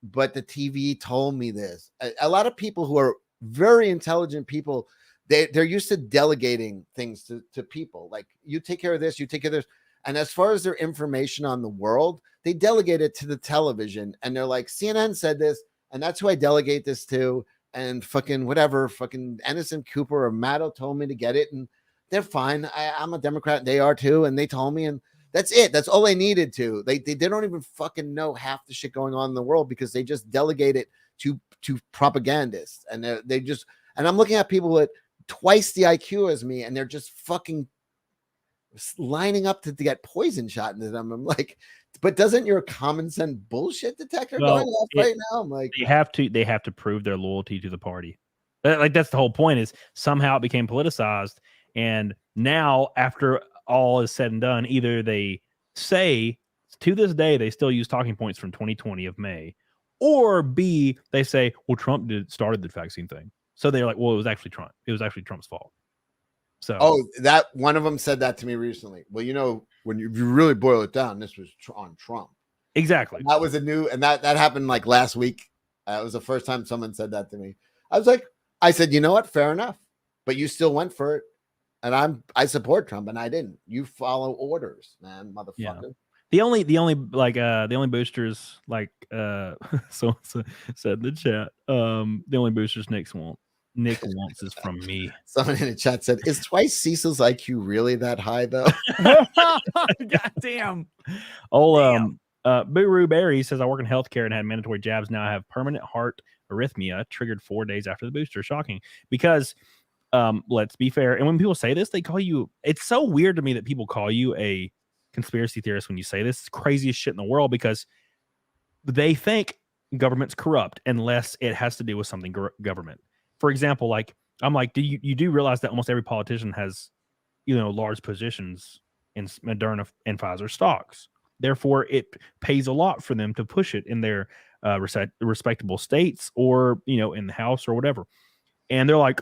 but the TV told me this. A lot of people who are very intelligent people, they're used to delegating things to people. Like, you take care of this, you take care of this. And as far as their information on the world, they delegate it to the television. And they're like, CNN said this, and that's who I delegate this to. And fucking whatever, fucking Anderson Cooper or Maddow told me to get it. And they're fine. I'm a Democrat. They are too. And they told me, and that's it. That's all they needed to. They don't even fucking know half the shit going on in the world, because they just delegate it to propagandists. And they just, and I'm looking at people with twice the IQ as me, and they're just fucking lining up to get poison shot into them. I'm like, but doesn't your common sense bullshit detector going off right now? I'm like, they have to prove their loyalty to the party. Like, that's the whole point, is somehow it became politicized. And now, after all is said and done, either they say, to this day, they still use talking points from 2020 of May, or B, they say, well, Trump started the vaccine thing. So they're like, well, it was actually Trump. It was actually Trump's fault. So, that one of them said that to me recently. Well, you know, when you really boil it down, this was on Trump. Exactly. And that was and that happened like last week. It was the first time someone said that to me. I said, you know what? Fair enough. But you still went for it. And I support Trump, and I didn't. You follow orders, man, motherfucker. Yeah. The only boosters, like so said in the chat, the only boosters Nick wants is from me. Someone in the chat said, is twice Cecil's IQ really that high, though? God damn. Buru Berry says, I work in healthcare and had mandatory jabs. Now I have permanent heart arrhythmia triggered 4 days after the booster. Shocking. Because let's be fair. And when people say this, they call you, it's so weird to me that people call you a conspiracy theorist when you say this. It's craziest shit in the world, because they think government's corrupt unless it has to do with something government. For example, like, I'm like, you do realize that almost every politician has, large positions in Moderna and Pfizer stocks. Therefore, it pays a lot for them to push it in their respectable states, or, in the House or whatever. And they're like,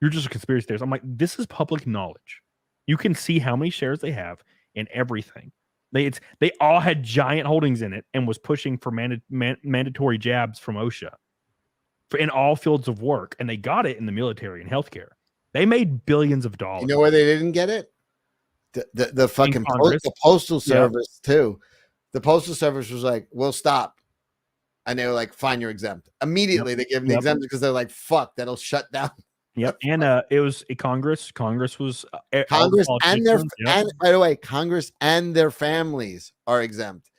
you're just a conspiracy theorist. I'm like, this is public knowledge. You can see how many shares they have in everything. They all had giant holdings in it, and was pushing for mandatory jabs from OSHA in all fields of work. And they got it in the military and healthcare. They made billions of dollars. You know where they didn't get it? The fucking the postal service too. The postal service was like, we'll stop. And they were like, fine, you're exempt. Immediately they gave them the exemption, because they're like, fuck, that'll shut down. Yep. And it was Congress. Congress was Congress and their and by the way, Congress and their families are exempt.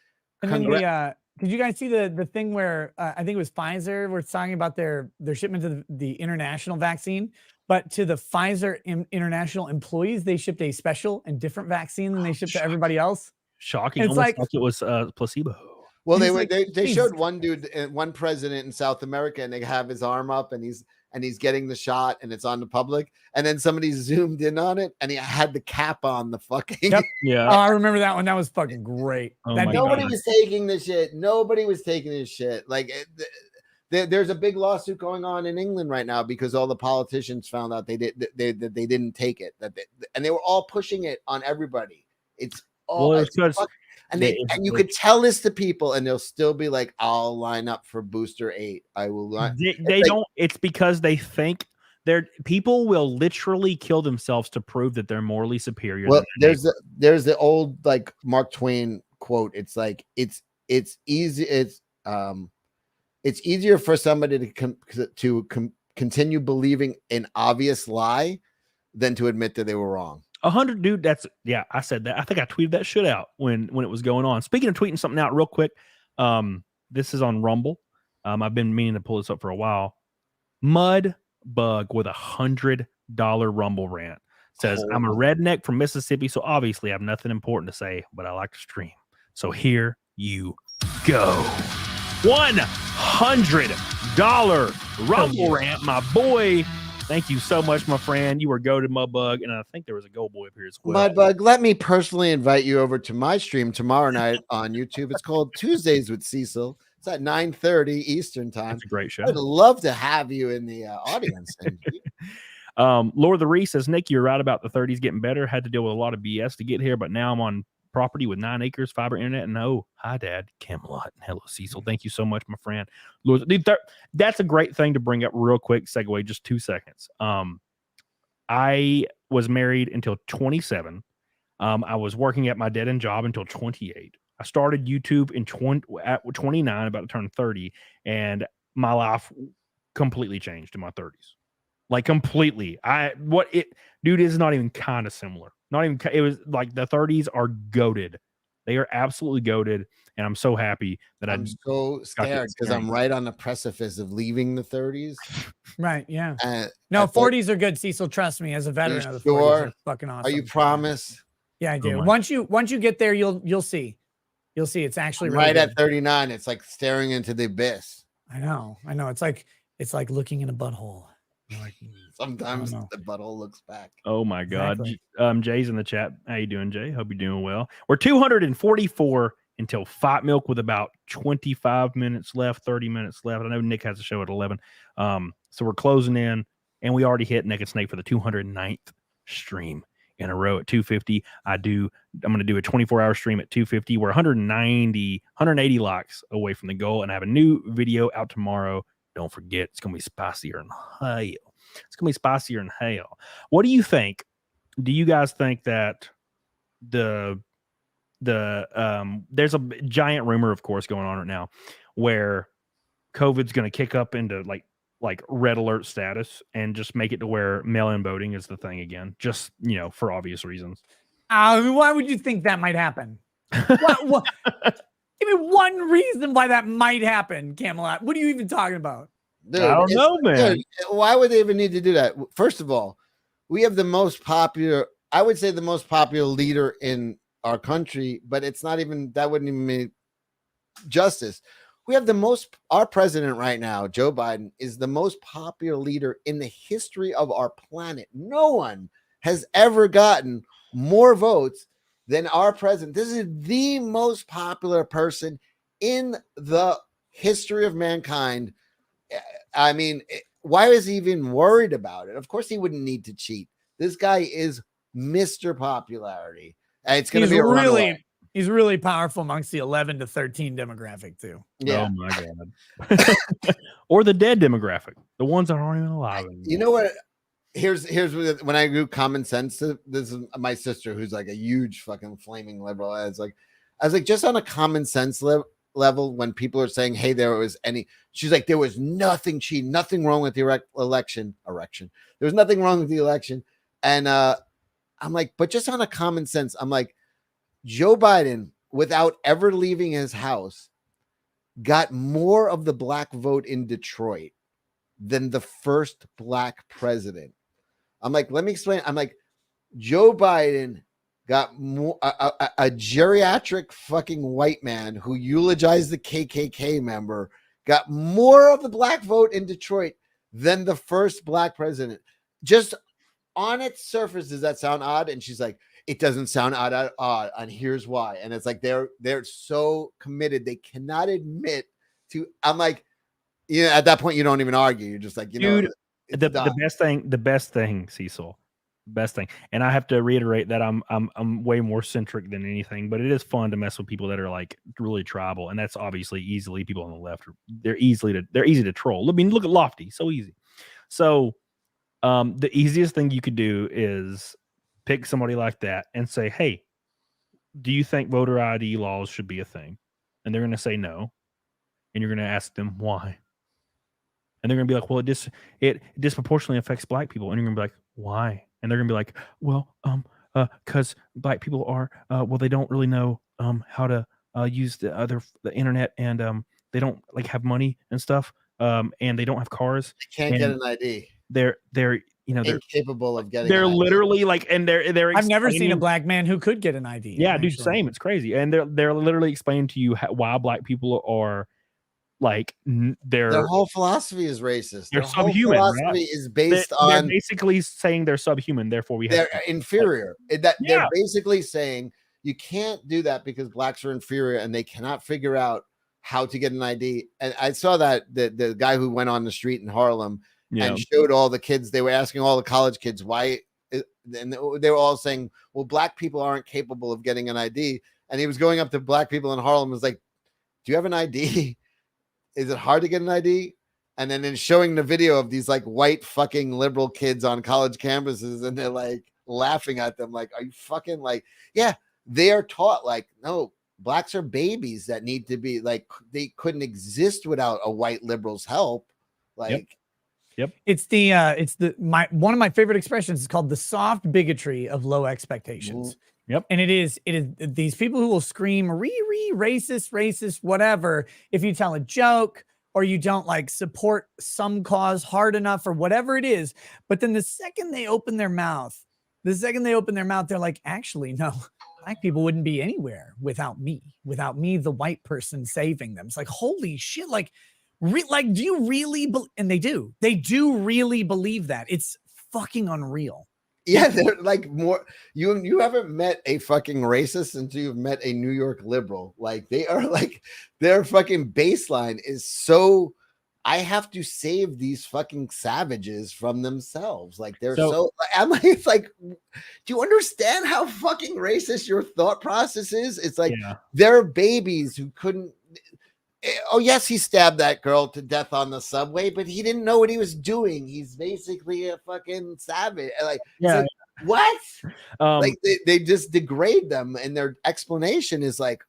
And then did you guys see the thing where I think it was Pfizer was talking about their shipment to the international vaccine, but to the Pfizer international employees, they shipped a special and different vaccine than they shipped to everybody else. Shocking. It's like it was placebo. Well, they showed one dude, one president in South America, and they have his arm up, and he's and he's getting the shot and it's on the public, and then somebody zoomed in on it and he had the cap on the fucking. Yep. Yeah. Oh, I remember that one. That was fucking great. Oh That'd my be God. Nobody great. was taking this shit. Nobody was taking this shit. Like there's a big lawsuit going on in England right now because all the politicians found out they didn't take it, and they were all pushing it on everybody. It's all Well, it's because and you could tell this to people and they'll still be like, I'll line up for booster 8. I will line. they don't. It's because they think people will literally kill themselves to prove that they're morally superior. Well, than there's the old like Mark Twain quote. It's like it's easy. It's easier for somebody to continue believing an obvious lie than to admit that they were wrong. 100, dude. I said that. I think I tweeted that shit out when it was going on. Speaking of tweeting something out real quick, this is on Rumble. I've been meaning to pull this up for a while. Mud Bug with $100 Rumble rant says, I'm a redneck from Mississippi, so obviously I have nothing important to say, but I like to stream. So here you go. $100 Rumble rant, my boy. Thank you so much, my friend. You were goated, Mudbug, and I think there was a Go Boy up here as well. Mudbug, let me personally invite you over to my stream tomorrow night on YouTube. It's called Tuesdays with Cecil. It's at 9:30 Eastern time. That's a great show. I'd love to have you in the audience. Lord the Reese says, Nick, you're right about the 30s getting better. Had to deal with a lot of BS to get here, but now I'm on property with 9 acres, fiber internet, and hi, Dad, Camelot, and hello, Cecil. Thank you so much, my friend. Lord, dude, that's a great thing to bring up real quick. Segue, just 2 seconds. I was married until 27. I was working at my dead-end job until 28. I started YouTube at 29, about to turn 30, and my life completely changed in my 30s. Like completely. Dude, is not even kind of similar. Not even, it was like the 30s are goated. They are absolutely goated, and I'm so happy that I'm so scared because I'm right on the precipice of leaving the 30s. Right, yeah. No, 40s are good, Cecil. Trust me, as a veteran of the 40s, are fucking awesome. Are you promise? Yeah, I do. Once you get there, you'll see. You'll see. It's actually really right good. at 39. It's like staring into the abyss. I know. It's like looking in a butthole. Like, sometimes the butthole looks back. Oh my God. Exactly. Jay's in the chat. How you doing, Jay? Hope you're doing well. We're 244 until Fight Milk with about 25 minutes left, 30 minutes left. I know Nick has a show at 11. So we're closing in, and we already hit Naked Snake for the 209th stream in a row at 250. I'm going to do a 24-hour stream at 250. We're 180 likes away from the goal, and I have a new video out tomorrow. Don't forget, it's going to be spicier than hell. It's going to be spicier than hell. What do you think? Do you guys think that there's a giant rumor, of course, going on right now where COVID's going to kick up into like red alert status and just make it to where mail-in voting is the thing again, just, for obvious reasons. Why would you think that might happen? What? Give me one reason why that might happen, Camelot. What are you even talking about? Dude, I don't know, man. Dude, why would they even need to do that? First of all, we have the most popular, I would say the most popular leader in our country, but it's not even, that wouldn't even make justice. We have our president right now, Joe Biden, is the most popular leader in the history of our planet. No one has ever gotten more votes than our president. This is the most popular person in the history of mankind. I mean, why is he even worried about it? Of course he wouldn't need to cheat. This guy is Mr. Popularity. And it's going to be a runaway. He's really powerful amongst the 11 to 13 demographic too. Yeah. Oh my God. Or the dead demographic, the ones that aren't even alive anymore. You know what? Here's when I do common sense. This is my sister, who's like a huge fucking flaming liberal. I was like, just on a common sense level, when people are saying, "Hey, she's like, there was nothing cheating, nothing wrong with the election. There was nothing wrong with the election." And I'm like, but just on a common sense, I'm like, Joe Biden, without ever leaving his house, got more of the black vote in Detroit than the first black president. I'm like, let me explain. I'm like, Joe Biden got more a geriatric fucking white man who eulogized the KKK member got more of the black vote in Detroit then the first black president. Just on its surface, does that sound odd? And she's like, it doesn't sound odd at all, and here's why. And it's like they're so committed, they cannot admit to. I'm like, at that point, you don't even argue. You're just like, Dude, the best thing, Cecil, best thing. And I have to reiterate that I'm way more centric than anything, but it is fun to mess with people that are like really tribal, and that's obviously easily people on the left. They're easy to troll. I mean, look at Lofty, so easy. So the easiest thing you could do is pick somebody like that and say, hey, do you think voter ID laws should be a thing? And they're going to say no. And you're going to ask them why. And they're going to be like, well, it disproportionately affects black people. And you're going to be like, why? And they're going to be like, well, because black people are, well, they don't really know how to use the internet, and they don't like have money and stuff, and they don't have cars. They can't get an ID. They're incapable of getting. They're literally like, and they're. I've never seen a black man who could get an ID. Yeah, dude, same. It's crazy, and they're literally explaining to you why black people are like their whole philosophy is racist. They're their whole subhuman. philosophy Right? is based on. They're basically saying they're subhuman. Therefore, they're inferior. They're basically saying you can't do that because blacks are inferior and they cannot figure out how to get an ID. And I saw that the guy who went on the street in Harlem. And showed all the kids, they were asking all the college kids why, and they were all saying, well, black people aren't capable of getting an ID. And he was going up to black people in Harlem and was like, do you have an ID? Is it hard to get an ID? And then showing the video of these like white fucking liberal kids on college campuses, and they're like laughing at them like, are you fucking like, yeah, they are taught like, no, blacks are babies that need to be like, they couldn't exist without a white liberal's help. Like, Yep. It's one of my favorite expressions is called the soft bigotry of low expectations. Yep. And it is these people who will scream racist, whatever, if you tell a joke or you don't like support some cause hard enough or whatever it is. But then the second they open their mouth, they're like, actually, no, black people wouldn't be anywhere without me, the white person saving them. It's like, holy shit. Like, do you really and they do really believe that? It's fucking unreal. Yeah, they're like more. You haven't met a fucking racist until you've met a New York liberal. Like they are like their fucking baseline is so. I have to save these fucking savages from themselves. Like they're so. I'm like, it's like, do you understand how fucking racist your thought process is? It's like they're babies who couldn't. Oh, yes, he stabbed that girl to death on the subway, but he didn't know what he was doing. He's basically a fucking savage. Like, like what? Like they just degrade them, and their explanation is like,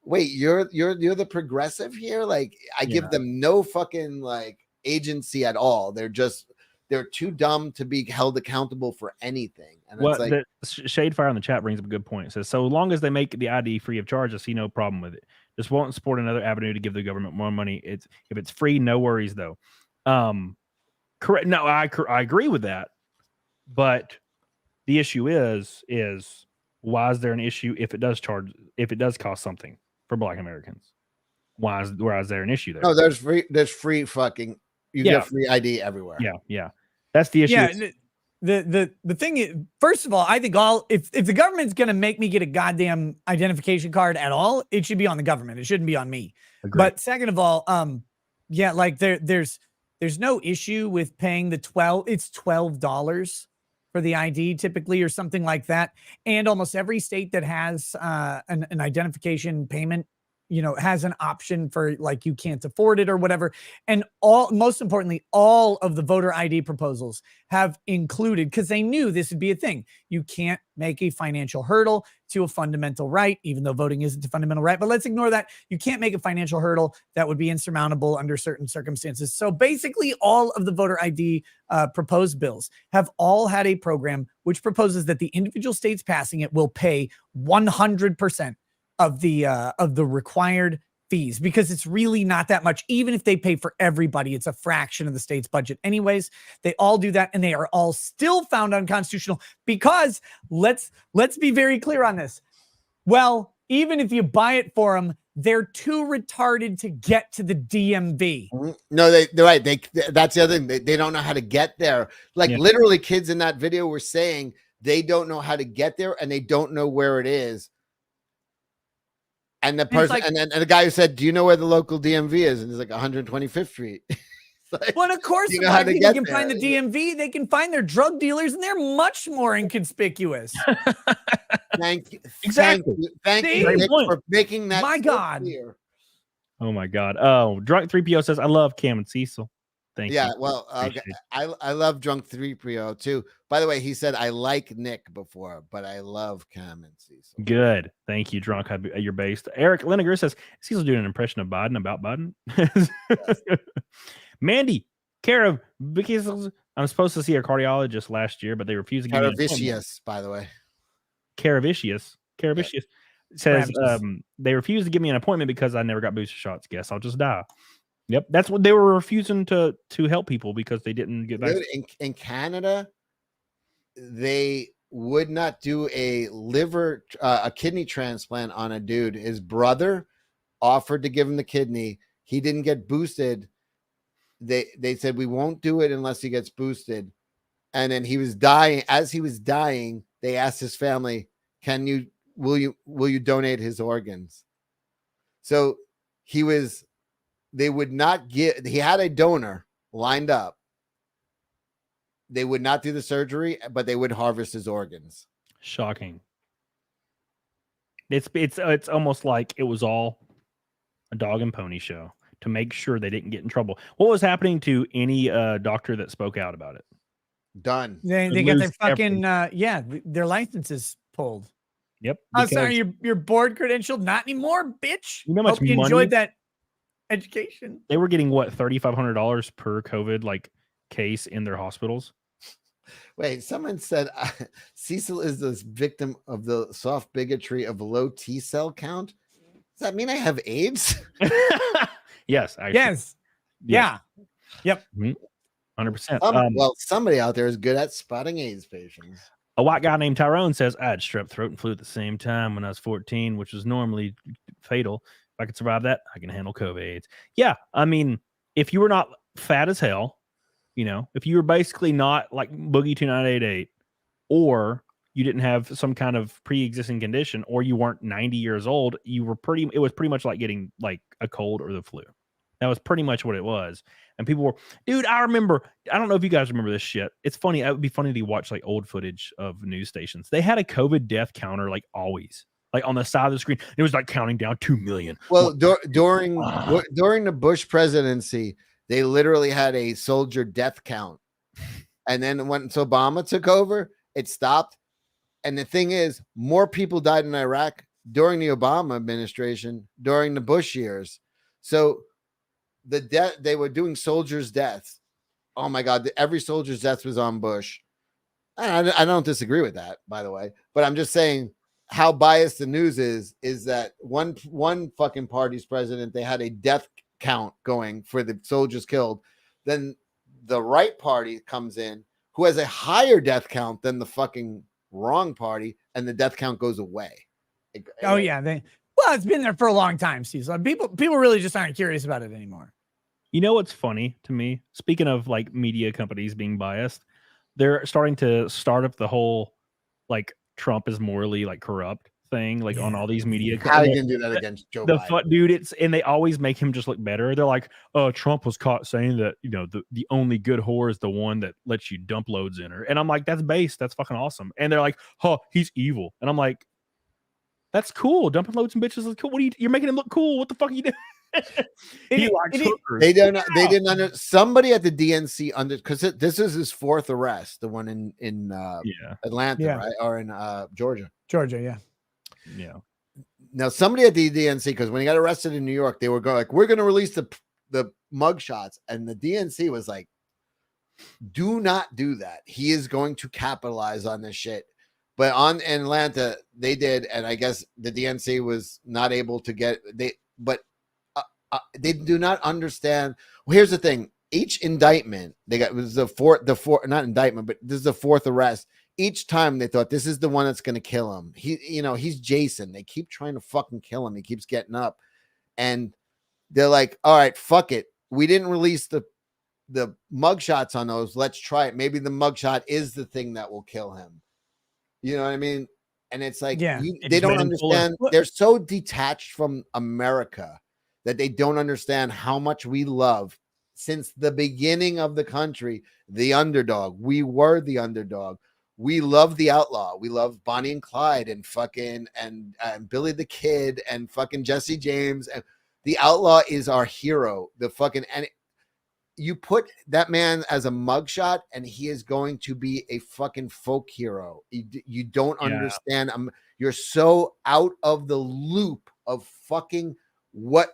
wait, you're the progressive here? Like, I give them no fucking like agency at all. They're too dumb to be held accountable for anything. And well, it's like Shadefire in the chat brings up a good point. It says, so long as they make the ID free of charge, I see no problem with it. Just won't support another avenue to give the government more money. If it's free, no worries though. Correct. No, I agree with that. But the issue is why is there an issue if it does cost something for black Americans? Why is there an issue there? No, there's free fucking. You get free ID everywhere. Yeah. That's the issue. Yeah. The thing is, first of all, I think if the government's gonna make me get a goddamn identification card at all, it should be on the government. It shouldn't be on me. Agreed. But second of all, like there's no issue with paying it's $12 for the ID typically or something like that. And almost every state that has an identification payment, has an option for like you can't afford it or whatever. And most importantly, all of the voter ID proposals have included, because they knew this would be a thing. You can't make a financial hurdle to a fundamental right, even though voting isn't a fundamental right. But let's ignore that. You can't make a financial hurdle that would be insurmountable under certain circumstances. So basically, all of the voter ID proposed bills have all had a program which proposes that the individual states passing it will pay 100% of the required fees, because it's really not that much. Even if they pay for everybody, it's a fraction of the state's budget anyways. They all do that, and they are all still found unconstitutional because let's be very clear on this. Well, even if you buy it for them, they're too retarded to get to the DMV. No, they're right. That's the other thing. They don't know how to get there. Like Yeah. literally, kids in that video were saying they don't know how to get there and they don't know where it is. And the person, like- and the guy who said, "Do you know where the local DMV is?" And he's like 125th Street. Like, Well, of course, you the know how black to people get can find the there. DMV. They can find their drug dealers, and they're much more inconspicuous. Thank you. Exactly. Thank See? you, Great Nick, point. for making that. My so God. clear. Oh my God. Oh, Drunk 3PO says, I love Cam and Cecil. Thank Yeah, you. well, okay. Appreciate I love Drunk 3PO too. By the way, he said I like Nick before, but I love Cam and Cecil. Good. Thank you, Drunk. You're based. Eric Linegar says, Cecil's doing an impression of Biden about Biden. Mandy, care of Vicky's. I'm supposed to see a cardiologist last year, but they refused to give me an appointment. Caravicious, by the way. Caravicious says Cravicious. they refused to give me an appointment because I never got booster shots. Guess I'll just die. Yep, that's what they were refusing to help people because they didn't get Dude, vaccinated. in Canada, they would not do a kidney transplant on a dude. His brother offered to give him the kidney. He didn't get boosted. They said we won't do it unless he gets boosted. And then he was dying. As he was dying, they asked his family, will you donate his organs? So they would not give, he had a donor lined up. They would not do the surgery, but they would harvest his organs. Shocking. It's almost like it was all a dog and pony show to make sure they didn't get in trouble. What was happening to any doctor that spoke out about it? Done. They They got their lose fucking their licenses pulled. Yep. I'm sorry, because your board credentialed, not anymore, bitch. You know how much Hope you money- enjoyed that education. They were getting what, $3,500 per COVID like case in their hospitals. Wait, someone said Cecil is this victim of the soft bigotry of low T cell count. Does that mean I have AIDS? Yes. Actually. Yes. Yeah. Yep. 100%. Well, somebody out there is good at spotting AIDS patients. A white guy named Tyrone says, I had strep throat and flu at the same time when I was 14, which was normally fatal. If I could survive that, I can handle COVID. Yeah. I mean, if you were not fat as hell, if you were basically not like Boogie 2988, or you didn't have some kind of pre-existing condition, or you weren't 90 years old, it was pretty much like getting like a cold or the flu. That was pretty much what it was. And people were, dude, I remember, I don't know if you guys remember this shit. It's funny. It would be funny to watch like old footage of news stations. They had a COVID death counter, like always, like on the side of the screen. It was like counting down 2 million. Well, during the Bush presidency, they literally had a soldier death count. And then once Obama took over, it stopped. And the thing is, more people died in Iraq during the Obama administration, during the Bush years. So they were doing soldiers' deaths. Oh my God, every soldier's death was on Bush. I don't disagree with that, by the way, but I'm just saying how biased the news is that one fucking party's president, they had a death count going for the soldiers killed. Then the right party comes in who has a higher death count than the fucking wrong party, and the death count goes away. Oh yeah, it's been there for a long time, Steve. People really just aren't curious about it anymore. You know what's funny to me? Speaking of like media companies being biased, they're starting to start up the whole like Trump is morally like corrupt thing, like on all these media. How you can do that against Joe Biden? Dude, and they always make him just look better. They're like, oh, Trump was caught saying that the only good whore is the one that lets you dump loads in her, and I'm like, that's base, that's fucking awesome. And they're like, oh, he's evil, and I'm like, that's cool. Dumping loads and bitches is cool. What are you're making him look cool? What the fuck are you doing? He likes hookers. They didn't under somebody at the DNC because this is his fourth arrest, the one in Atlanta, right? Or in Georgia. Yeah. Now somebody at the DNC, because when he got arrested in New York, they were going like, we're going to release the mug shots, and the DNC was like, do not do that. He is going to capitalize on this shit. But in Atlanta, they did, and I guess the DNC was not able to get they do not understand. Well, here's the thing: each indictment they got was the fourth, not indictment, but this is the fourth arrest. Each time they thought this is the one that's going to kill him. He's Jason. They keep trying to fucking kill him. He keeps getting up, and they're like, all right, fuck it. We didn't release the mugshots on those. Let's try it. Maybe the mugshot is the thing that will kill him. You know what I mean? And it's like, Yeah. they don't understand. They're so detached from America that they don't understand how much we love since the beginning of the country, the underdog. We were the underdog. We love the outlaw. We love Bonnie and Clyde and fucking and Billy the Kid and fucking Jesse James. And the outlaw is our hero. The fucking, and you put that man as a mugshot and he is going to be a fucking folk hero. You don't understand. You're so out of the loop of fucking what,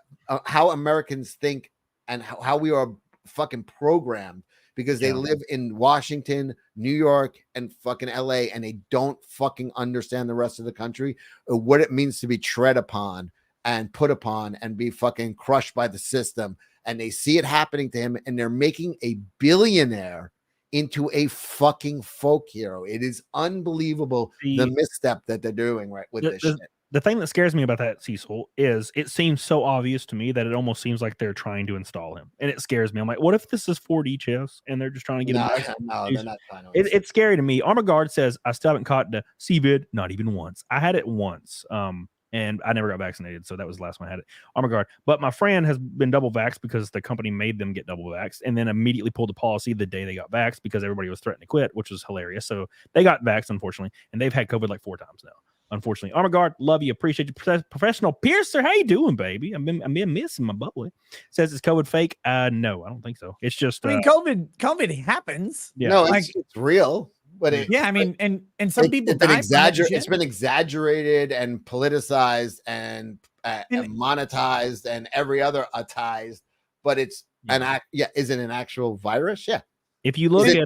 how Americans think and how we are fucking programmed, because they live in Washington, New York, and fucking LA, and they don't fucking understand the rest of the country or what it means to be tread upon and put upon and be fucking crushed by the system. And they see it happening to him, and they're making a billionaire into a fucking folk hero. It is unbelievable the misstep that they're doing right with this shit. The thing that scares me about that, CECIL, is it seems so obvious to me that it almost seems like they're trying to install him, and it scares me. I'm like, what if this is 4D chess and they're just trying to get him? No, they're not trying to. It's scary to me. Armor Guard says I still haven't caught the CVID, not even once. I had it once, and I never got vaccinated, so that was the last one I had it. Armor Guard, but my friend has been double vaxxed because the company made them get double vaxxed, and then immediately pulled the policy the day they got vaxxed because everybody was threatening to quit, which was hilarious. So they got vaxxed, unfortunately, and they've had COVID like 4 times now. Unfortunately, Armor Guard, love you, appreciate you, professional Piercer. How you doing, baby? I've been missing my bubbly. Says it's COVID fake. No, I don't think so. It's just I mean, COVID happens. Yeah, no, it's real. But I mean, and some people it's been exaggerated and politicized and monetized and every other tized, but it's is it an actual virus? Yeah. If you look at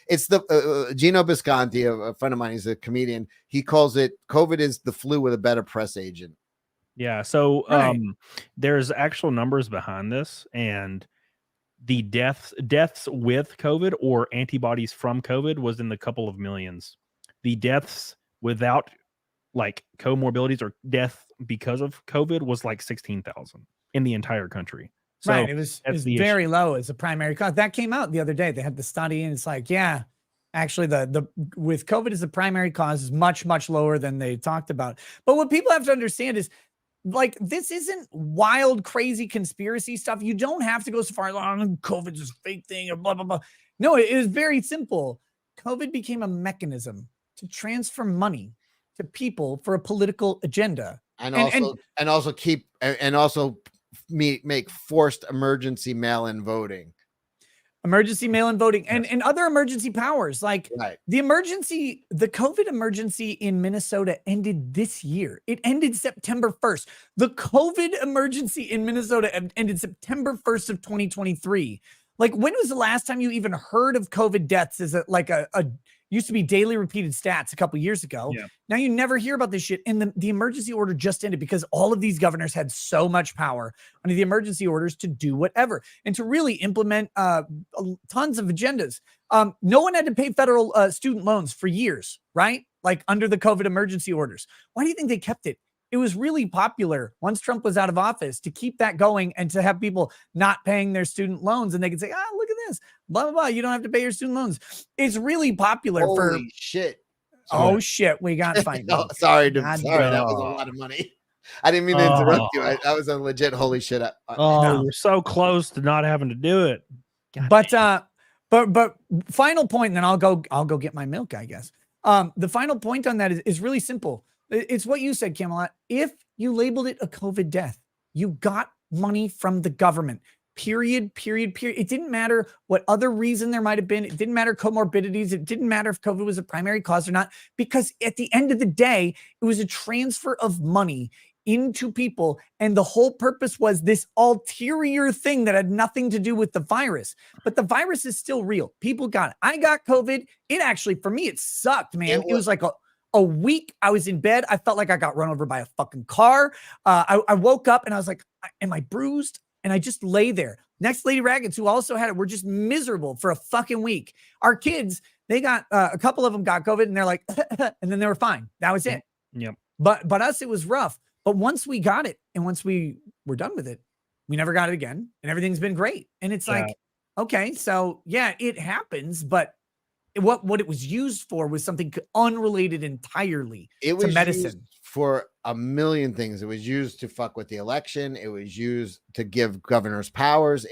it's the Gino Bisconti, a friend of mine, he's a comedian. He calls it COVID is the flu with a better press agent. Yeah. So there's actual numbers behind this, and the deaths with COVID or antibodies from COVID was in the couple of millions. The deaths without like comorbidities or death because of COVID was like 16,000 in the entire country. So right. It was very low as a primary cause. That came out the other day. They had the study, and it's like, yeah, actually the with COVID as the primary cause is much, much lower than they talked about. But what people have to understand is, like, this isn't wild, crazy conspiracy stuff. You don't have to go so far along. COVID's a fake thing or blah, blah, blah. No, it is very simple. COVID became a mechanism to transfer money to people for a political agenda. And also make forced emergency mail-in voting. Emergency mail-in voting and other emergency powers, like the COVID emergency in Minnesota ended this year. It ended September 1st. The COVID emergency in Minnesota ended September 1st of 2023. Like, when was the last time you even heard of COVID deaths as a used to be daily repeated stats a couple years ago. Yeah. Now you never hear about this shit. And the emergency order just ended because all of these governors had so much power under the emergency orders to do whatever and to really implement tons of agendas. No one had to pay federal student loans for years, right? Like, under the COVID emergency orders. Why do you think they kept it? It was really popular once Trump was out of office to keep that going and to have people not paying their student loans, and they could say, look at this, blah, blah, blah. You don't have to pay your student loans. It's really popular. Holy shit. Oh, shit. We got to find out. Sorry. That was a lot of money. I didn't mean to interrupt you. I was a legit holy shit. We're so close to not having to do it. But final point, and then I'll go get my milk, I guess. The final point on that is really simple. It's what you said, Camelot. If you labeled it a COVID death, you got money from the government. Period. It didn't matter what other reason there might have been. It didn't matter comorbidities. It didn't matter if COVID was a primary cause or not, because at the end of the day, it was a transfer of money into people. And the whole purpose was this ulterior thing that had nothing to do with the virus. But the virus is still real. People got it. I got COVID. It actually, for me, it sucked, man. It was like a week. I was in bed. I felt like I got run over by a fucking car. I woke up and I was like, am I bruised? And I just lay there. Next Lady Raggeds, who also had it, were just miserable for a fucking week. Our kids, they got, a couple of them got COVID and they're like, and then they were fine. That was it. Yep. But us, it was rough. But once we got it and once we were done with it, we never got it again and everything's been great. And it's like, okay, so yeah, it happens, but what it was used for was something unrelated entirely It to was medicine. used for a million things. It was used to fuck with the election. It was used to give governors powers.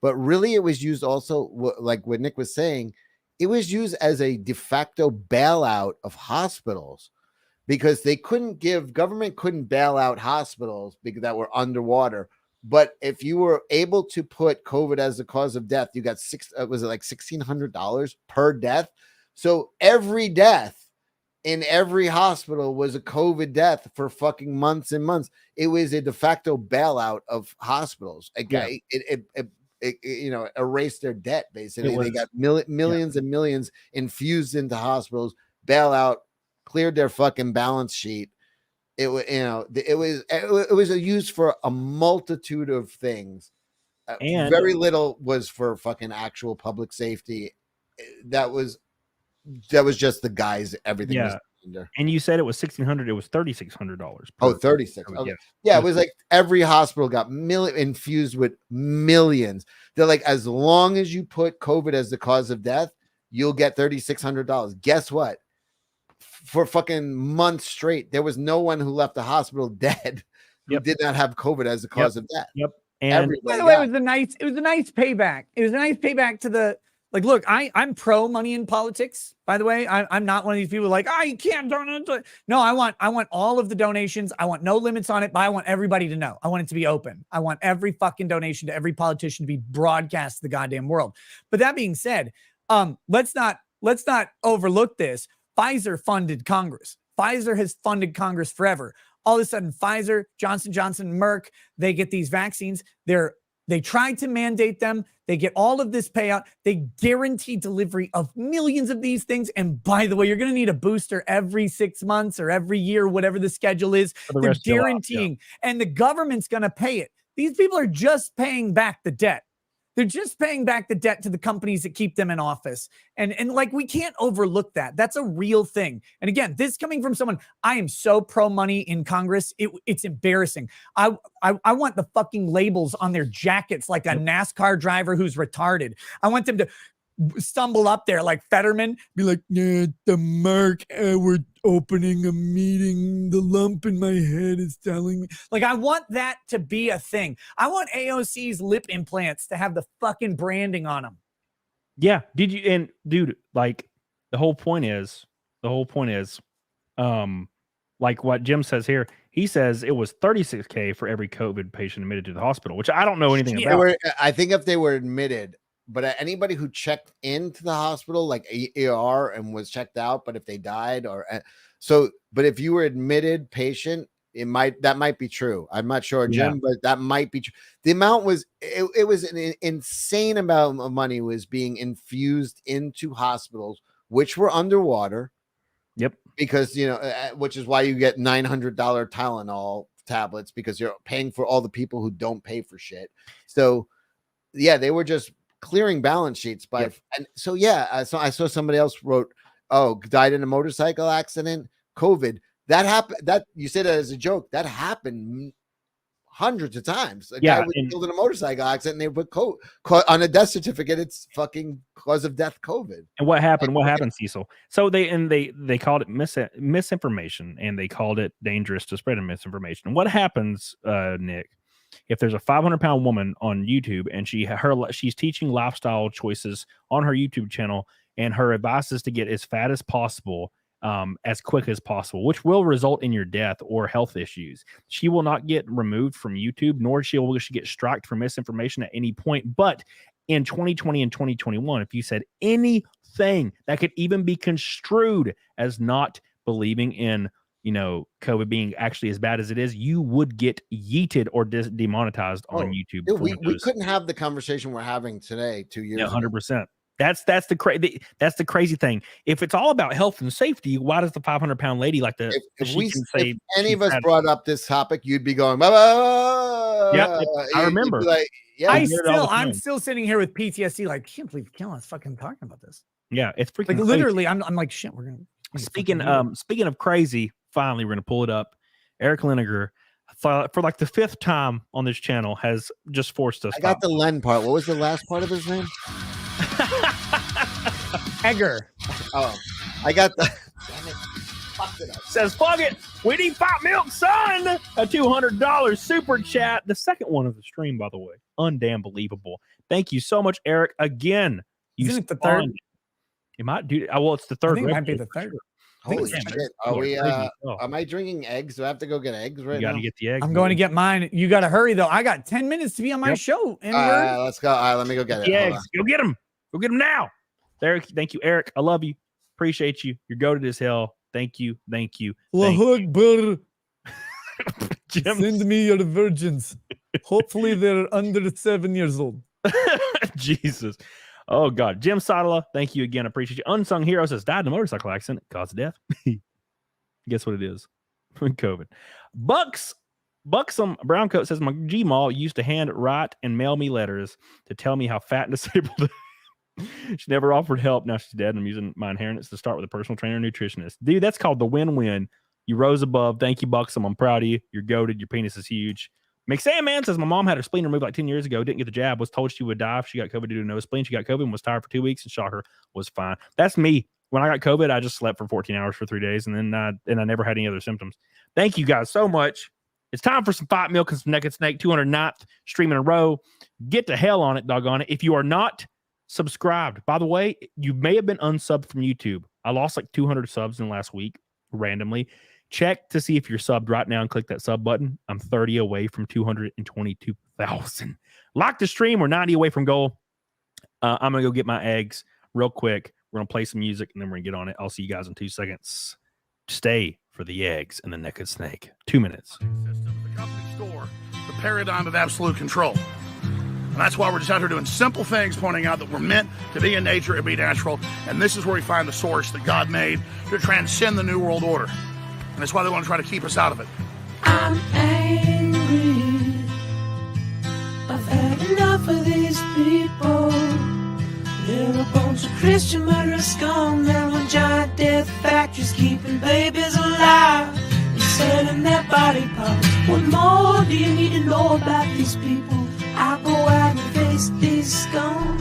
But really it was used also, like what Nick was saying, it was used as a de facto bailout of hospitals, because government couldn't bail out hospitals because that were underwater. But if you were able to put COVID as the cause of death, you got $1,600 per death. So every death in every hospital was a COVID death for fucking months and months. It was a de facto bailout of hospitals. It erased their debt. Basically, they got millions and millions infused into hospitals, bailout, cleared their fucking balance sheet. It was used for a multitude of things. And very little was for fucking actual public safety. That was just the guys. Everything was under. And you said it was $1,600. It was $3,600. Oh, 36. Okay. Yeah, it was like every hospital got infused with millions. They're like, as long as you put COVID as the cause of death, you'll get $3,600. Guess what? For fucking months straight, there was no one who left the hospital dead who did not have COVID as the cause of death. And by the way, it was a nice payback. It was a nice payback to the, like, look, I'm pro money in politics. By the way, I'm not one of these people like, you can't donate. No, I want all of the donations. I want no limits on it, but I want everybody to know. I want it to be open. I want every fucking donation to every politician to be broadcast to the goddamn world. But that being said, let's not overlook this. Pfizer funded Congress. Pfizer has funded Congress forever. All of a sudden, Pfizer, Johnson & Johnson, Merck, they get these vaccines. They tried to mandate them. They get all of this payout. They guarantee delivery of millions of these things. And by the way, you're going to need a booster every 6 months or every year, whatever the schedule is. They're guaranteeing, and the government's going to pay it. These people are just paying back the debt. They're just paying back the debt to the companies that keep them in office. And like, we can't overlook that. That's a real thing. And again, this coming from someone, I am so pro money in Congress. It's embarrassing. I want the fucking labels on their jackets like a NASCAR driver who's retarded. I want them to stumble up there like Fetterman, be like, yeah, the Merck, we're opening a meeting. The lump in my head is telling me. Like, I want that to be a thing. I want AOC's lip implants to have the fucking branding on them. Yeah. Did you? And dude, like, the whole point is, like what Jim says here, he says it was $36K for every COVID patient admitted to the hospital, which I don't know anything about. I think if they were admitted, but anybody who checked into the hospital, like ER, and was checked out, but if they died but if you were admitted patient, that might be true. I'm not sure, Jim, but that might be true. The amount was, it was an insane amount of money was being infused into hospitals, which were underwater. Yep. Because, which is why you get $900 Tylenol tablets, because you're paying for all the people who don't pay for shit. So yeah, they were just clearing balance sheets and so I saw somebody else wrote, died in a motorcycle accident, COVID. That happened. That you said that as a joke. That happened hundreds of times. A guy was killed in a motorcycle accident, and they put on a death certificate, it's fucking cause of death COVID. And what happened? What happened, Cecil? So they called it misinformation, and they called it dangerous to spread misinformation. And what happens, Nick? If there's a 500-pound woman on YouTube and she's teaching lifestyle choices on her YouTube channel, and her advice is to get as fat as possible, as quick as possible, which will result in your death or health issues, she will not get removed from YouTube, nor will she get striked for misinformation at any point. But in 2020 and 2021, if you said anything that could even be construed as not believing in COVID being actually as bad as it is, you would get yeeted or demonetized on YouTube. Dude, we couldn't have the conversation we're having today 2 years ago. 100%. That's the crazy thing. If it's all about health and safety, why does the 500-pound lady like to? If any of us brought up this topic, you'd be going, bah, bah, yeah, I remember. Like, yeah, I'm still sitting here with PTSD. Like, can't believe Kellen's fucking talking about this. Yeah, it's freaking like crazy. literally. I'm like, shit. We're gonna speaking of crazy. Finally, we're gonna pull it up. Eric Linegar, for like the 5th time on this channel, has just forced us. I got the Len part. What was the last part of his name? Egger. Oh, I got the. Damn it. Fucked it up. Says, fuck it. We need 5 milk, son. A $200 super chat. The second one of the stream, by the way. Undamn believable. Thank you so much, Eric. Again, you Isn't it the third? You might do. Well, it's the third. I think it might be the third. Holy Damn, shit. Are we, am I drinking eggs? Do I have to go get eggs right You now? got to get the eggs. I'm going to get mine. You got to hurry though. I got 10 minutes to be on my show. Let's go. All right, let me go get it. the eggs. Go get them. Go get them now. There. Thank you, Eric. I love you. Appreciate you. You're goated as hell. Thank you. Thank you. Thank you. Jim. Send me your virgins. Hopefully they're under 7 years old. Jesus. Oh God. Jim Sadala, thank you again. I appreciate you. Unsung Hero says died in a motorcycle accident, caused death. Guess what it is? COVID. Buxom Browncoat says my Gmail used to hand write and mail me letters to tell me how fat and disabled. She never offered help. Now she's dead. And I'm using my inheritance to start with a personal trainer and nutritionist. Dude, that's called the win-win. You rose above. Thank you, Buxom. I'm proud of you. You're goated. Your penis is huge. McSam says my mom had her spleen removed like 10 years ago. Didn't get the jab. Was told she would die if she got COVID due to no spleen. She got COVID and was tired for 2 weeks. And shocker, was fine. That's me. When I got COVID, I just slept for 14 hours for 3 days, and then I never had any other symptoms. Thank you guys so much. It's time for some Fight Milk and some Naked Snake. 209th stream in a row. Get to hell on it, doggone it. If you are not subscribed, by the way, you may have been unsubbed from YouTube. I lost like 200 subs in the last week randomly. Check to see if you're subbed right now and click that sub button. I'm 30 away from 222,000. Like the stream. We're 90 away from goal. I'm going to go get my eggs real quick. We're going to play some music and then we're going to get on it. I'll see you guys in 2 seconds. Stay for the eggs and the Naked Snake. 2 minutes. System, the company store, the paradigm of absolute control. And that's why we're just out here doing simple things, pointing out that we're meant to be in nature and be natural. And this is where we find the source that God made to transcend the New World Order. And that's why they want to try to keep us out of it. I'm angry. I've had enough of these people. They're a bunch of Christian murderers scum. They're on giant death factories keeping babies alive and selling their body parts. What more do you need to know about these people? I go out and face these scum.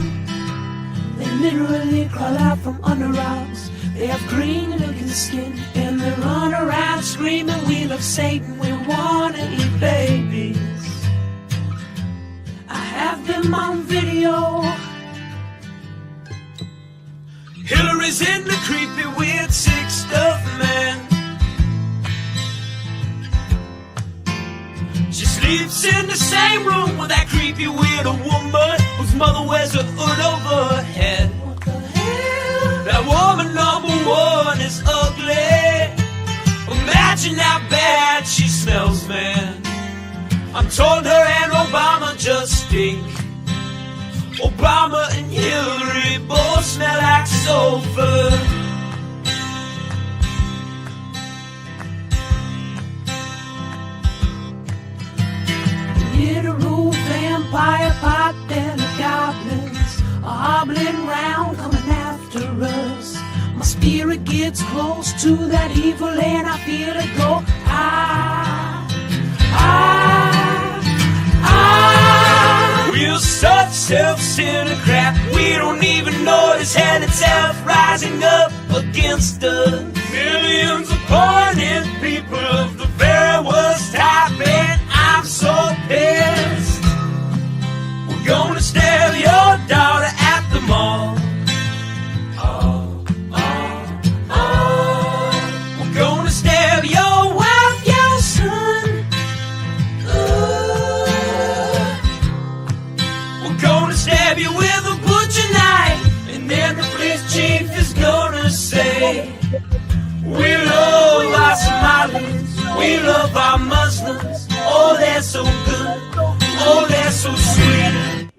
They literally crawl out from under rocks. They have green looking skin and they run around screaming, we love Satan, we wanna eat babies. I have them on video. Hillary's in the creepy weird sick stuff, man. She sleeps in the same room with that creepy weirdo woman whose mother wears a hood over her head. That woman #1 is ugly. Imagine how bad she smells, man. I'm told her and Obama just stink. Obama and Hillary both smell like sulfur. Literal vampire pot and the goblins are hobbling round coming after us. My spirit gets close to that evil and I feel it go. We're such self-centered crap. We don't even notice hell itself rising up against us. Millions of pointed people of the very worst type, and I'm so pissed. We're gonna stab your daughter at the mall. We're gonna stab your wife, your son. We're gonna stab you with a butcher knife, and then the police chief is gonna say, we love our Somalis, we love our Muslims. Oh, they're so good. Oh, they're so sweet.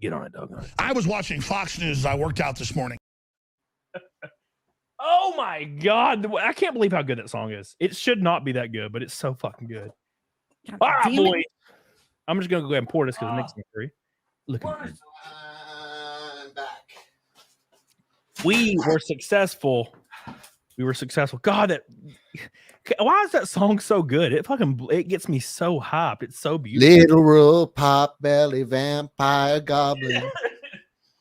Get on it, dog. I was watching Fox News as I worked out this morning. Oh my God. I can't believe how good that song is. It should not be that good, but it's so fucking good. All right, boys. I'm just going to go ahead and pour this because it makes me free. Look at me. I'm back. We were successful. We were successful. God, why is that song so good? It gets me so hyped. It's so beautiful. Literal pop belly vampire goblin.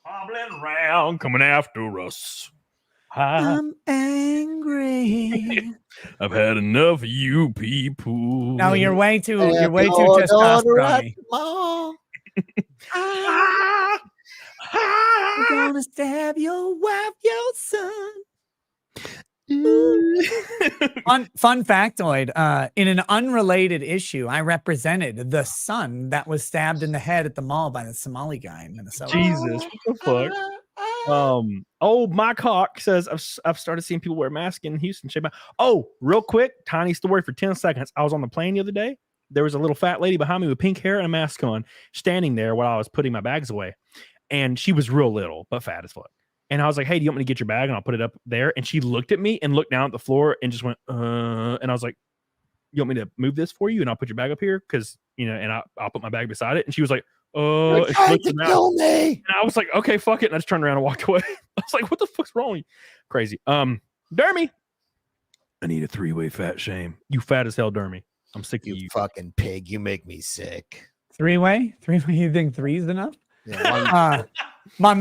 Hobbling around, coming after us. I'm angry. I've had enough of you people. No, you're way too testosterone. I'm gonna stab your wife, your son. Fun factoid. In an unrelated issue, I represented the son that was stabbed in the head at the mall by the Somali guy in Minnesota. Jesus, what the fuck? Mike Hawk says I've started seeing people wear masks in Houston. Real quick, tiny story for 10 seconds. I was on the plane the other day. There was a little fat lady behind me with pink hair and a mask on, standing there while I was putting my bags away. And she was real little, but fat as fuck. And I was like, hey, do you want me to get your bag? And I'll put it up there. And she looked at me and looked down at the floor and just went, and I was like, you want me to move this for you? And I'll put your bag up here. Cause and I'll put my bag beside it. And she was like, You're trying to kill me. And I was like, okay, fuck it. And I just turned around and walked away. I was like, what the fuck's wrong with you? Crazy. Dermy, I need a 3-way fat shame. You fat as hell, Dermy. I'm sick of you. Fucking pig. You make me sick. 3-way? 3-way? You think 3 is enough? Yeah, my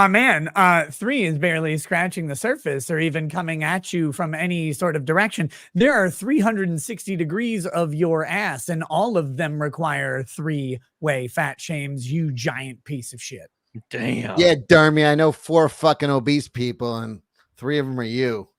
man, 3 is barely scratching the surface or even coming at you from any sort of direction. There are 360 degrees of your ass, and all of them require 3-way fat shames, you giant piece of shit. Damn. Yeah, Dermy, I know 4 fucking obese people, and 3 of them are you.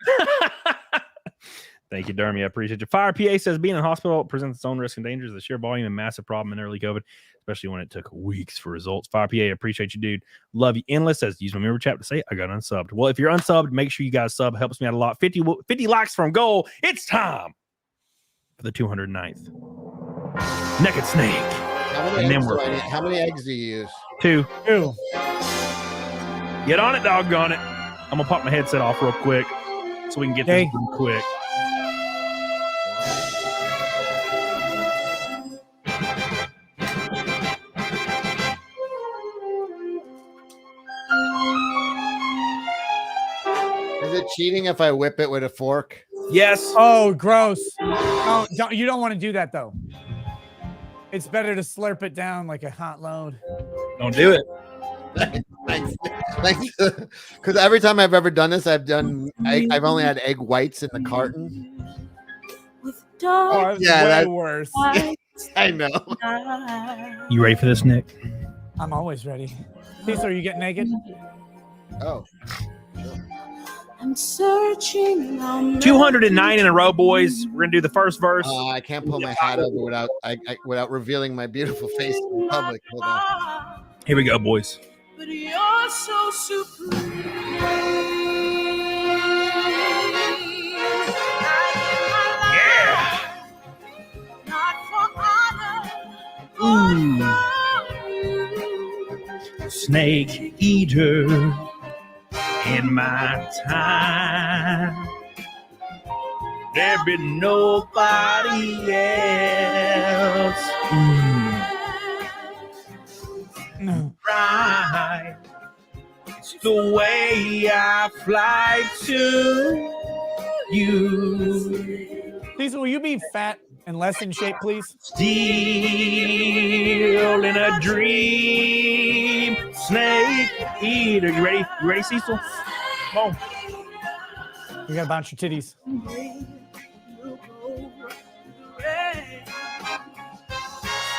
Thank you, Dermy. I appreciate you. Fire PA says being in hospital presents its own risks and dangers. The sheer volume and massive problem in early COVID, especially when it took weeks for results. Fire PA, I appreciate you, dude. Love you. Endless says use my member chat to say I got unsubbed. Well, if you're unsubbed, make sure you guys sub. Helps me out a lot. 50 likes from goal. It's time for the 209th Naked Snake. How many eggs do you use? 2. Get on it, doggone it. I'm gonna pop my headset off real quick so we can get this real quick. Is it cheating if I whip it with a fork? Yes. Oh, gross. Oh, you don't want to do that, though. It's better to slurp it down like a hot load. Don't do it. Thanks. Because every time I've ever done this, I've only had egg whites in the carton. Oh, that's way worse. I know. You ready for this, Nick? I'm always ready. Please, are you getting naked? Oh. I'm searching on 209 in a row, boys. We're gonna do the first verse. I can't pull my hat over without revealing my beautiful face in public. Hold on. Here we go, boys. But you're so supreme. Yeah. Not for honor, Snake eater. In my time, there be nobody else. Right, it's the way I fly to you. Please, will you be fat and less in shape, please? Still in a dream, snake eater. You ready? You ready, Cecil? Come on. You gotta bounce your titties.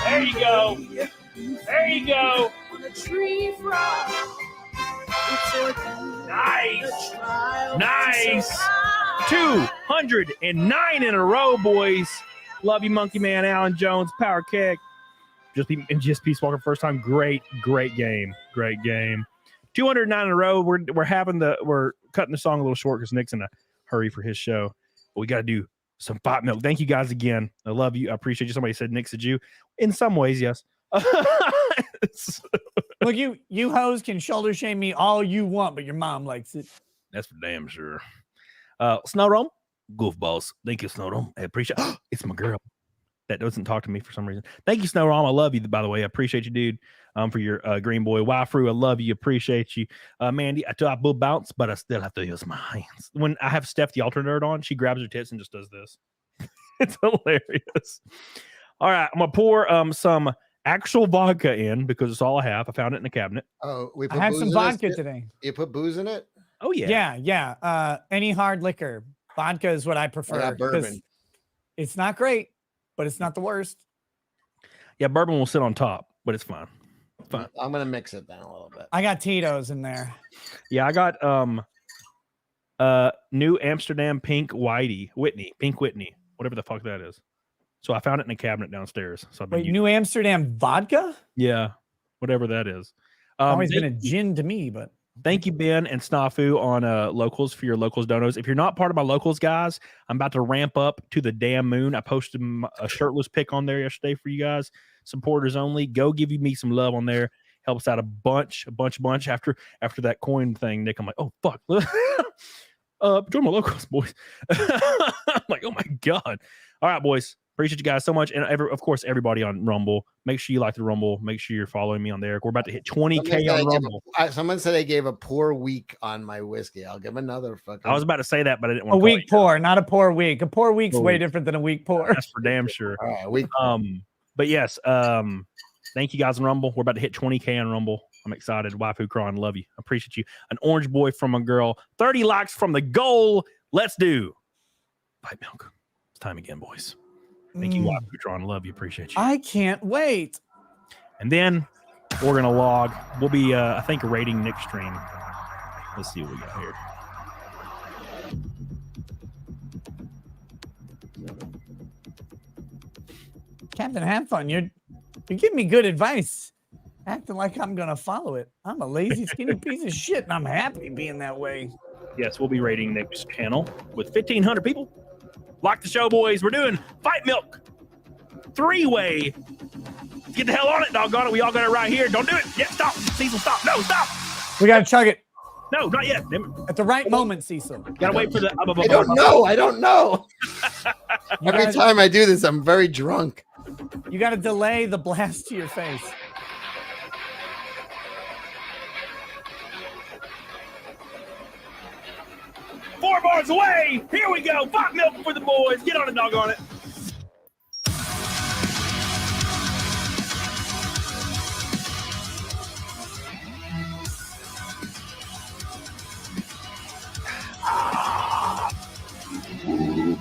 There you go. There you go. Nice. Nice. 209 in a row, boys. Love you, Monkey Man, Alan Jones, Power Kick. Just Peace Walker, first time. Great game. Great game. 209 in a row. We're cutting the song a little short because Nick's in a hurry for his show. But we got to do some fight milk. Thank you guys again. I love you. I appreciate you. Somebody said Nick's a Jew. In some ways, yes. Look, you hoes can shoulder shame me all you want, but your mom likes it. That's for damn sure. Snowdome, goofballs. Thank you, Snowdome. I appreciate it. It's my girl. that doesn't talk to me for some reason. Thank you, Snowrom. I love you, by the way. I appreciate you, dude. For your green boy. Waifu, I love you. Appreciate you. Mandy, I will bounce, but I still have to use my hands. When I have Steph, the altar nerd, on, she grabs her tits and just does this. It's hilarious. All right, I'm going to pour some actual vodka in because it's all I have. I found it in the cabinet. Oh, we I had some vodka today. You put booze in it? Oh, yeah. Yeah. Any hard liquor. Vodka is what I prefer. Yeah, bourbon. It's not great, but it's not the worst. Yeah, bourbon will sit on top, but it's fine. Fine. I'm gonna mix it down a little bit. I got Tito's in there. Yeah, I got New Amsterdam Pink Whitney, whatever the fuck that is. So I found it in a cabinet downstairs. So Wait, New Amsterdam vodka? Yeah, whatever that is. Always been a gin to me, but thank you, Ben and Snafu on locals for your locals donos. If you're not part of my locals, guys, I'm about to ramp up to the damn moon. I posted a shirtless pic on there yesterday for you guys. Supporters only. Go give me some love on there. Helps out a bunch. After that coin thing, Nick, I'm like, oh fuck. Join my locals, boys. I'm like, oh my god. All right, boys. Appreciate you guys so much. And of course, everybody on Rumble. Make sure you like the Rumble. Make sure you're following me on there. We're about to hit 20K on Rumble. Someone said they gave a poor week on my whiskey. I'll give another fucking. I was about to say that, but I didn't want a week pour, not a poor week. A poor week's way different than a week pour. That's for damn sure. All right, week. But yes, thank you guys on Rumble. We're about to hit 20K on Rumble. I'm excited. Waifu crying, love you. Appreciate you. An orange boy from a girl. 30 likes from the goal. Let's do Fight Milk. It's time again, boys. Thank you, Waifu Tron. Love you. Appreciate you. I can't wait. And then we're gonna log. We'll be, I think, rating Nick's stream. Let's see what we got here. Captain, have fun. You're giving me good advice. Acting like I'm gonna follow it. I'm a lazy, skinny piece of shit, and I'm happy being that way. Yes, we'll be rating Nick's channel with 1,500 people. Like the show, boys. We're doing Fight Milk 3-way. Get the hell on it, doggone it. We all got it right here. Don't do it. Yeah, stop. Cecil, stop. No, stop. We gotta chug it. No, not yet. At the right moment, Cecil. Gotta wait for the. I don't know. Every time I do this, I'm very drunk. You gotta delay the blast to your face. Four bars away. Here we go. Fight Milk for the boys. Get on it, doggone it.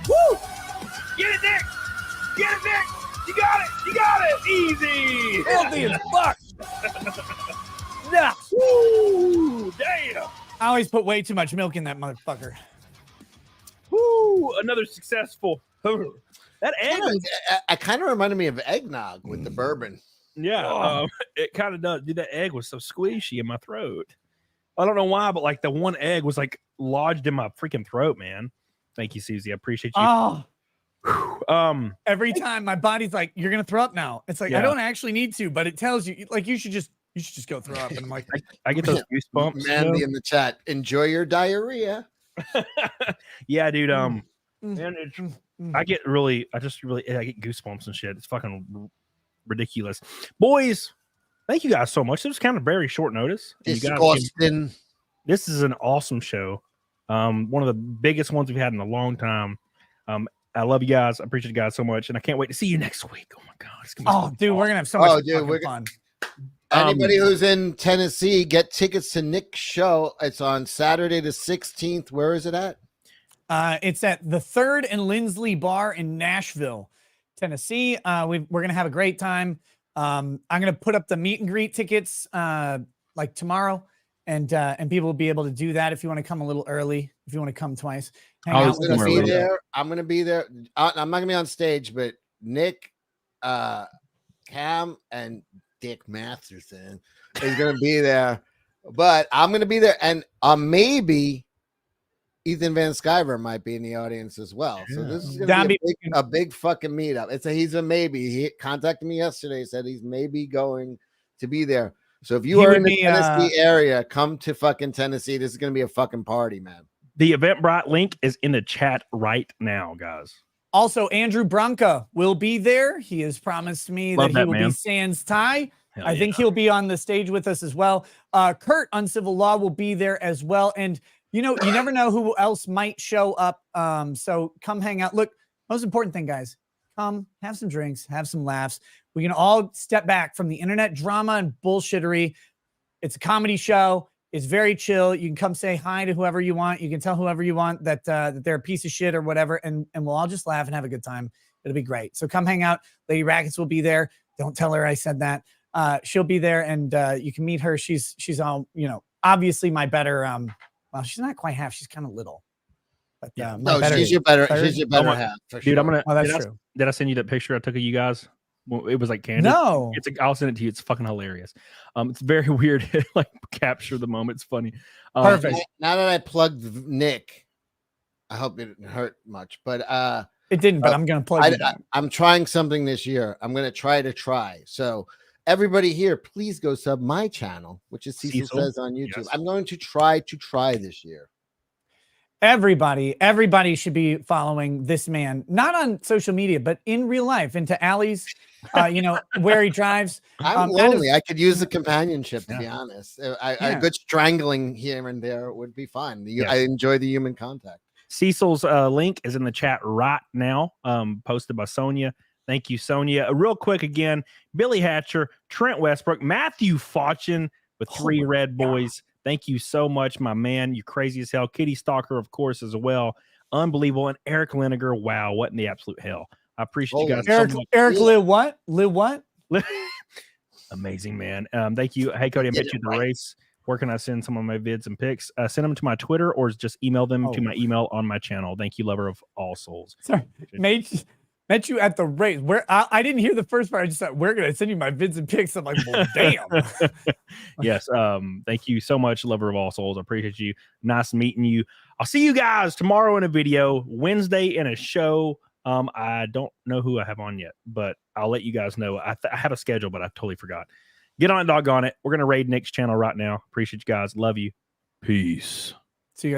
Woo! Get it, Nick! Get it, Nick! You got it! You got it! Easy! Healthy as fuck! Yeah! Woo! Damn! I always put way too much milk in that motherfucker. Woo! Another successful. That egg. It kind of reminded me of eggnog with the bourbon. Yeah, it kind of does. Dude, that egg was so squishy in my throat. I don't know why, but like the one egg was like lodged in my freaking throat, man. Thank you, Susie. I appreciate you. Oh, every time my body's like, "You're gonna throw up now." It's like I don't actually need to, but it tells you like you should just go throw up. And I'm like, I get those goosebumps. Mandy in the chat, enjoy your diarrhea. Yeah, dude. Man, I get goosebumps and shit. It's fucking ridiculous, boys. Thank you guys so much. It was kind of very short notice. Disgusting. This is an awesome show. One of the biggest ones we've had in a long time. I love you guys. I appreciate you guys so much, and I can't wait to see you next week. Oh my god! It's gonna be dude, we're gonna have so much fun. Anybody who's in Tennessee, get tickets to Nick's show. It's on Saturday the 16th. Where is it at? It's at the 3rd and Lindsley Bar in Nashville, Tennessee. We're gonna have a great time. I'm gonna put up the meet and greet tickets like tomorrow, and people will be able to do that if you want to come a little early. If you want to come twice, I'm gonna be there. I'm gonna be there. I'm not gonna be on stage, but Nick, Cam, and Dick Masterson is gonna be there. But I'm gonna be there, and maybe Ethan Van Sciver might be in the audience as well. So this is gonna be a big fucking meetup. He's a maybe. He contacted me yesterday, said he's maybe going to be there. So if you are in the Tennessee area, come to fucking Tennessee. This is gonna be a fucking party, man. The Eventbrite link is in the chat right now, guys. Also, Andrew Branca will be there. He has promised me Love that he that will man. be sans tie. Hell I think he'll be on the stage with us as well. Kurt on Civil Law will be there as well. And you know, you never know who else might show up. So come hang out. Look, most important thing, guys, come have some drinks, have some laughs. We can all step back from the internet drama and bullshittery. It's a comedy show. It's very chill. You can come say hi to whoever you want. You can tell whoever you want that that they're a piece of shit or whatever, and we'll all just laugh and have a good time. It'll be great. So come hang out. Lady Rackets will be there. Don't tell her I said that. She'll be there, and you can meet her. She's all, you know, obviously my better. Well, she's not quite half. She's kind of little. But no, she's your better. She's your better half. For Dude, sure. I'm gonna. Oh, that's true. Did I send you that picture I took of you guys? Well, it was like candid. No. I'll send it to you. It's fucking hilarious. It's very weird to like capture the moment. It's funny. Perfect. Now that I plugged Nick, I hope it didn't hurt much, but it didn't. But I'm gonna plug it. I'm trying something this year. I'm gonna try. So everybody here, please go sub my channel, which is Cecil Says on YouTube. Yes. I'm going to try this year. Everybody should be following this man, not on social media, but in real life, into alleys, you know, where he drives. I'm lonely. I could use the companionship, to be honest. A good strangling here and there would be fun. I enjoy the human contact. Cecil's link is in the chat right now, posted by Sonia. Thank you, Sonia. Real quick again, Billy Hatcher, Trent Westbrook, Matthew Fauchen with 3 red boys. Thank you so much, my man. You crazy as hell. Kitty Stalker, of course, as well. Unbelievable. And Eric Liniger. Wow, what in the absolute hell. I appreciate you guys Eric, so much. Eric, live what? Live what? Amazing, man. Thank you. Hey, Cody, I met you at the race. Where can I send some of my vids and pics? Send them to my Twitter or just email them to my email on my channel. Thank you, lover of all souls. Sorry. Met you at the race. Where I didn't hear the first part. I just thought, we're gonna send you my vids and pics. I'm like, well, damn. Yes. Thank you so much, lover of all souls. I appreciate you. Nice meeting you. I'll see you guys tomorrow in a video, Wednesday in a show. I don't know who I have on yet, but I'll let you guys know. I have a schedule, but I totally forgot. Get on it, doggone it. We're gonna raid Nick's channel right now. Appreciate you guys. Love you. Peace. See you guys.